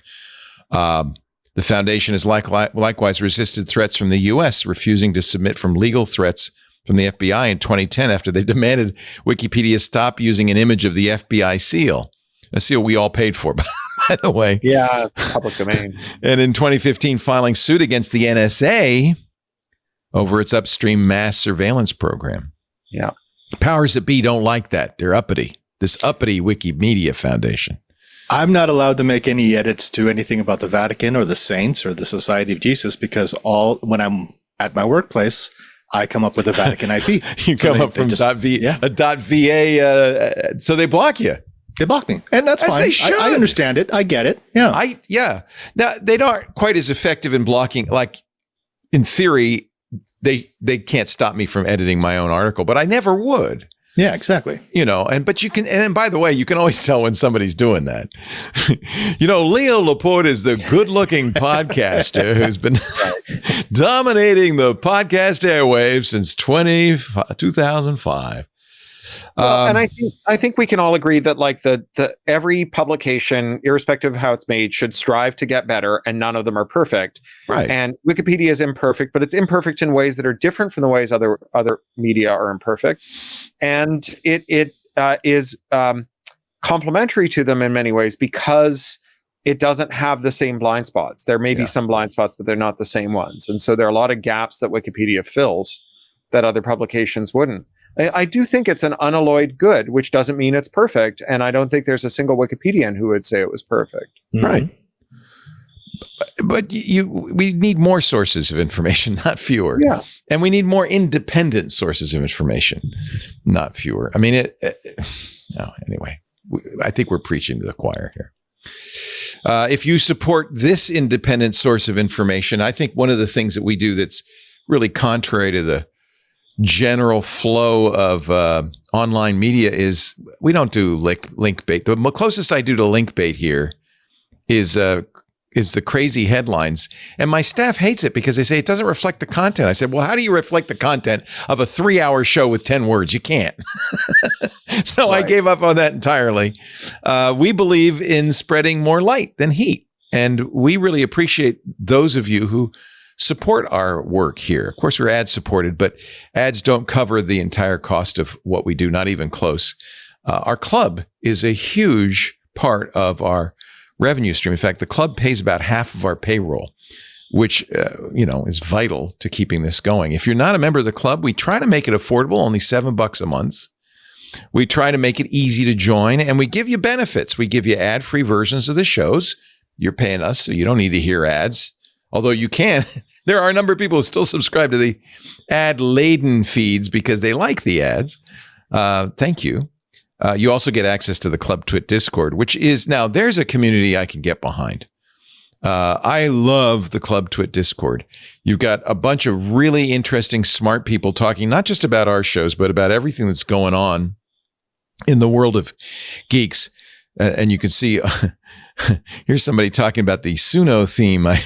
The foundation has likewise resisted threats from the U.S., refusing to submit from legal threats from the FBI in 2010 after they demanded Wikipedia stop using an image of the FBI seal, a seal we all paid for, by the way. Yeah, public domain. And in 2015, filing suit against the NSA over its upstream mass surveillance program. Yeah. Powers that be don't like that. They're uppity. This uppity Wikimedia Foundation. I'm not allowed to make any edits to anything about the Vatican or the Saints or the Society of Jesus because when I'm at my workplace, I come up with a Vatican IP. You come up from .va, so they block you. They block me, and that's As fine. they should. I understand it. I get it. Yeah. Now they aren't quite as effective in blocking. Like in theory, they can't stop me from editing my own article, but I never would. Yeah, exactly. But you can, and by the way, you can always tell when somebody's doing that. Leo Laporte is the good-looking podcaster who's been dominating the podcast airwaves since 2005. And I think we can all agree that like the every publication, irrespective of how it's made, should strive to get better, and none of them are perfect. Right. And Wikipedia is imperfect, but it's imperfect in ways that are different from the ways other media are imperfect, and it is complementary to them in many ways because it doesn't have the same blind spots. There may be some blind spots, but they're not the same ones, and so there are a lot of gaps that Wikipedia fills that other publications wouldn't. I do think it's an unalloyed good, which doesn't mean it's perfect. And I don't think there's a single Wikipedian who would say it was perfect. Mm-hmm. Right. But we need more sources of information, not fewer. Yeah. And we need more independent sources of information, not fewer. I mean, anyway, I think we're preaching to the choir here. If you support this independent source of information, I think one of the things that we do that's really contrary to the general flow of online media is we don't do link bait. The closest I do to link bait here is the crazy headlines, and my staff hates it because they say it doesn't reflect the content. I said, well, how do you reflect the content of a 3-hour show with 10 words? You can't. So right. I gave up on that entirely. We believe in spreading more light than heat, and we really appreciate those of you who support our work here. Of course, we're ad supported, but ads don't cover the entire cost of what we do, not even close. Our club is a huge part of our revenue stream. In fact, the club pays about half of our payroll, which is vital to keeping this going. If you're not a member of the club, we try to make it affordable, only $7 a month. We try to make it easy to join, and we give you benefits. We give you ad-free versions of the shows. You're paying us, so you don't need to hear ads. Although you can, there are a number of people who still subscribe to the ad-laden feeds because they like the ads. Thank you. You also get access to the Club TWiT Discord, which is now there's a community I can get behind. I love the Club TWiT Discord. You've got a bunch of really interesting, smart people talking not just about our shows, but about everything that's going on in the world of geeks. And you can see here's somebody talking about the Suno theme I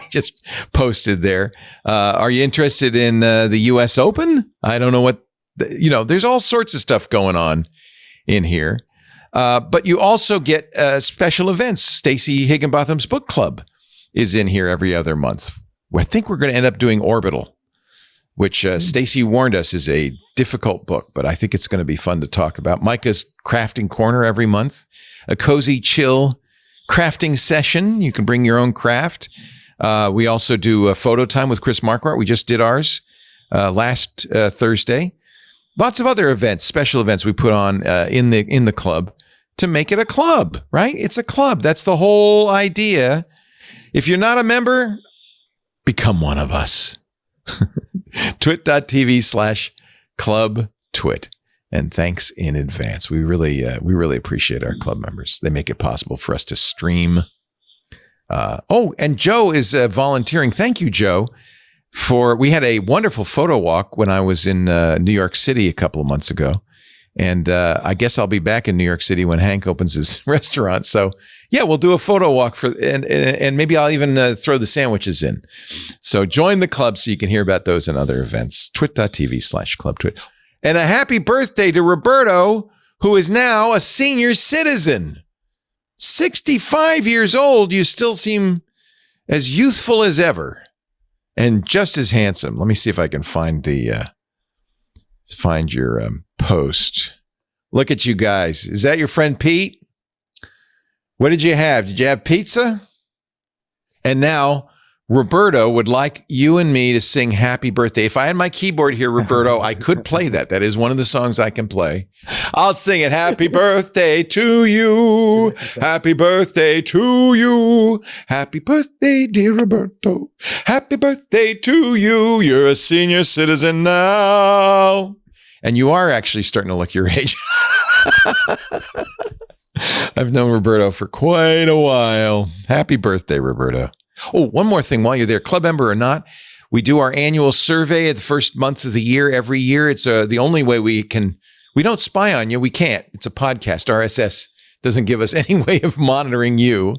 just posted there. Are you interested in the U.S. Open? I don't know what, there's all sorts of stuff going on in here. But you also get special events. Stacey Higginbotham's book club is in here every other month. I think we're going to end up doing Orbital which Stacy warned us is a difficult book, but I think it's going to be fun to talk about. Micah's Crafting Corner every month, a cozy, chill crafting session. You can bring your own craft. We also do a photo time with Chris Marquardt. We just did ours last Thursday. Lots of other events, special events we put on in the club to make it a club, right? It's a club. That's the whole idea. If you're not a member, become one of us. twit.tv/clubtwit. And thanks in advance. We really appreciate our club members. They make it possible for us to stream. And Joe is volunteering. Thank you, Joe. We had a wonderful photo walk when I was in New York City a couple of months ago. And I guess I'll be back in New York City when Hank opens his restaurant. So yeah, we'll do a photo walk and maybe I'll even throw the sandwiches in. So join the club so you can hear about those and other events. twit.tv/clubtwit. And a happy birthday to Roberto, who is now a senior citizen. 65 years old. You still seem as youthful as ever and just as handsome. Let me see if I can find your post. Look at you guys. Is that your friend Pete? What did you have? Did you have pizza? And now Roberto would like you and me to sing Happy Birthday. If I had my keyboard here, Roberto, I could play that. That is one of the songs I can play. I'll sing it. Happy birthday to you. Happy birthday to you. Happy birthday, dear Roberto. Happy birthday to you. You're a senior citizen now. And you are actually starting to look your age. I've known Roberto for quite a while. Happy birthday, Roberto. Oh, one more thing while you're there, club member or not, we do our annual survey at the first month of the year every year. It's the only way we don't spy on you. We can't. It's a podcast. RSS doesn't give us any way of monitoring you.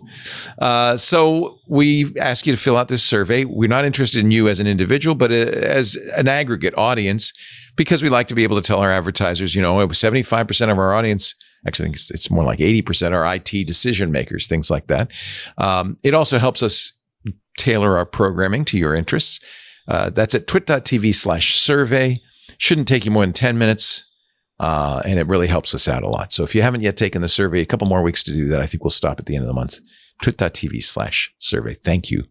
So we ask you to fill out this survey. We're not interested in you as an individual, but as an aggregate audience, because we like to be able to tell our advertisers, 75% of our audience, actually I think it's more like 80% are IT decision makers, things like that. It also helps us tailor our programming to your interests. That's at twit.tv/survey. Shouldn't take you more than 10 minutes. And it really helps us out a lot. So if you haven't yet taken the survey, a couple more weeks to do that. I think we'll stop at the end of the month. twit.tv/survey. Thank you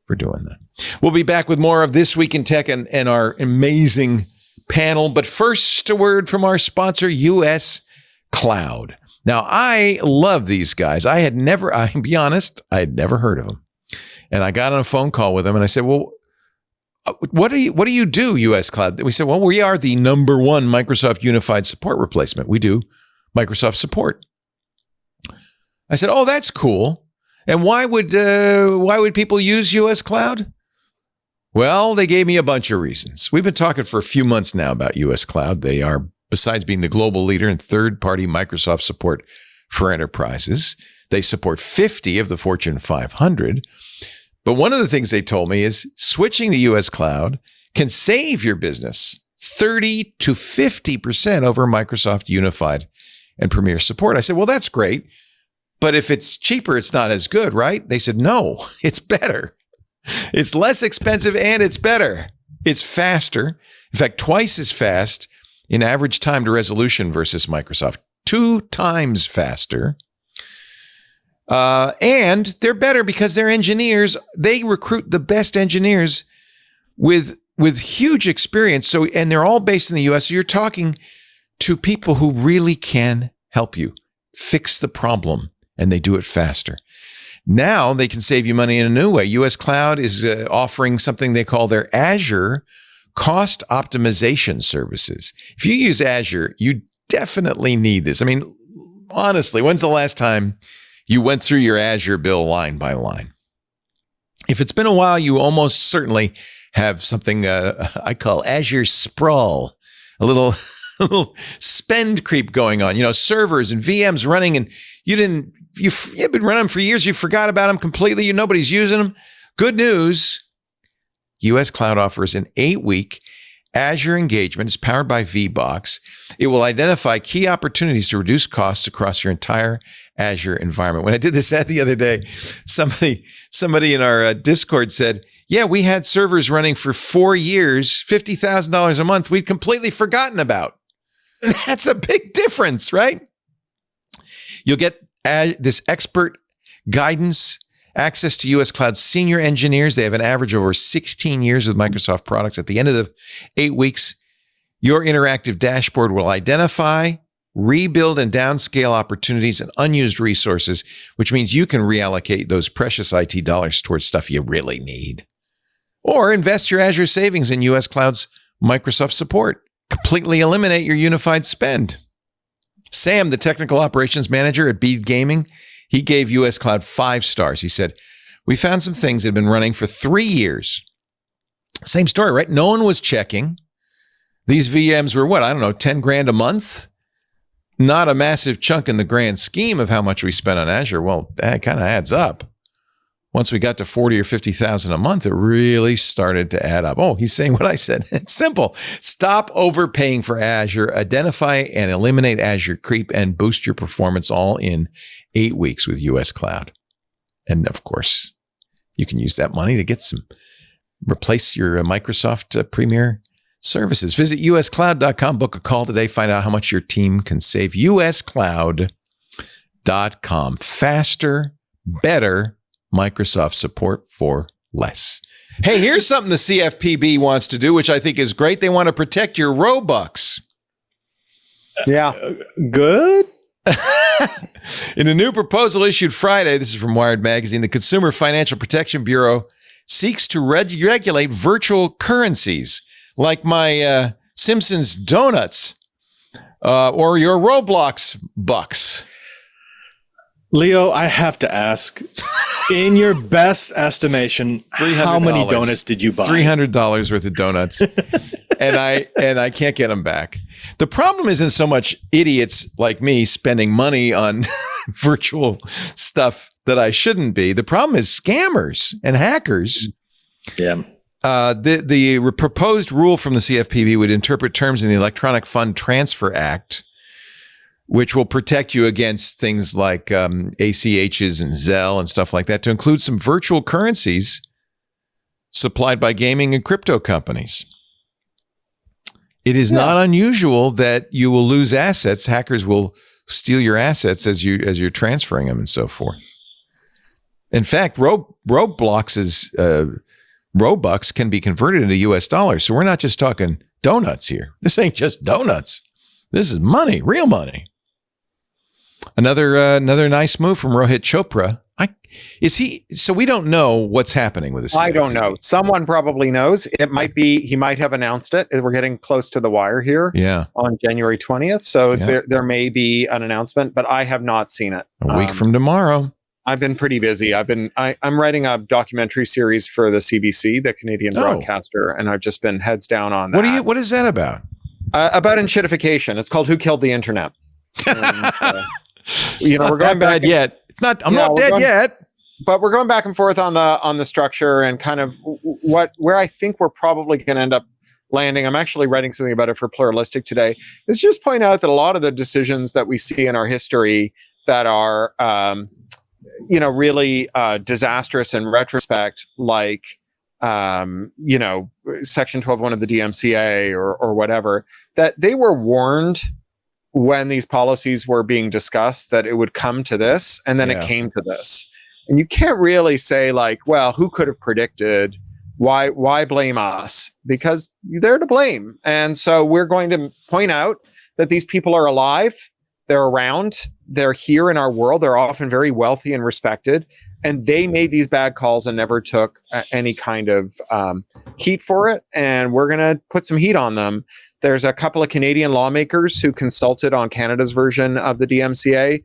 for doing that. We'll be back with more of This Week in Tech and our amazing panel. But first, a word from our sponsor, US Cloud. Now, I love these guys. I'll be honest, I had never heard of them. And I got on a phone call with them and I said, well, what do you do, US Cloud? We said, well, we are the number one Microsoft Unified Support replacement. We do Microsoft support. I said, oh, that's cool. And why would people use US Cloud? Well, they gave me a bunch of reasons. We've been talking for a few months now about US Cloud. They are, besides being the global leader in third-party Microsoft support for enterprises, they support 50 of the Fortune 500. But one of the things they told me is switching to US Cloud can save your business 30 to 50% over Microsoft Unified and Premier support. I said, well, that's great. But if it's cheaper, it's not as good, right? They said, no, it's better. It's less expensive and it's better. It's faster. In fact, twice as fast in average time to resolution versus Microsoft. 2 times faster. And they're better because their engineers, they recruit the best engineers with huge experience. So, and they're all based in the US. So you're talking to people who really can help you fix the problem, and they do it faster. Now they can save you money in a new way. US Cloud is offering something they call their Azure cost optimization services. If you use Azure, you definitely need this. I mean, honestly, when's the last time you went through your Azure bill line by line? If it's been a while, you almost certainly have something I call Azure sprawl, a little spend creep going on. Servers and VMs running, and you've been running them for years. You forgot about them completely. Nobody's using them. Good news. US Cloud offers an 8-week Azure engagement. It's powered by VBox. It will identify key opportunities to reduce costs across your entire Azure environment. When I did this ad the other day, somebody in our Discord said, yeah, we had servers running for 4 years, $50,000 a month we'd completely forgotten about. That's a big difference, right? You'll get this expert guidance, access to U.S. Cloud senior engineers. They have an average of over 16 years with Microsoft products. At the end of the 8 weeks, your interactive dashboard will identify, rebuild, and downscale opportunities and unused resources, which means you can reallocate those precious IT dollars towards stuff you really need. Or invest your Azure savings in U.S. Cloud's Microsoft support. Completely eliminate your unified spend. Sam, the technical operations manager at Bead Gaming, he gave U.S. Cloud 5 stars. He said, we found some things that had been running for 3 years. Same story, right? No one was checking. These VMs were what? I don't know, 10 grand a month? Not a massive chunk in the grand scheme of how much we spent on Azure. Well, that kind of adds up. Once we got to 40 or 50,000 a month, it really started to add up. Oh, he's saying what I said. It's simple. Stop overpaying for Azure, identify and eliminate Azure creep, and boost your performance all in 8 weeks with US Cloud. And of course, you can use that money to replace your Microsoft Premier services. Visit uscloud.com, book a call today, find out how much your team can save. uscloud.com. Faster, better Microsoft support for less. Hey, here's something the CFPB wants to do, which I think is great. They want to protect your Robux. Yeah. Good. In a new proposal issued Friday, this is from Wired Magazine, the Consumer Financial Protection Bureau seeks to regulate virtual currencies like my Simpsons donuts or your Roblox bucks. Leo, I have to ask, in your best estimation, how many donuts did you buy? $300 worth of donuts. and I can't get them back. The problem isn't so much idiots like me spending money on virtual stuff that I shouldn't be. The problem is scammers and hackers. Yeah. The proposed rule from the CFPB would interpret terms in the Electronic Fund Transfer Act, which will protect you against things like ACHs and Zelle and stuff like that, to include some virtual currencies supplied by gaming and crypto companies. It is not unusual that you will lose assets. Hackers will steal your assets as you're transferring them and so forth. In fact, Robux can be converted into US dollars. So we're not just talking donuts here. This ain't just donuts. This is money, real money. Another nice move from Rohit Chopra. So we don't know what's happening with this. I don't know. Someone probably knows. It might be, he might have announced it. We're getting close to the wire here. Yeah. On January 20th. So there may be an announcement, but I have not seen it. A week from tomorrow. I've been pretty busy. I'm writing a documentary series for the CBC, the Canadian broadcaster, and I've just been heads down on that. What is that about? About enshittification. It's called Who Killed the Internet? And, we're going back yet. It's not. I'm not dead yet. But we're going back and forth on the structure and kind of where I think we're probably going to end up landing. I'm actually writing something about it for Pluralistic today. Is just point out that a lot of the decisions that we see in our history that are really disastrous in retrospect, like Section 12.1 of the DMCA or whatever, that they were warned when these policies were being discussed that it would come to this, and then it came to this. And you can't really say like, well, who could have predicted? Why blame us? Because they're to blame. And so we're going to point out that these people are alive, they're around, they're here in our world, they're often very wealthy and respected, and they made these bad calls and never took any kind of heat for it. And we're going to put some heat on them. There's a couple of Canadian lawmakers who consulted on Canada's version of the DMCA.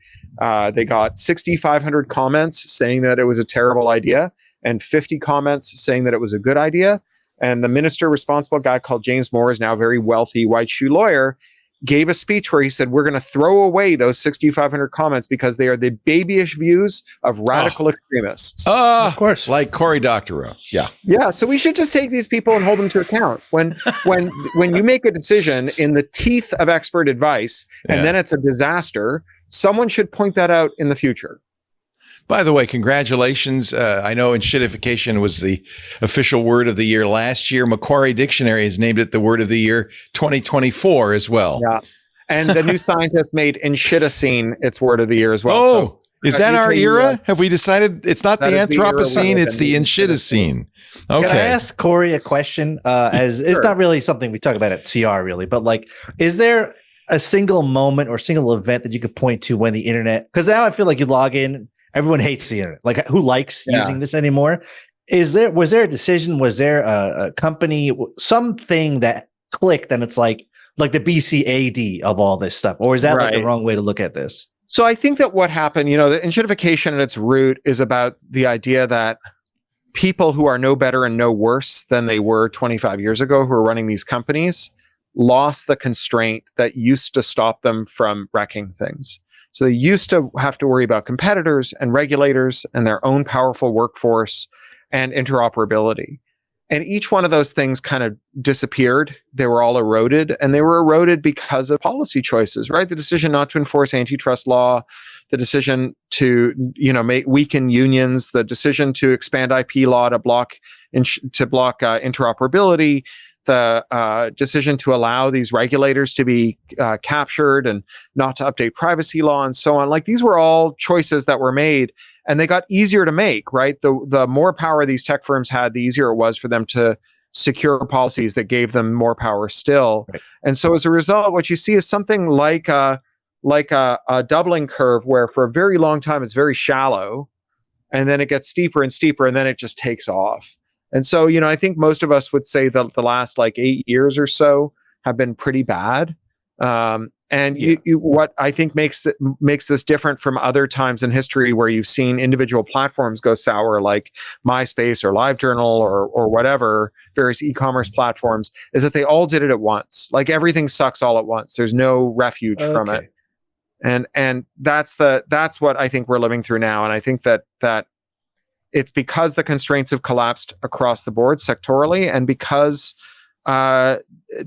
They got 6,500 comments saying that it was a terrible idea and 50 comments saying that it was a good idea. And the minister responsible, a guy called James Moore, is now a very wealthy white shoe lawyer, gave a speech where he said, we're going to throw away those 6,500 comments because they are the babyish views of radical extremists. Of course. Like Cory Doctorow. Yeah. Yeah. So we should just take these people and hold them to account. When you make a decision in the teeth of expert advice and then it's a disaster, someone should point that out in the future. By the way, congratulations. I know enshittification was the official word of the year last year. Macquarie Dictionary has named it the word of the year 2024 as well. Yeah. And the New Scientist made enshitocene its word of the year as well. Oh, So, is that our era? uh, Have we decided it's not the that is the era Anthropocene, rather it's than the the enshitocene? Okay. Can I ask Cory a question? As it's not really something we talk about at CR, really, but like, is there a single moment or single event that you could point to when the internet? Because now I feel like you log in, everyone hates the internet. Like, who likes using this anymore? Was there a decision? Was there a company, something that clicked, and it's like the BCAD of all this stuff, or is that like the wrong way to look at this? So I think that what happened, the enshittification at its root is about the idea that people who are no better and no worse than they were 25 years ago, who are running these companies, lost the constraint that used to stop them from wrecking things. So they used to have to worry about competitors and regulators and their own powerful workforce and interoperability. And each one of those things kind of disappeared. They were all eroded, and they were eroded because of policy choices, right? The decision not to enforce antitrust law, the decision to, weaken unions, the decision to expand IP law to block interoperability, the decision to allow these regulators to be captured and not to update privacy law and so on. Like, these were all choices that were made, and they got easier to make, right? The more power these tech firms had, the easier it was for them to secure policies that gave them more power still. Right. And so as a result, what you see is something like a doubling curve, where for a very long time it's very shallow, and then it gets steeper and steeper, and then it just takes off. And so, I think most of us would say that the last 8 years or so have been pretty bad. What I think makes this different from other times in history where you've seen individual platforms go sour, like MySpace or LiveJournal or whatever, various e-commerce platforms, is that they all did it at once. Like, everything sucks all at once. There's no refuge from it. And that's what I think we're living through now. And I think that it's because the constraints have collapsed across the board sectorally, and because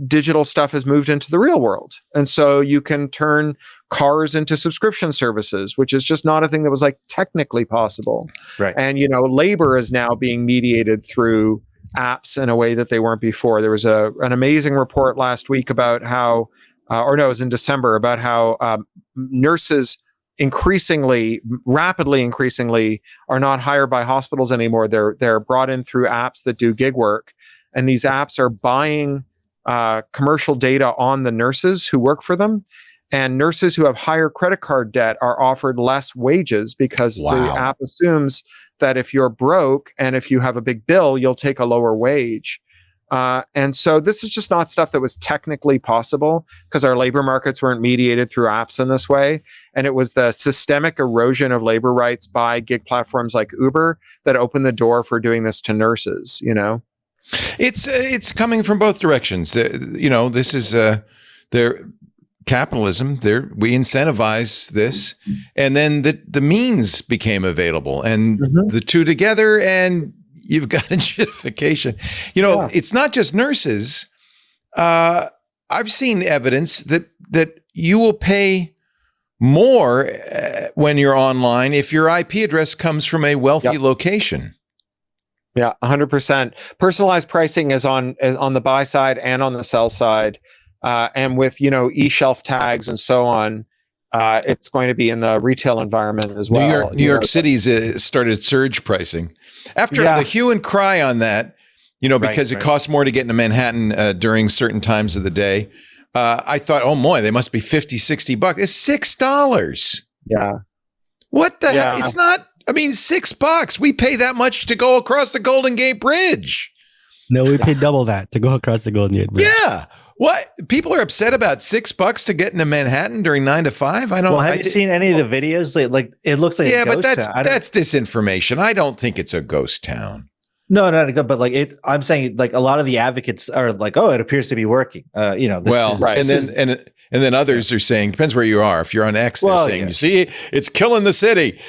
digital stuff has moved into the real world. And so you can turn cars into subscription services, which is just not a thing that was technically possible. Right. And, labor is now being mediated through apps in a way that they weren't before. There was an amazing report last week about how, it was in December, about how nurses rapidly increasingly are not hired by hospitals anymore. They're brought in through apps that do gig work, and these apps are buying commercial data on the nurses who work for them, and nurses who have higher credit card debt are offered less wages because the app assumes that if you're broke and if you have a big bill, you'll take a lower wage. And so this is just not stuff that was technically possible because our labor markets weren't mediated through apps in this way. And it was the systemic erosion of labor rights by gig platforms like Uber that opened the door for doing this to nurses, It's coming from both directions. This is their capitalism. We incentivize this, and then the means became available, and the two together, and you've got enshittification. It's not just nurses. I've seen evidence that you will pay more when you're online if your IP address comes from a wealthy location. Yeah, 100%. Personalized pricing is on the buy side and on the sell side, and with e-shelf tags and so on. It's going to be in the retail environment as well. New York City's started surge pricing after the hue and cry on that. Because it costs more to get into Manhattan during certain times of the day. I thought, oh boy, they must be $50-$60. It's $6. Yeah. What the hell? It's not. I mean, $6. We pay that much to go across the Golden Gate Bridge. No, we pay double that to go across the Golden Gate Bridge. Yeah. What? People are upset about $6 to get into Manhattan during 9 to 5? I don't. Well, have you seen any of the videos? It looks like a ghost but that's disinformation. I don't think it's a ghost town. No, but I'm saying a lot of the advocates are like, oh, it appears to be working. And then others are saying, depends where you are. If you're on X, they're saying, you see, it's killing the city.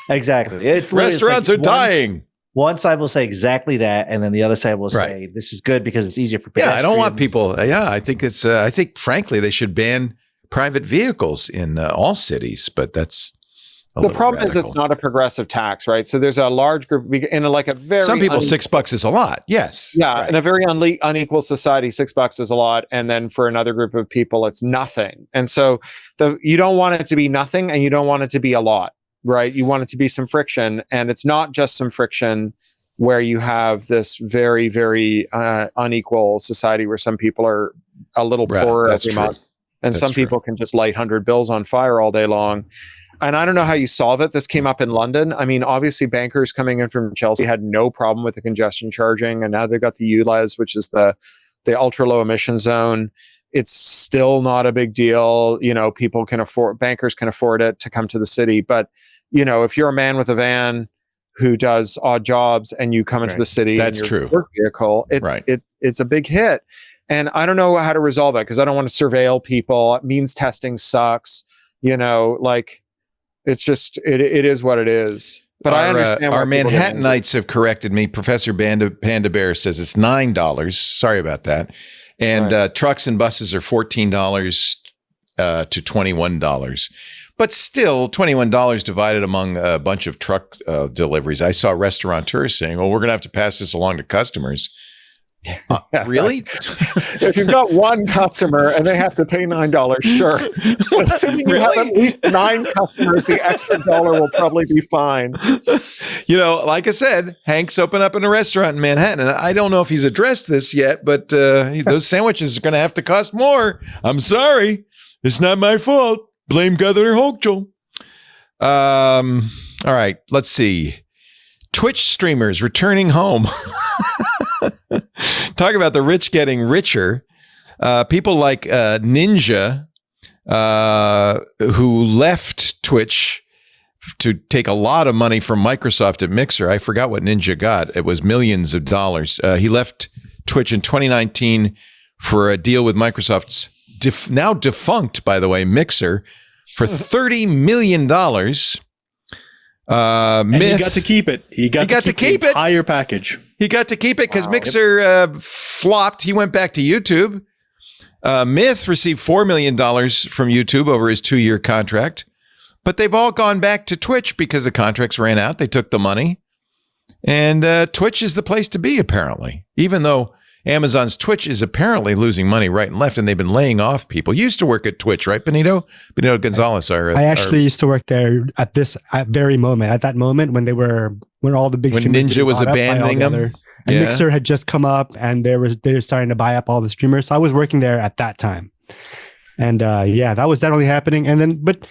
Exactly. Restaurants are dying. One side will say exactly that, and then the other side will say this is good because it's easier for pedestrians. Yeah, I don't want people. I think it's. I think, frankly, they should ban private vehicles in all cities. But that's The problem is it's not a progressive tax, right? So there's a large group in like a very some people $6 is a lot. Yes. Yeah, right. in a very unequal society, $6 is a lot, and then for another group of people, it's nothing. And so you don't want it to be nothing, and you don't want it to be a lot, right? You want it to be some friction, and it's not just some friction where you have this very, very unequal society where some people are a little poorer every month, and some people can just light 100 bills on fire all day long. And I don't know how you solve it. This came up in London. I mean, obviously, bankers coming in from Chelsea had no problem with the congestion charging, and now they've got the ULEZ, which is the ultra low emission zone. It's still not a big deal. You know, bankers can afford it to come to the city. But you know, if you're a man with a van who does odd jobs and you come into the city, that's in your true. Work vehicle, it's a big hit. And I don't know how to resolve it because I don't want to surveil people. It means testing sucks. You know, like. It's just, it is what it is. But I understand our Manhattanites have corrected me. Professor Panda Bear says it's $9. Sorry about that. And trucks and buses are $14 to $21. But still, $21 divided among a bunch of truck deliveries. I saw restaurateurs saying, well, we're going to have to pass this along to customers. Really? If you've got one customer and they have to pay $9, sure. Assuming you have at least 9 customers, the extra $1 will probably be fine. You know, like I said, Hank's opened up in a restaurant in Manhattan, and I don't know if he's addressed this yet, but those sandwiches are going to have to cost more. I'm sorry. It's not my fault. Blame Governor Hochul. All right, let's see. Twitch streamers returning home. Talk about the rich getting richer. People like Ninja, who left Twitch to take a lot of money from Microsoft at Mixer. I forgot what Ninja got. It was millions of dollars. He left Twitch in 2019 for a deal with Microsoft's now defunct, by the way, Mixer for $30 million. And he got to keep it. He got to keep the entire package. He got to keep it because Mixer flopped. He went back to YouTube. Myth received $4 million from YouTube over his 2-year contract, but they've all gone back to Twitch because the contracts ran out. They took the money, and Twitch is the place to be, apparently, even though Amazon's Twitch is apparently losing money right and left, and they've been laying off people. You used to work at Twitch, right, Benito? Benito Gonzalez. I actually used to work there at very moment. At that moment when all the big when Ninja was abandoning them, and Mixer had just come up, and they were starting to buy up all the streamers. So I was working there at that time, and that was definitely happening. And then, but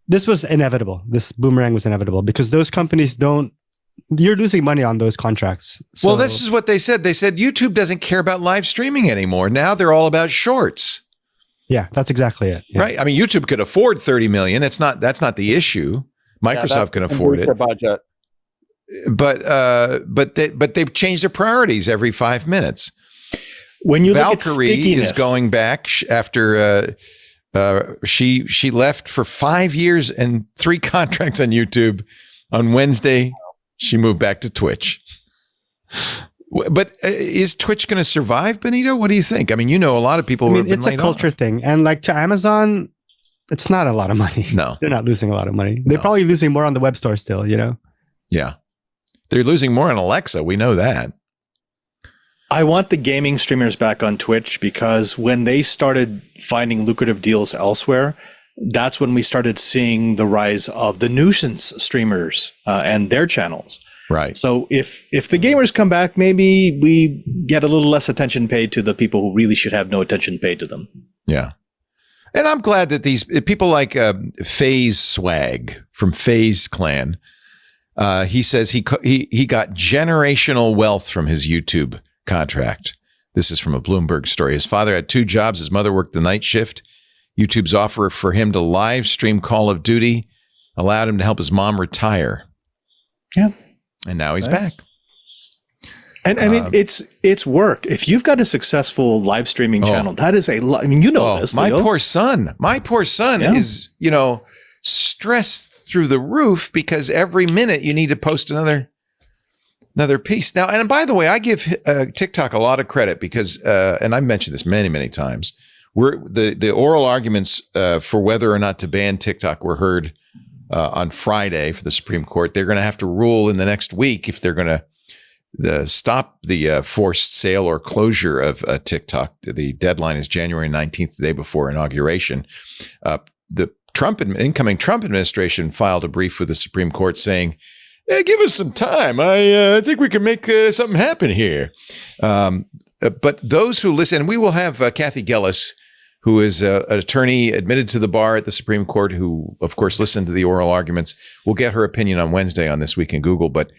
this was inevitable. This boomerang was inevitable because those companies don't. You're losing money on those contracts. So. Well, this is what they said. They said YouTube doesn't care about live streaming anymore. Now they're all about shorts. Yeah, that's exactly it. Yeah. Right. I mean, YouTube could afford 30 million. That's not the issue. Microsoft can afford it. Budget. But they've changed their priorities every 5 minutes. When you Valkyrie look at stickiness, is going back after she left for 5 years and 3 contracts on YouTube. On Wednesday, she moved back to Twitch. But is Twitch going to survive, Benito? What do you think? I mean, you know, a lot of people. It's a culture thing, and like to Amazon, it's not a lot of money. No, they're not losing a lot of money. They're probably losing more on the web store still. You know. Yeah, they're losing more on Alexa. We know that. I want the gaming streamers back on Twitch because when they started finding lucrative deals elsewhere, that's when we started seeing the rise of the nuisance streamers and their channels. Right. So if the gamers come back, maybe we get a little less attention paid to the people who really should have no attention paid to them. Yeah. And I'm glad that these people like FaZe Swag from FaZe Clan, he says he got generational wealth from his YouTube contract. This is from a Bloomberg story. His father had 2 jobs. His mother worked the night shift. YouTube's offer for him to live stream Call of Duty allowed him to help his mom retire. Yeah. And now he's back. And I mean, it's work. If you've got a successful live streaming channel, that is a lot. I mean, you know this, my Leo. poor son is, stressed through the roof because every minute you need to post another piece. Now, and by the way, I give TikTok a lot of credit because, and I've mentioned this many, many times, the oral arguments for whether or not to ban TikTok were heard on Friday for the Supreme Court. They're going to have to rule in the next week if they're going to stop the forced sale or closure of TikTok. The deadline is January 19th, the day before inauguration. The incoming Trump administration filed a brief with the Supreme Court saying, hey, give us some time. I think we can make something happen here. But those who listen, we will have Kathy Gellis, who is an attorney admitted to the bar at the Supreme Court, who, of course, listened to the oral arguments. We'll get her opinion on Wednesday on This Week in Google. But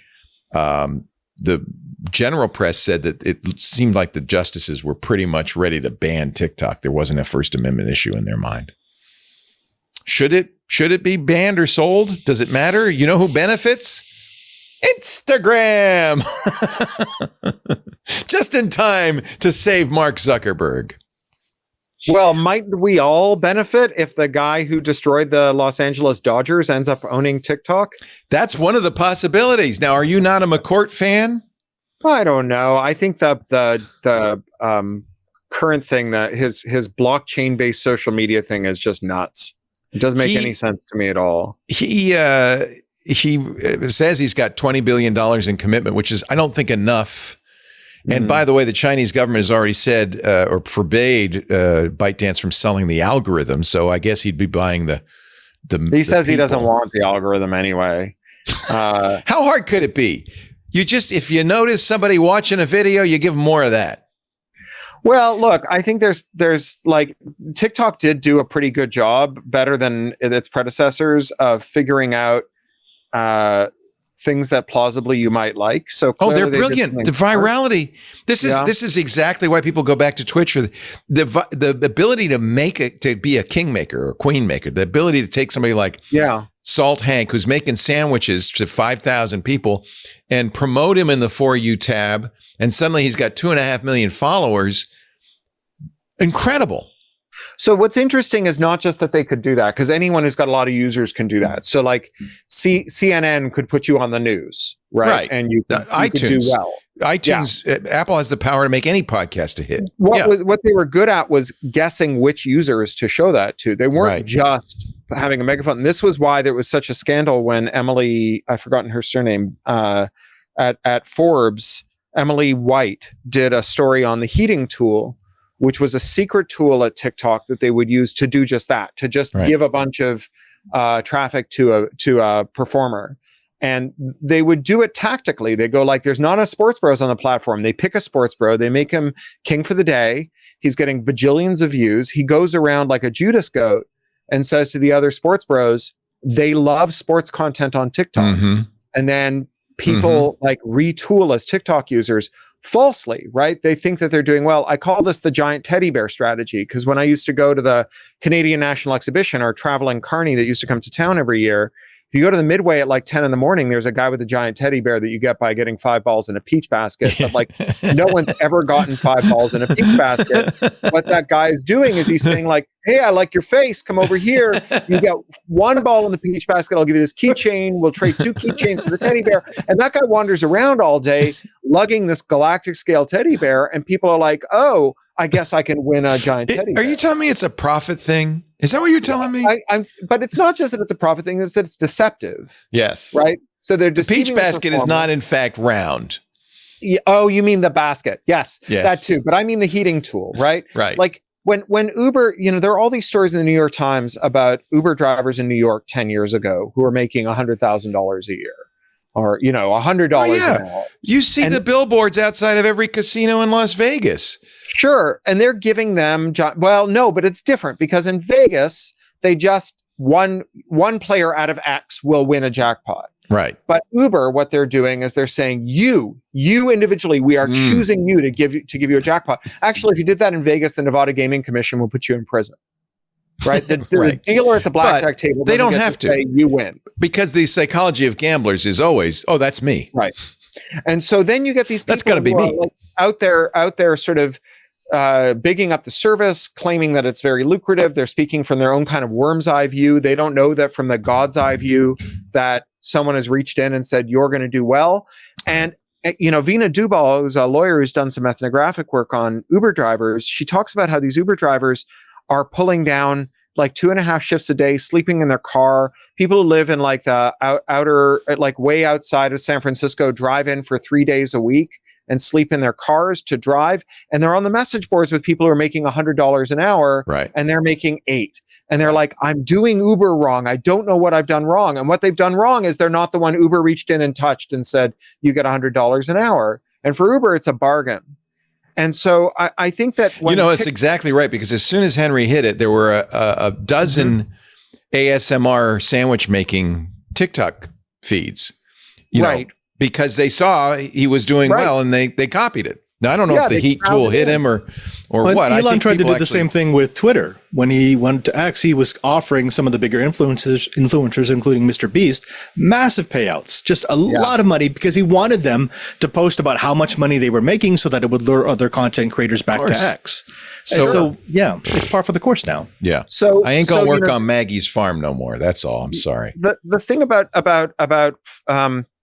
the general press said that it seemed like the justices were pretty much ready to ban TikTok. There wasn't a First Amendment issue in their mind. Should it be banned or sold? Does it matter? You know who benefits? Instagram. Just in time to save Mark Zuckerberg. Well, might we all benefit if the guy who destroyed the Los Angeles Dodgers ends up owning TikTok? That's one of the possibilities. Now, are you not a McCourt fan? I don't know. I think that the current thing, that his blockchain-based social media thing is just nuts. It doesn't make any sense to me at all. He says he's got $20 billion in commitment, which is, I don't think, enough. And by the way, the Chinese government has already said or forbade ByteDance from selling the algorithm. So I guess he'd be buying the He says he doesn't want the algorithm anyway. How hard could it be? If you notice somebody watching a video, you give them more of that. Well, look, I think there's like TikTok did do a pretty good job, better than its predecessors, of figuring out things that plausibly you might like. So they're brilliant. The virality. This is exactly why people go back to Twitch. The ability to be a kingmaker or queen maker. The ability to take somebody like Salt Hank, who's making sandwiches to 5,000 people, and promote him in the For You tab, and suddenly he's got 2.5 million followers. Incredible. So what's interesting is not just that they could do that, because anyone who's got a lot of users can do that. So like CNN could put you on the news, right? And you could do well. iTunes, Apple has the power to make any podcast a hit. What they were good at was guessing which users to show that to. They weren't just having a megaphone. And this was why there was such a scandal when Emily, I've forgotten her surname, at Forbes, Emily White did a story on the heating tool, which was a secret tool at TikTok that they would use to do just that, to just give a bunch of traffic to a performer. And they would do it tactically. They go like, there's not a sports bros on the platform. They pick a sports bro. They make him king for the day. He's getting bajillions of views. He goes around like a Judas goat and says to the other sports bros, they love sports content on TikTok. And then people like retool as TikTok users falsely, right? They think that they're doing well. I call this the giant teddy bear strategy, because when I used to go to the Canadian National Exhibition, our traveling carny that used to come to town every year, if you go to the Midway at like 10 in the morning, there's a guy with a giant teddy bear that you get by getting 5 balls in a peach basket. But like no one's ever gotten 5 balls in a peach basket. What that guy is doing is he's saying like, hey, I like your face. Come over here. You get 1 ball in the peach basket. I'll give you this keychain. We'll trade 2 keychains for the teddy bear. And that guy wanders around all day lugging this galactic scale teddy bear. And people are like, oh, I guess I can win a giant teddy bear. Are you telling me it's a profit thing? Is that what you're telling me? But it's not just that it's a profit thing, it's that it's deceptive. Yes. Right? So they're the peach basket is not in fact round. Oh, you mean the basket. Yes, that too. But I mean the heating tool, right? Right. Like when Uber, there are all these stories in the New York Times about Uber drivers in New York 10 years ago who are making $100,000 a year. Or, $100 an hour. You see the billboards outside of every casino in Las Vegas. Sure. And they're giving them, no, but it's different, because in Vegas, they just, one player out of X will win a jackpot. Right. But Uber, what they're doing is they're saying, you individually, we are choosing you to give you a jackpot. Actually, if you did that in Vegas, the Nevada Gaming Commission will put you in prison. Right. The dealer at the blackjack table, they don't have to say you win, because the psychology of gamblers is always, oh, that's me. Right. And so then you get these people that's going to be me like out there sort of bigging up the service, claiming that it's very lucrative. They're speaking from their own kind of worm's eye view. They don't know that from the God's eye view that someone has reached in and said, you're going to do well. And Veena Dubal, who's a lawyer who's done some ethnographic work on Uber drivers, she talks about how these Uber drivers are pulling down like 2.5 shifts a day, sleeping in their car. People who live in like the outer, like way outside of San Francisco, drive in for 3 days a week and sleep in their cars to drive. And they're on the message boards with people who are making $100 an hour, Right. and they're making $8. And they're like, I'm doing Uber wrong. I don't know what I've done wrong. And what they've done wrong is they're not the one Uber reached in and touched and said, you get $100 an hour. And for Uber, it's a bargain. And so I think that when it's exactly right, because as soon as Henry hit it, there were a dozen ASMR sandwich making TikTok feeds, you know, because they saw he was doing well and they copied it. Now, I don't know if the heat tool hit him or what. Elon tried to do the same thing with Twitter. When he went to X, he was offering some of the bigger influencers, including Mr. Beast, massive payouts, just a lot of money, because he wanted them to post about how much money they were making so that it would lure other content creators back to X. So it's par for the course now. Yeah. So I ain't gonna work on Maggie's farm no more. That's all. I'm sorry. The thing about I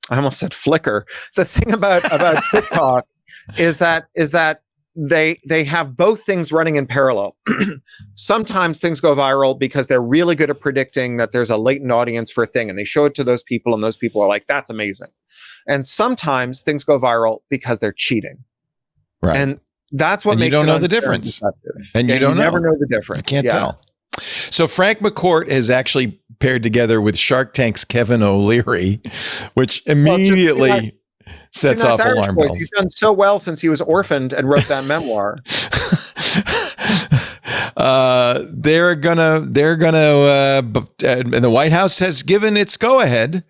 almost said Flickr. The thing about TikTok is that they have both things running in parallel. Sometimes things go viral because they're really good at predicting that there's a latent audience for a thing, and they show it to those people, and those people are like, that's amazing. And sometimes things go viral because they're cheating. Right. And that's what and makes you don't know the difference. And you don't never know the difference. You can't tell. So Frank McCourt has actually paired together with Shark Tank's Kevin O'Leary, which immediately sets off alarm bells. He's done so well since he was orphaned and wrote that memoir. They're gonna, and the White House has given its go-ahead,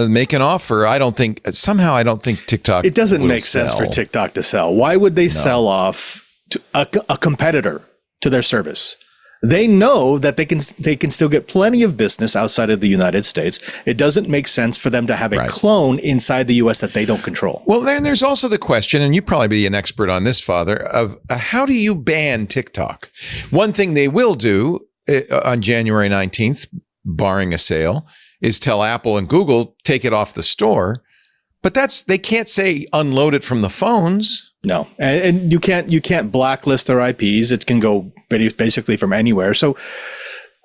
make an offer. I don't think TikTok. It doesn't make sense for TikTok to sell. Why would they sell off to a competitor to their service? They know that they can still get plenty of business outside of the United States. It doesn't make sense for them to have a clone inside the U.S. that they don't control. Well, then there's also the question, and you'd probably be an expert on this, Father, of how do you ban TikTok? One thing they will do on January 19th, barring a sale, is tell Apple and Google, take it off the store. But they can't say unload it from the phones. No, and you can't blacklist their IPs. It can go basically from anywhere. So,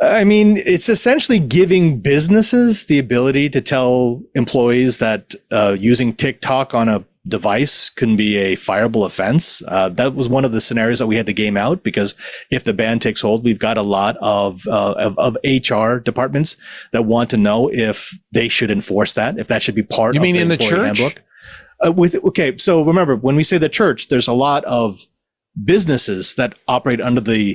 I mean, it's essentially giving businesses the ability to tell employees that using TikTok on a device can be a fireable offense. That was one of the scenarios that we had to game out, because if the ban takes hold, we've got a lot of HR departments that want to know if they should enforce that, if that should be part of the in the employee church handbook. So remember, when we say the church, there's a lot of businesses that operate under the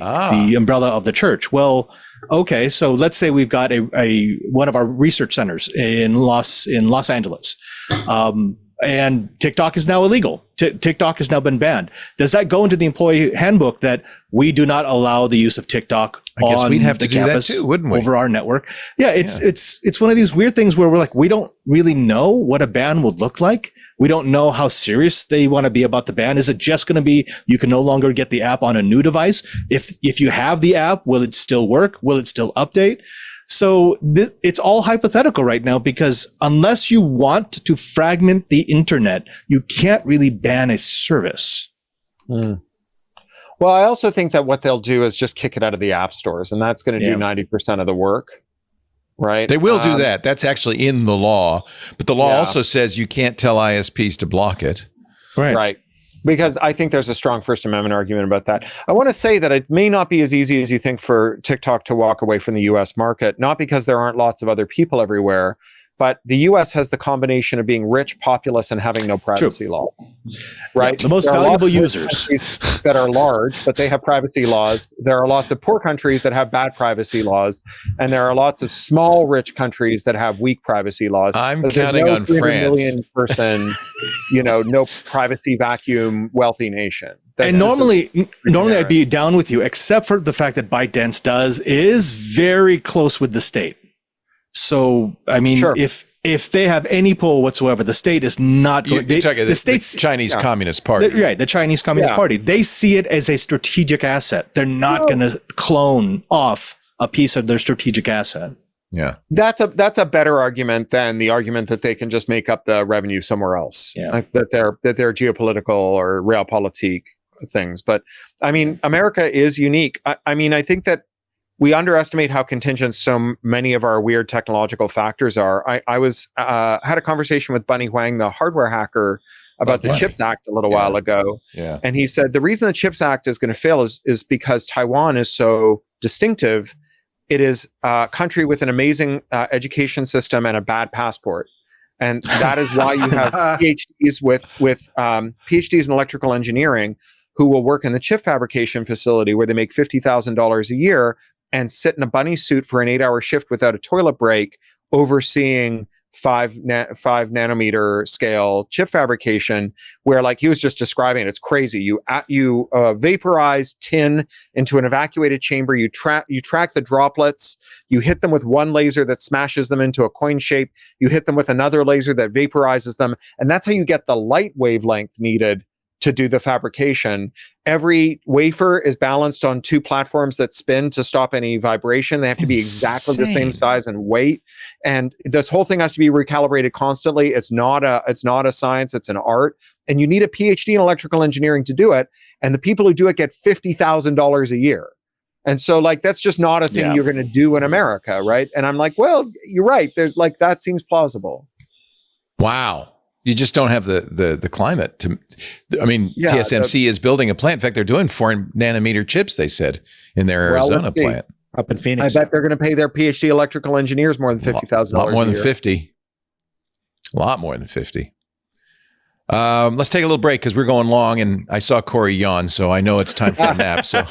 umbrella of the church. Well, okay, so let's say we've got a one of our research centers in Los Angeles, and TikTok is now illegal. TikTok has now been banned. Does that go into the employee handbook that we do not allow the use of TikTok on we'd have the to do campus that too, wouldn't we? Over our network? Yeah, it's one of these weird things where we're like, we don't really know what a ban would look like. We don't know how serious they want to be about the ban. Is it just going to be you can no longer get the app on a new device? If you have the app, will it still work? Will it still update? So it's all hypothetical right now, because unless you want to fragment the internet, you can't really ban a service. Well, I also think that what they'll do is just kick it out of the app stores, and that's going to do 90% of the work, right? They will do that. That's actually in the law. But the law also says you can't tell ISPs to block it. Right. Because I think there's a strong First Amendment argument about that. I want to say that it may not be as easy as you think for TikTok to walk away from the US market, not because there aren't lots of other people everywhere, but the US has the combination of being rich, populous, and having no privacy law. Right? Yeah, the most valuable users that are large, but they have privacy laws. There are lots of poor countries that have bad privacy laws, and there are lots of small, rich countries that have weak privacy laws. I'm counting on France. Million person, no privacy vacuum, wealthy nation. And normally I'd be down with you, except for the fact that ByteDance is very close with the state. So, I mean, if they have any pull whatsoever, the state is not going. The state's Chinese Communist Party, the Chinese Communist Party. They see it as a strategic asset. They're not going to clone off a piece of their strategic asset. Yeah, that's a better argument than the argument that they can just make up the revenue somewhere else. Yeah, like that they're geopolitical or realpolitik things. But I mean, America is unique. I mean, I think that we underestimate how contingent so many of our weird technological factors are. I was had a conversation with Bunny Huang, the hardware hacker, about the CHIPS Act a little while ago. Yeah. And he said the reason the CHIPS Act is going to fail is because Taiwan is so distinctive. It is a country with an amazing education system and a bad passport. And that is why you have PhDs with PhDs in electrical engineering who will work in the chip fabrication facility where they make $50,000 a year and sit in a bunny suit for an 8-hour shift without a toilet break, overseeing 5 nanometer scale chip fabrication, where, like he was just describing it, it's crazy. You vaporize tin into an evacuated chamber. You track the droplets. You hit them with one laser that smashes them into a coin shape. You hit them with another laser that vaporizes them, and that's how you get the light wavelength needed to do the fabrication. Every wafer is balanced on 2 platforms that spin to stop any vibration. They have to be exactly the same size and weight. And this whole thing has to be recalibrated constantly. It's not a science, it's an art. And you need a PhD in electrical engineering to do it. And the people who do it get $50,000 a year. And so, like, that's just not a thing you're going to do in America, right? And I'm like, well, you're right. There's like, that seems plausible. Wow. You just don't have the climate to. I mean, TSMC is building a plant. In fact, they're doing 4 nanometer chips. They said in their Arizona plant up in Phoenix. I bet they're going to pay their PhD electrical engineers more than $50,000. A lot more than 50. A lot more than 50. Let's take a little break because we're going long, and I saw Cory yawn, so I know it's time for a nap. So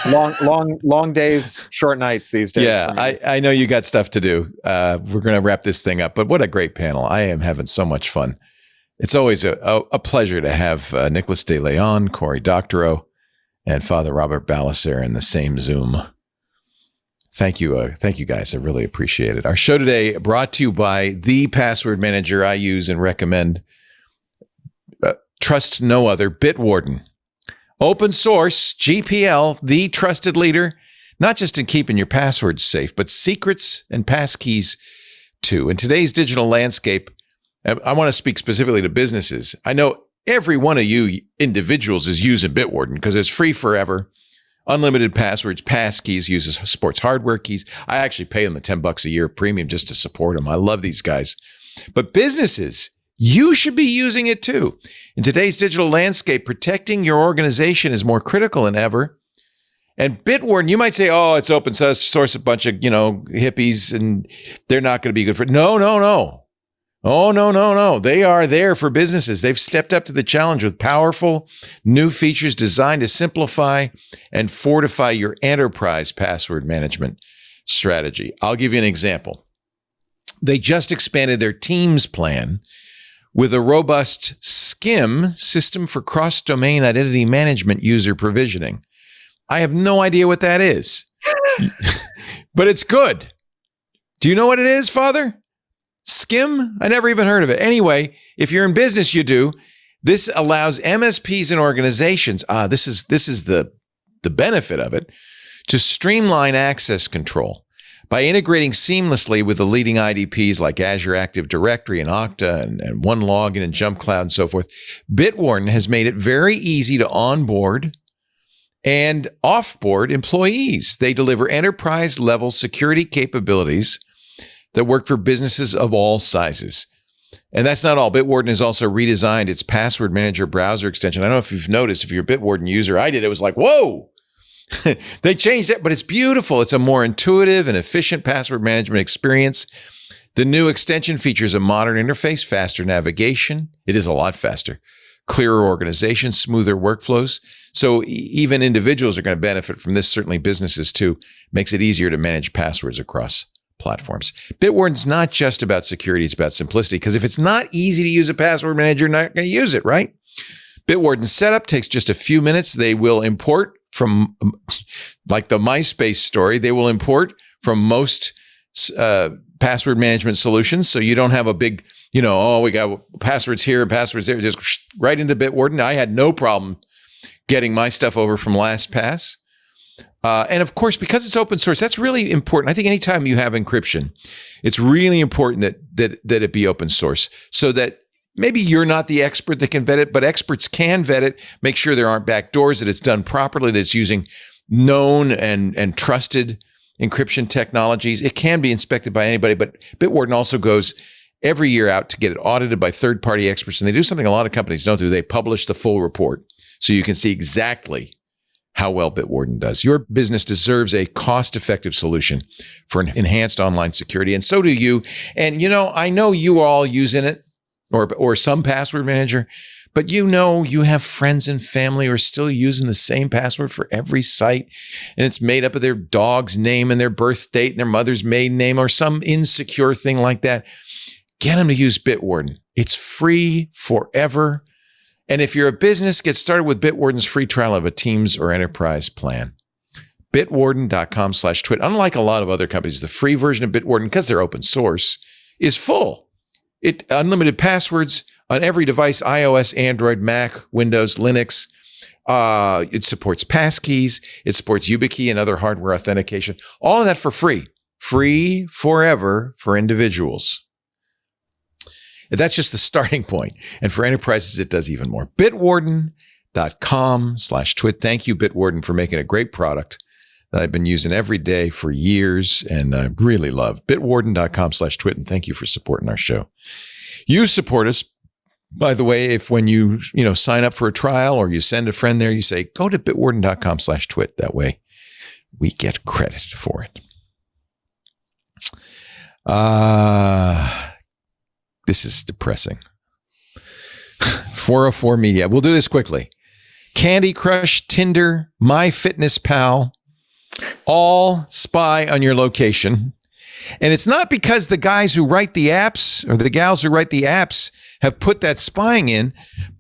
long days, short nights these days. Yeah, I know you got stuff to do. We're going to wrap this thing up, but what a great panel! I am having so much fun. It's always a pleasure to have Nicholas De Leon, Cory Doctorow, and Father Robert Ballecer in the same Zoom. Thank you guys. I really appreciate it. Our show today brought to you by the password manager I use and recommend. Trust no other, BitWarden. Open source, GPL, the trusted leader, not just in keeping your passwords safe, but secrets and passkeys too. In today's digital landscape, I want to speak specifically to businesses. I know every one of you individuals is using BitWarden because it's free forever. Unlimited passwords, passkeys, uses sports hardware keys. I actually pay them the $10 a year premium just to support them. I love these guys. But businesses, you should be using it too. In today's digital landscape, protecting your organization is more critical than ever. And BitWarden, you might say, oh, it's open source, a bunch of, hippies, and they're not going to be good for it. No. Oh, no. They are there for businesses. They've stepped up to the challenge with powerful new features designed to simplify and fortify your enterprise password management strategy. I'll give you an example. They just expanded their Teams plan with a robust SCIM, System for Cross-Domain Identity Management User Provisioning. I have no idea what that is, but it's good. Do you know what it is, Father? SCIM? I never even heard of it. Anyway, if you're in business, you do. This allows MSPs and organizations, this is the benefit of it, to streamline access control by integrating seamlessly with the leading IDPs like Azure Active Directory and Okta and OneLogin and JumpCloud and so forth. BitWarden has made it very easy to onboard and offboard employees. They deliver enterprise-level security capabilities that work for businesses of all sizes. And that's not all. BitWarden has also redesigned its password manager browser extension. I don't know if you've noticed, if you're a BitWarden user, I did. It was like, whoa! They changed it, but it's beautiful. It's a more intuitive and efficient password management experience. The new extension features a modern interface, faster navigation. It is a lot faster. Clearer organization, smoother workflows. So even individuals are going to benefit from this. Certainly businesses too. Makes it easier to manage passwords across platforms. BitWarden's not just about security, it's about simplicity. Because if it's not easy to use a password manager, you're not going to use it, right? BitWarden's setup takes just a few minutes. They will import from, like the MySpace story, they will import from most password management solutions. So you don't have a big, we got passwords here and passwords there, just right into BitWarden. I had no problem getting my stuff over from LastPass. And of course, because it's open source, that's really important. I think anytime you have encryption, it's really important that it be open source so that maybe you're not the expert that can vet it, but experts can vet it, make sure there aren't backdoors, that it's done properly, that it's using known and trusted encryption technologies. It can be inspected by anybody, but BitWarden also goes every year out to get it audited by third-party experts. And they do something a lot of companies don't do. They publish the full report so you can see exactly how well BitWarden does. Your business deserves a cost-effective solution for enhanced online security, and so do you. And, I know you all using it or some password manager, but you have friends and family who are still using the same password for every site, and it's made up of their dog's name and their birth date and their mother's maiden name or some insecure thing like that. Get them to use BitWarden. It's free forever. And if you're a business, get started with BitWarden's free trial of a Teams or Enterprise plan. Bitwarden.com/twit. Unlike a lot of other companies, the free version of Bitwarden, because they're open source, is full. Unlimited passwords on every device, iOS, Android, Mac, Windows, Linux. It supports passkeys. It supports YubiKey and other hardware authentication. All of that for free. Free forever for individuals. That's just the starting point. And for enterprises, it does even more. Bitwarden.com/twit. Thank you, Bitwarden, for making a great product that I've been using every day for years and I really love. Bitwarden.com/twit. And thank you for supporting our show. You support us, by the way, if when you sign up for a trial or you send a friend there, you say, go to bitwarden.com/twit. That way we get credit for it. This is depressing. 404 Media. We'll do this quickly. Candy Crush, Tinder, MyFitnessPal, all spy on your location. And it's not because the guys who write the apps or the gals who write the apps have put that spying in,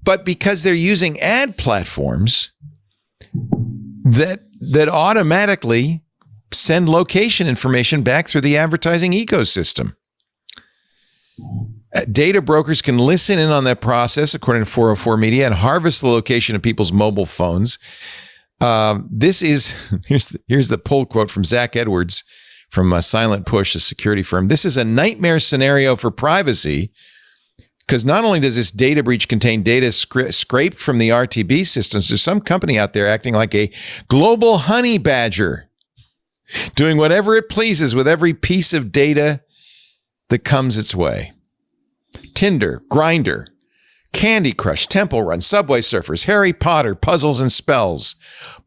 but because they're using ad platforms that automatically send location information back through the advertising ecosystem. Data brokers can listen in on that process, according to 404 Media, and harvest the location of people's mobile phones. Here's the pull quote from Zach Edwards from Silent Push, a security firm. This is a nightmare scenario for privacy because not only does this data breach contain data scraped from the RTB systems, there's some company out there acting like a global honey badger, doing whatever it pleases with every piece of data that comes its way. Tinder, Grindr, Candy Crush, Temple Run, Subway Surfers, Harry Potter, Puzzles and Spells,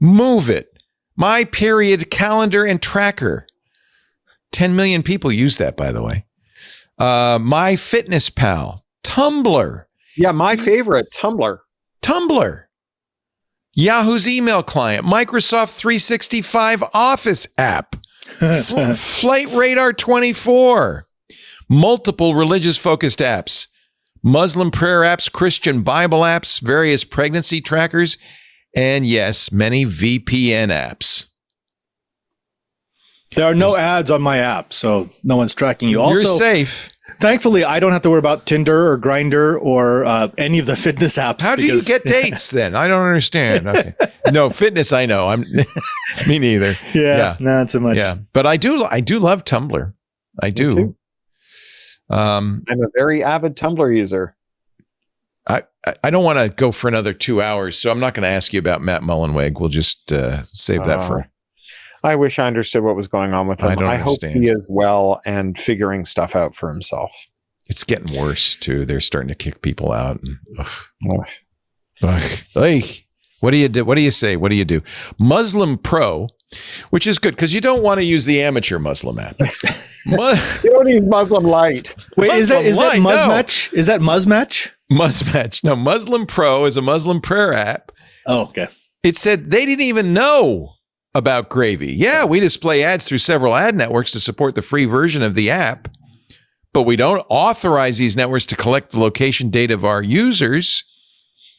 Move It, My Period Calendar and Tracker. 10 million people use that, by the way. MyFitnessPal, Tumblr. Yeah, my favorite, Tumblr. Yahoo's email client, Microsoft 365 Office app, Flight Radar 24. Multiple religious-focused apps, Muslim prayer apps, Christian Bible apps, various pregnancy trackers, and yes, many VPN apps. There are no ads on my app, so no one's tracking you. Also, you're safe. Thankfully, I don't have to worry about Tinder or Grindr or any of the fitness apps. How do you get dates then? I don't understand. Okay, no fitness. I know. Me neither. Yeah, not so much. Yeah, but I do love Tumblr. I do. I'm a very avid Tumblr user. I don't want to go for another 2 hours, so I'm not going to ask you about Matt Mullenweg. We'll just save that for. I wish I understood what was going on with him. I hope he is well and figuring stuff out for himself. It's getting worse too. They're starting to kick people out. And, hey, what do you do? What do you say? What do you do? Muslim Pro, which is good because you don't want to use the amateur Muslim app. You don't use Muslim Light. Wait, is that Muzzmatch? No. Is that Muzzmatch? Muzzmatch. No, Muslim Pro is a Muslim prayer app. Oh, okay. It said they didn't even know about Gravy. Yeah, we display ads through several ad networks to support the free version of the app, but we don't authorize these networks to collect the location data of our users.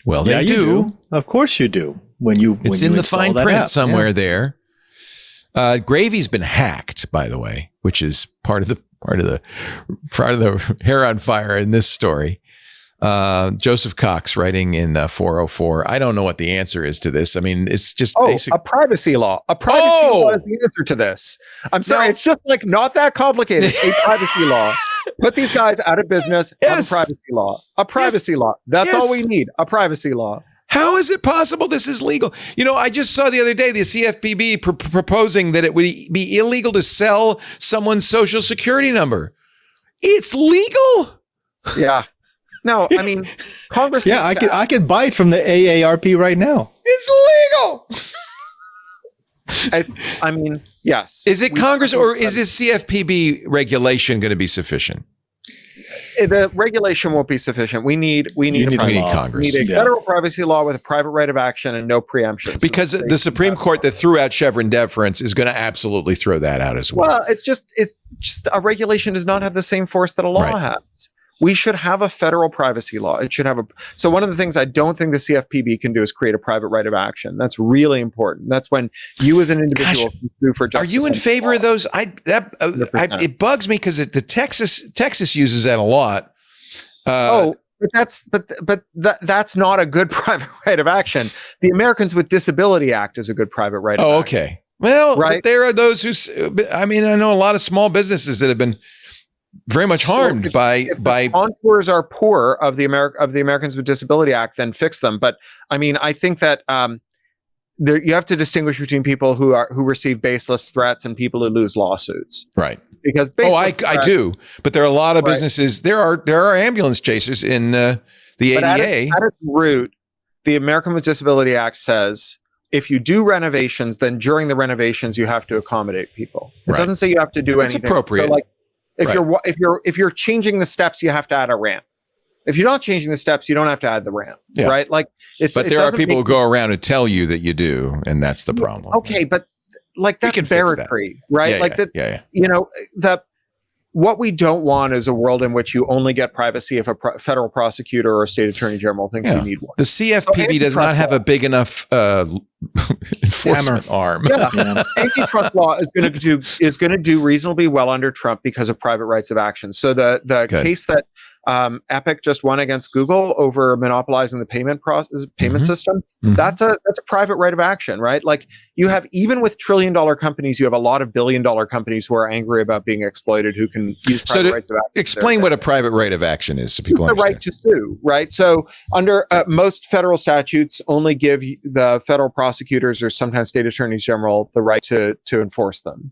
Well, they do. Of course you do. It's in the fine print somewhere there. Gravy's been hacked, by the way, which is part of the hair on fire in this story. Joseph Cox writing in 404. I don't know what the answer is to this. I mean, it's just basic. A privacy law. A privacy law is the answer to this. I'm sorry, it's just like not that complicated. A privacy law. Put these guys out of business. Have a privacy law. A privacy law. That's all we need. A privacy law. How is it possible this is legal? I just saw the other day the CFPB proposing that it would be illegal to sell someone's social security number. It's legal. Yeah. No, I mean, Congress. Yeah, I could buy it from the AARP right now. It's legal. I mean, yes. Is it Congress or is this CFPB regulation going to be sufficient? The regulation won't be sufficient. We need Congress. We need a federal privacy law with a private right of action and no preemption. Because the Supreme Court that threw out Chevron deference is going to absolutely throw that out as well. Well, it's just a regulation does not have the same force that a law has. We should have a federal privacy law. It should have so one of the things I don't think the CFPB can do is create a private right of action. That's really important. That's when you as an individual can sue for justice. Are you in favor of those? It bugs me because the Texas uses that a lot. But that's not a good private right of action. The Americans with Disability Act is a good private right of action. Okay. Well, but there are those who, I know a lot of small businesses that have been very much harmed by the contours are poor of the Americans with Disability Act, then fix them. But I mean, I think that you have to distinguish between people who receive baseless threats and people who lose lawsuits. Right. Because I do, but there are a lot of businesses. There are ambulance chasers in the ADA. At its root, the American with Disability Act says if you do renovations, then during the renovations you have to accommodate people. It doesn't say you have to do anything. It's appropriate. So if you're changing the steps, you have to add a ramp. If you're not changing the steps, you don't have to add the ramp, right? Like but there are people who go around and tell you that you do, and that's the problem. Okay, but that's barratry, right? What we don't want is a world in which you only get privacy if a federal prosecutor or a state attorney general thinks you need one. The CFPB does not have a big enough enforcement arm. Yeah. Antitrust law is going to do reasonably well under Trump because of private rights of action. So the case that Epic just won against Google over monopolizing the payment system. Mm-hmm. That's a private right of action, right? Like you have, even with $1 trillion companies, you have a lot of $1 billion companies who are angry about being exploited, who can use private rights of action. Explain what a private right of action is, so people understand. The right to sue, right? So under most federal statutes, only give the federal prosecutors or sometimes state attorneys general the right to enforce them.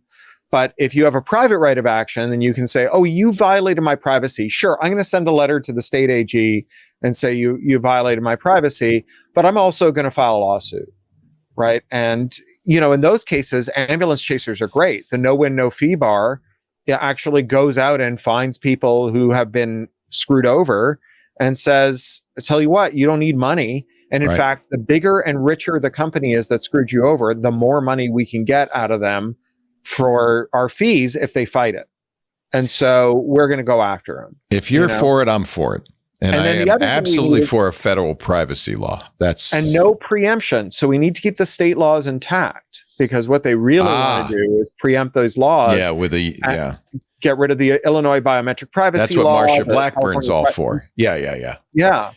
But if you have a private right of action, then you can say, oh, you violated my privacy. Sure, I'm going to send a letter to the state AG and say you violated my privacy, but I'm also going to file a lawsuit, right? And, in those cases, ambulance chasers are great. The no-win, no-fee bar actually goes out and finds people who have been screwed over and says, I tell you what, you don't need money. And in fact, the bigger and richer the company is that screwed you over, the more money we can get out of them for our fees if they fight it. And so we're going to go after them. If you're for it, I'm for it. And I am absolutely for a federal privacy law. And no preemption. So we need to keep the state laws intact, because what they really want to do is preempt those laws. Yeah, get rid of the Illinois biometric privacy law. That's what Marsha Blackburn's all for. Yeah.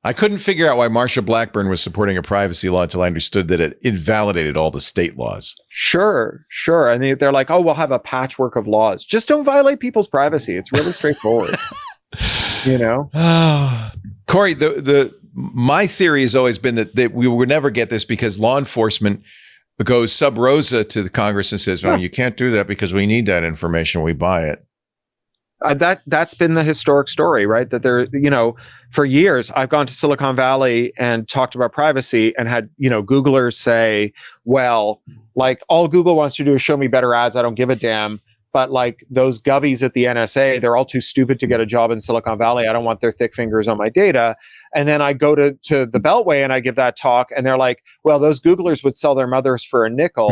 I couldn't figure out why Marsha Blackburn was supporting a privacy law until I understood that it invalidated all the state laws. Sure. And they're like, oh, we'll have a patchwork of laws. Just don't violate people's privacy. It's really straightforward. Cory, my theory has always been that we will never get this because law enforcement goes sub rosa to the Congress and says, no, you can't do that because we need that information. We buy it. That's been the historic story, right? That there, for years, I've gone to Silicon Valley and talked about privacy and had, Googlers say, well, like all Google wants to do is show me better ads. I don't give a damn. But like those govies at the NSA, they're all too stupid to get a job in Silicon Valley. I don't want their thick fingers on my data. And then I go to the Beltway and I give that talk and they're like, well, those Googlers would sell their mothers for a nickel.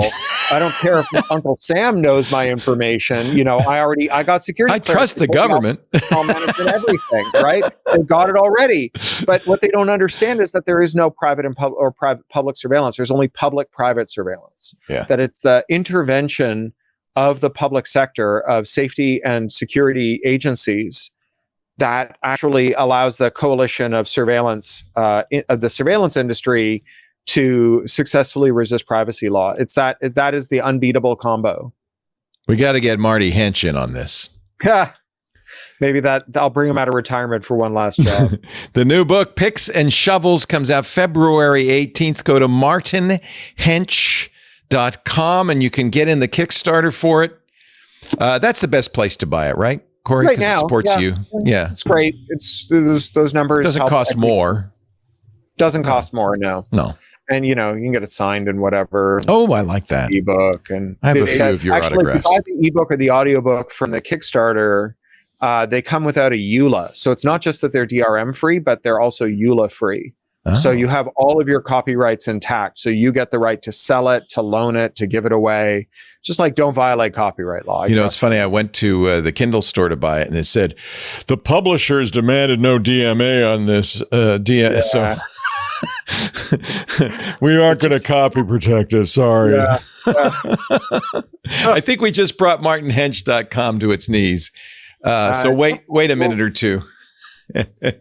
I don't care if Uncle Sam knows my information. I got security. I trust the government. I'll manage everything, right? They got it already. But what they don't understand is that there is no private and public surveillance. There's only public-private surveillance. Yeah. That it's the intervention of the public sector, of safety and security agencies, that actually allows the coalition of surveillance, of the surveillance industry to successfully resist privacy law. That is the unbeatable combo. We got to get Marty Hench in on this. Yeah. Maybe I'll bring him out of retirement for one last job. The new book, Picks and Shovels, comes out February 18th. Go to martinhench.com and you can get in the Kickstarter for it. That's the best place to buy it, right, Cory? Right Because now, it supports you. Yeah. It's great. It's those numbers. Doesn't cost more. Doesn't cost more, no. No. And you can get it signed and whatever. Oh, I like that. Ebook, and I have a few of your autographs. If you buy the ebook or the audiobook from the Kickstarter, they come without a EULA. So it's not just that they're DRM free, but they're also EULA free. Oh. So you have all of your copyrights intact. So you get the right to sell it, to loan it, to give it away. Just like don't violate copyright law. It's funny. I went to the Kindle store to buy it, and it said the publishers demanded no DMA on this. So we aren't going to copy protect it. Sorry. Yeah. I think we just brought martinhench.com to its knees. So wait a minute or two.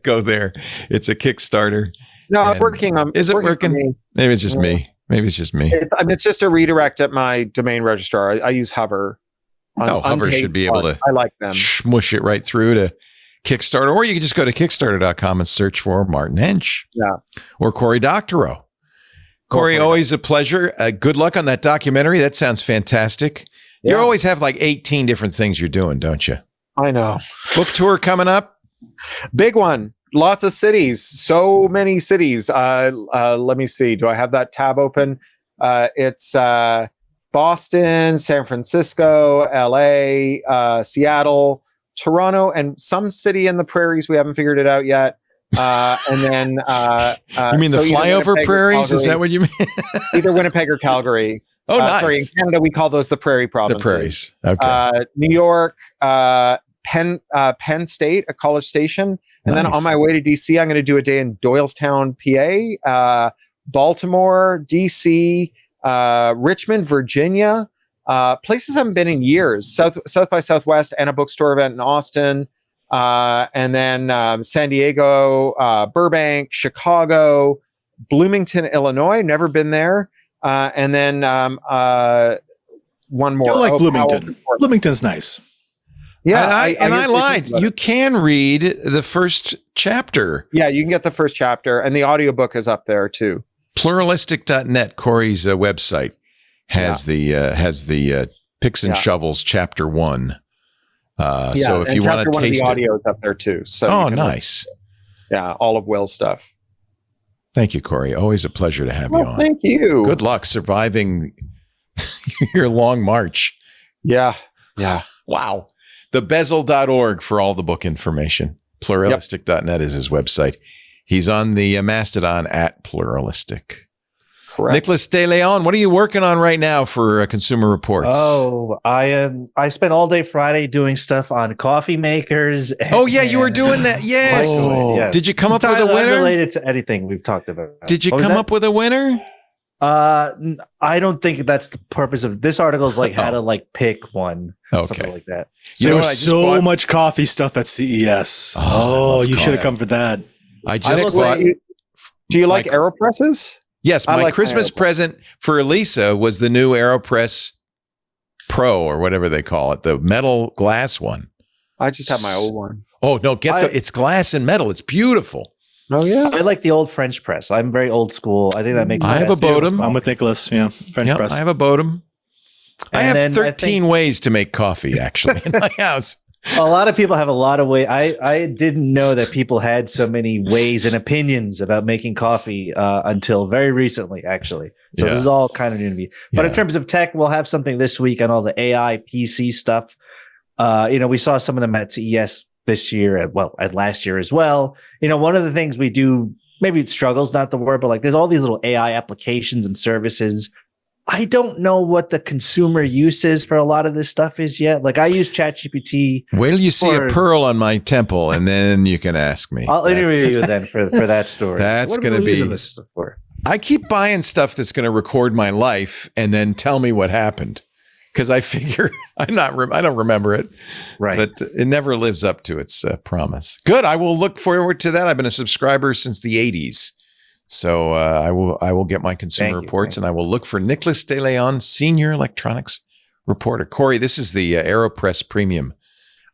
Go there. It's a Kickstarter. No, it's working. Is it working? Maybe it's just me. It's just a redirect at my domain registrar. I use Hover. Hover should be able to. I like them. Smush it right through to Kickstarter, or you can just go to Kickstarter.com and search for Martin Hench. Yeah. Or Cory Doctorow. Cory, always a pleasure. Good luck on that documentary. That sounds fantastic. Yeah. You always have like 18 different things you're doing, don't you? I know. Book tour coming up. Big one. Lots of cities. So many cities. Let me see. Do I have that tab open? It's Boston, San Francisco, LA, Seattle, Toronto, and some city in the prairies. We haven't figured it out yet. And then you mean the flyover prairies? Calgary, is that what you mean? Either Winnipeg or Calgary. Oh, nice. Sorry, in Canada we call those the prairie provinces. The prairies. Okay. New York, Penn State, a College Station, and then on my way to DC, I'm going to do a day in Doylestown, PA, Baltimore, DC, Richmond, Virginia. Places I haven't been in years. South by Southwest and a bookstore event in Austin, and then San Diego, Burbank, Chicago, Bloomington, Illinois. Never been there, and then one more. I like Bloomington. Bloomington's nice. Yeah, I lied. You can read the first chapter. Yeah, you can get the first chapter, and the audiobook is up there too. Pluralistic.net, Cory's website. Has the Picks and Shovels Chapter 1. So if you want to taste the audio is up there too. So nice. All of Will's stuff. Thank you, Cory. Always a pleasure to have you on. Thank you. Good luck surviving your long march. Yeah. Wow. Thebezel.org for all the book information. Pluralistic.net is his website. He's on the Mastodon at Pluralistic. Correct. Nicholas De Leon, what are you working on right now for Consumer Reports? Oh, I spent all day Friday doing stuff on coffee makers. You were doing that. Yes. Yes. Did you come up with a winner? Related to anything we've talked about. Did you come up with a winner? I don't think that's the purpose of this article. Is like how to pick one, something like that. There was so much coffee stuff at CES. You should have come for that. Do you like AeroPresses? Yes, my Christmas present for Elisa was the new AeroPress Pro or whatever they call it, the metal glass one. I just have my old one. Oh no, it's glass and metal. It's beautiful. Oh yeah, I like the old French press. I'm very old school. I think that makes. I have a Bodum. I'm with Nicholas. Yeah, French press. I have a Bodum. I have 13 ways to make coffee actually in my house. A lot of people have a lot of ways. I didn't know that people had so many ways and opinions about making coffee until very recently, actually. So this is all kind of new to me. But in terms of tech, we'll have something this week on all the AI PC stuff. We saw some of them at CES this year, at last year as well. One of the things we do, maybe it struggles not the word, but there's all these little AI applications and services. I don't know what the consumer use is for a lot of this stuff is yet. I use ChatGPT. Wait till you see a pearl on my temple, and then you can ask me. I'll interview you then for that story. That's going to be. This stuff for? I keep buying stuff that's going to record my life and then tell me what happened, because I figure I don't remember it. Right, but it never lives up to its promise. Good. I will look forward to that. I've been a subscriber since the 80s. So I will get my consumer reports, and I will look for Nicholas De Leon, senior electronics reporter. Cory, this is the AeroPress Premium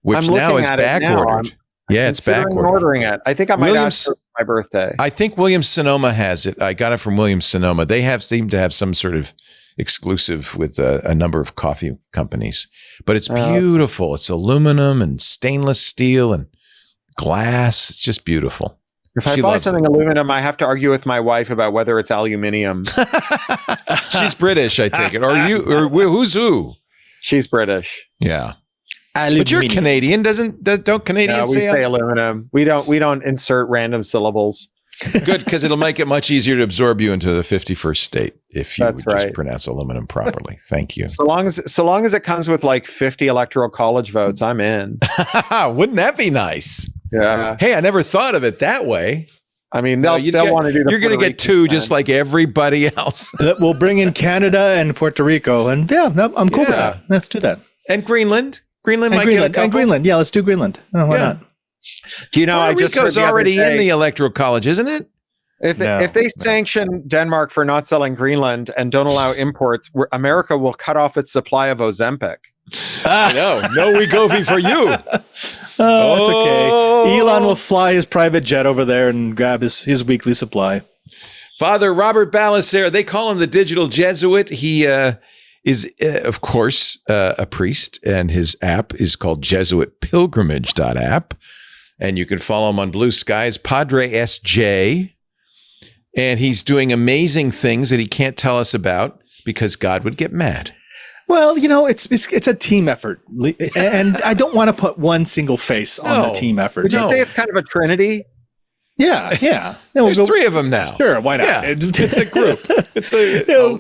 which I'm now looking is at it back now. ordered. Yeah, it's back Considering ordered. ordering it. I think I might ask for my birthday. I think Williams-Sonoma has it. I got it from Williams-Sonoma. They seem to have some sort of exclusive with a number of coffee companies. But it's beautiful. It's aluminum and stainless steel and glass. It's just beautiful. If I buy something aluminum, I have to argue with my wife about whether it's aluminium. She's British, I take it. Or who's who? She's British. Yeah. Aluminium. But you're Canadian. Don't Canadians say aluminum? We don't insert random syllables. Good, because it'll make it much easier to absorb you into the 51st state if you just pronounce aluminum properly. Thank you. So long as it comes with like 50 electoral college votes, I'm in. Wouldn't that be nice? Yeah. Hey, I never thought of it that way. I mean, they'll want to do the You're going to get two just like everybody else. We'll bring in Canada and Puerto Rico, and I'm cool with that. Let's do that. And Greenland. Greenland might Greenland, get a couple. And Greenland. Yeah, let's do Greenland. Oh, why not? Do you know, Puerto Rico's already in the electoral college, isn't it? If they sanction Denmark for not selling Greenland and don't allow imports, America will cut off its supply of Ozempic. I know. No Wegovy for you. It's okay. Elon will fly his private jet over there and grab his weekly supply. Father Robert Ballecer, they call him the digital Jesuit. He is, of course, a priest, and his app is called JesuitPilgrimage.app. And you can follow him on Blue Skies, Padre SJ. And he's doing amazing things that he can't tell us about because God would get mad. Well, it's a team effort, and I don't want to put one single face on the team effort. Would you say it's kind of a trinity? Yeah. There's three of them now. Sure, why not? Yeah, it's a group.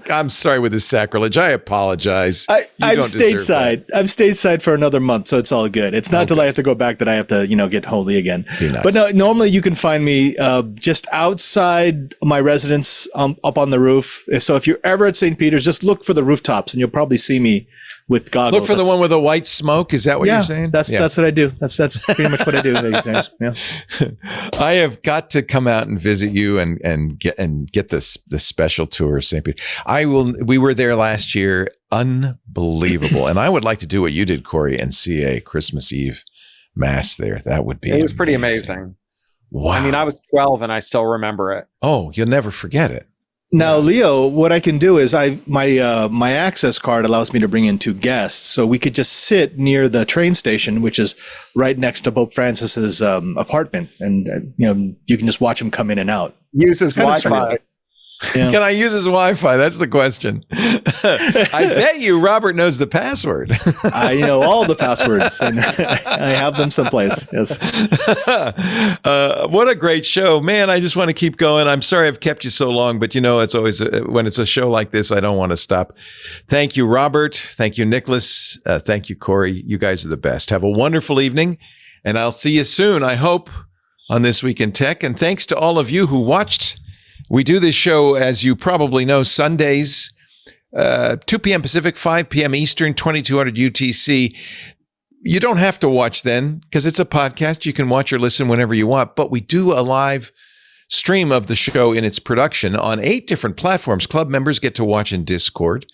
I'm sorry with this sacrilege. I apologize. I'm stateside. I'm stateside for another month, so it's all good. It's not until I have to go back that I have to, get holy again. Nice. But no, normally you can find me just outside my residence, up on the roof. So if you're ever at St. Peter's, just look for the rooftops, and you'll probably see me with goggles. Look for the one with the white smoke. Is that what you're saying? That's what I do. That's pretty much what I do these days. Yeah. I have got to come out and visit you and get this special tour of St. Peter. We were there last year. Unbelievable. And I would like to do what you did, Cory, and see a Christmas Eve mass there. That would be It was pretty amazing. Wow. I mean, I was 12 and I still remember it. Oh, you'll never forget it. Now, Leo, what I can do is my access card allows me to bring in two guests, so we could just sit near the train station, which is right next to Pope Francis's apartment, and you can just watch him come in and out. Use his Wi-Fi. Yeah. Can I use his Wi-Fi? That's the question. I bet you Robert knows the password. I know all the passwords, and I have them someplace. Yes. What a great show, man! I just want to keep going. I'm sorry I've kept you so long, but it's always when it's a show like this, I don't want to stop. Thank you, Robert. Thank you, Nicholas. Thank you, Cory. You guys are the best. Have a wonderful evening, and I'll see you soon, I hope, on This Week in Tech. And thanks to all of you who watched. We do this show, as you probably know, Sundays, 2 p.m. Pacific, 5 p.m. Eastern, 2200 UTC. You don't have to watch then because it's a podcast. You can watch or listen whenever you want. But we do a live stream of the show in its production on 8 different platforms. Club members get to watch in Discord.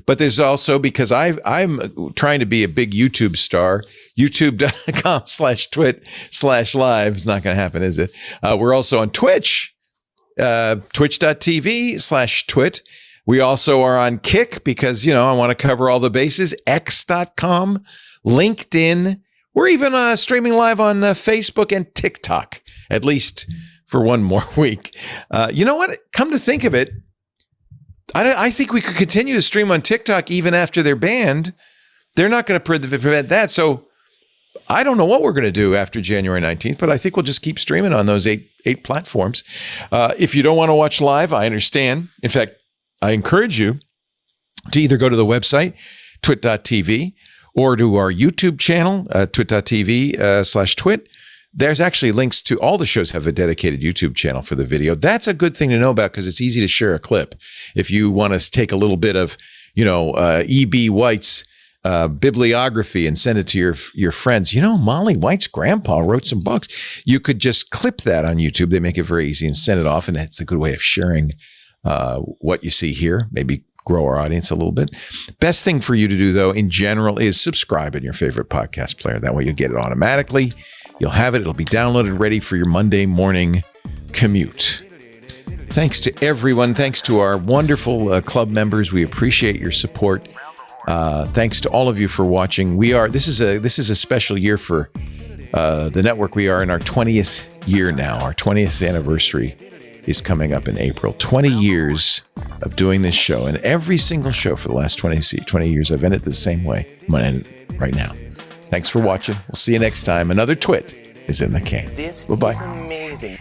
But there's also, because I'm trying to be a big YouTube star, youtube.com/twit/live. It's not going to happen, is it? We're also on Twitch. Twitch.tv/twit. We also are on Kick because, I want to cover all the bases. X.com, LinkedIn. We're even streaming live on Facebook and TikTok, at least for one more week. You know what? Come to think of it, I think we could continue to stream on TikTok even after they're banned. They're not going to prevent that. So I don't know what we're going to do after January 19th, but I think we'll just keep streaming on those eight platforms. If you don't want to watch live, I understand. In fact, I encourage you to either go to the website, twit.tv, or to our YouTube channel, twit.tv/twit. There's actually links to all the shows have a dedicated YouTube channel for the video. That's a good thing to know about because it's easy to share a clip. If you want to take a little bit of, E.B. White's bibliography and send it to your friends. Molly White's grandpa wrote some books. You could just clip that on YouTube. They make it very easy and send it off. And it's a good way of sharing what you see here. Maybe grow our audience a little bit. Best thing for you to do, though, in general, is subscribe in your favorite podcast player. That way you'll get it automatically. You'll have it. It'll be downloaded, ready for your Monday morning commute. Thanks to everyone. Thanks to our wonderful club members. We appreciate your support. Thanks to all of you for watching. This is a special year for the network. We are in our 20th year now. Our 20th anniversary is coming up in April. 20 years of doing this show, and every single show for the last 20 years, I've ended the same way. I'm going to end it right now. Thanks for watching. We'll see you next time. Another TWiT is in the can. This Bye-bye. is amazing.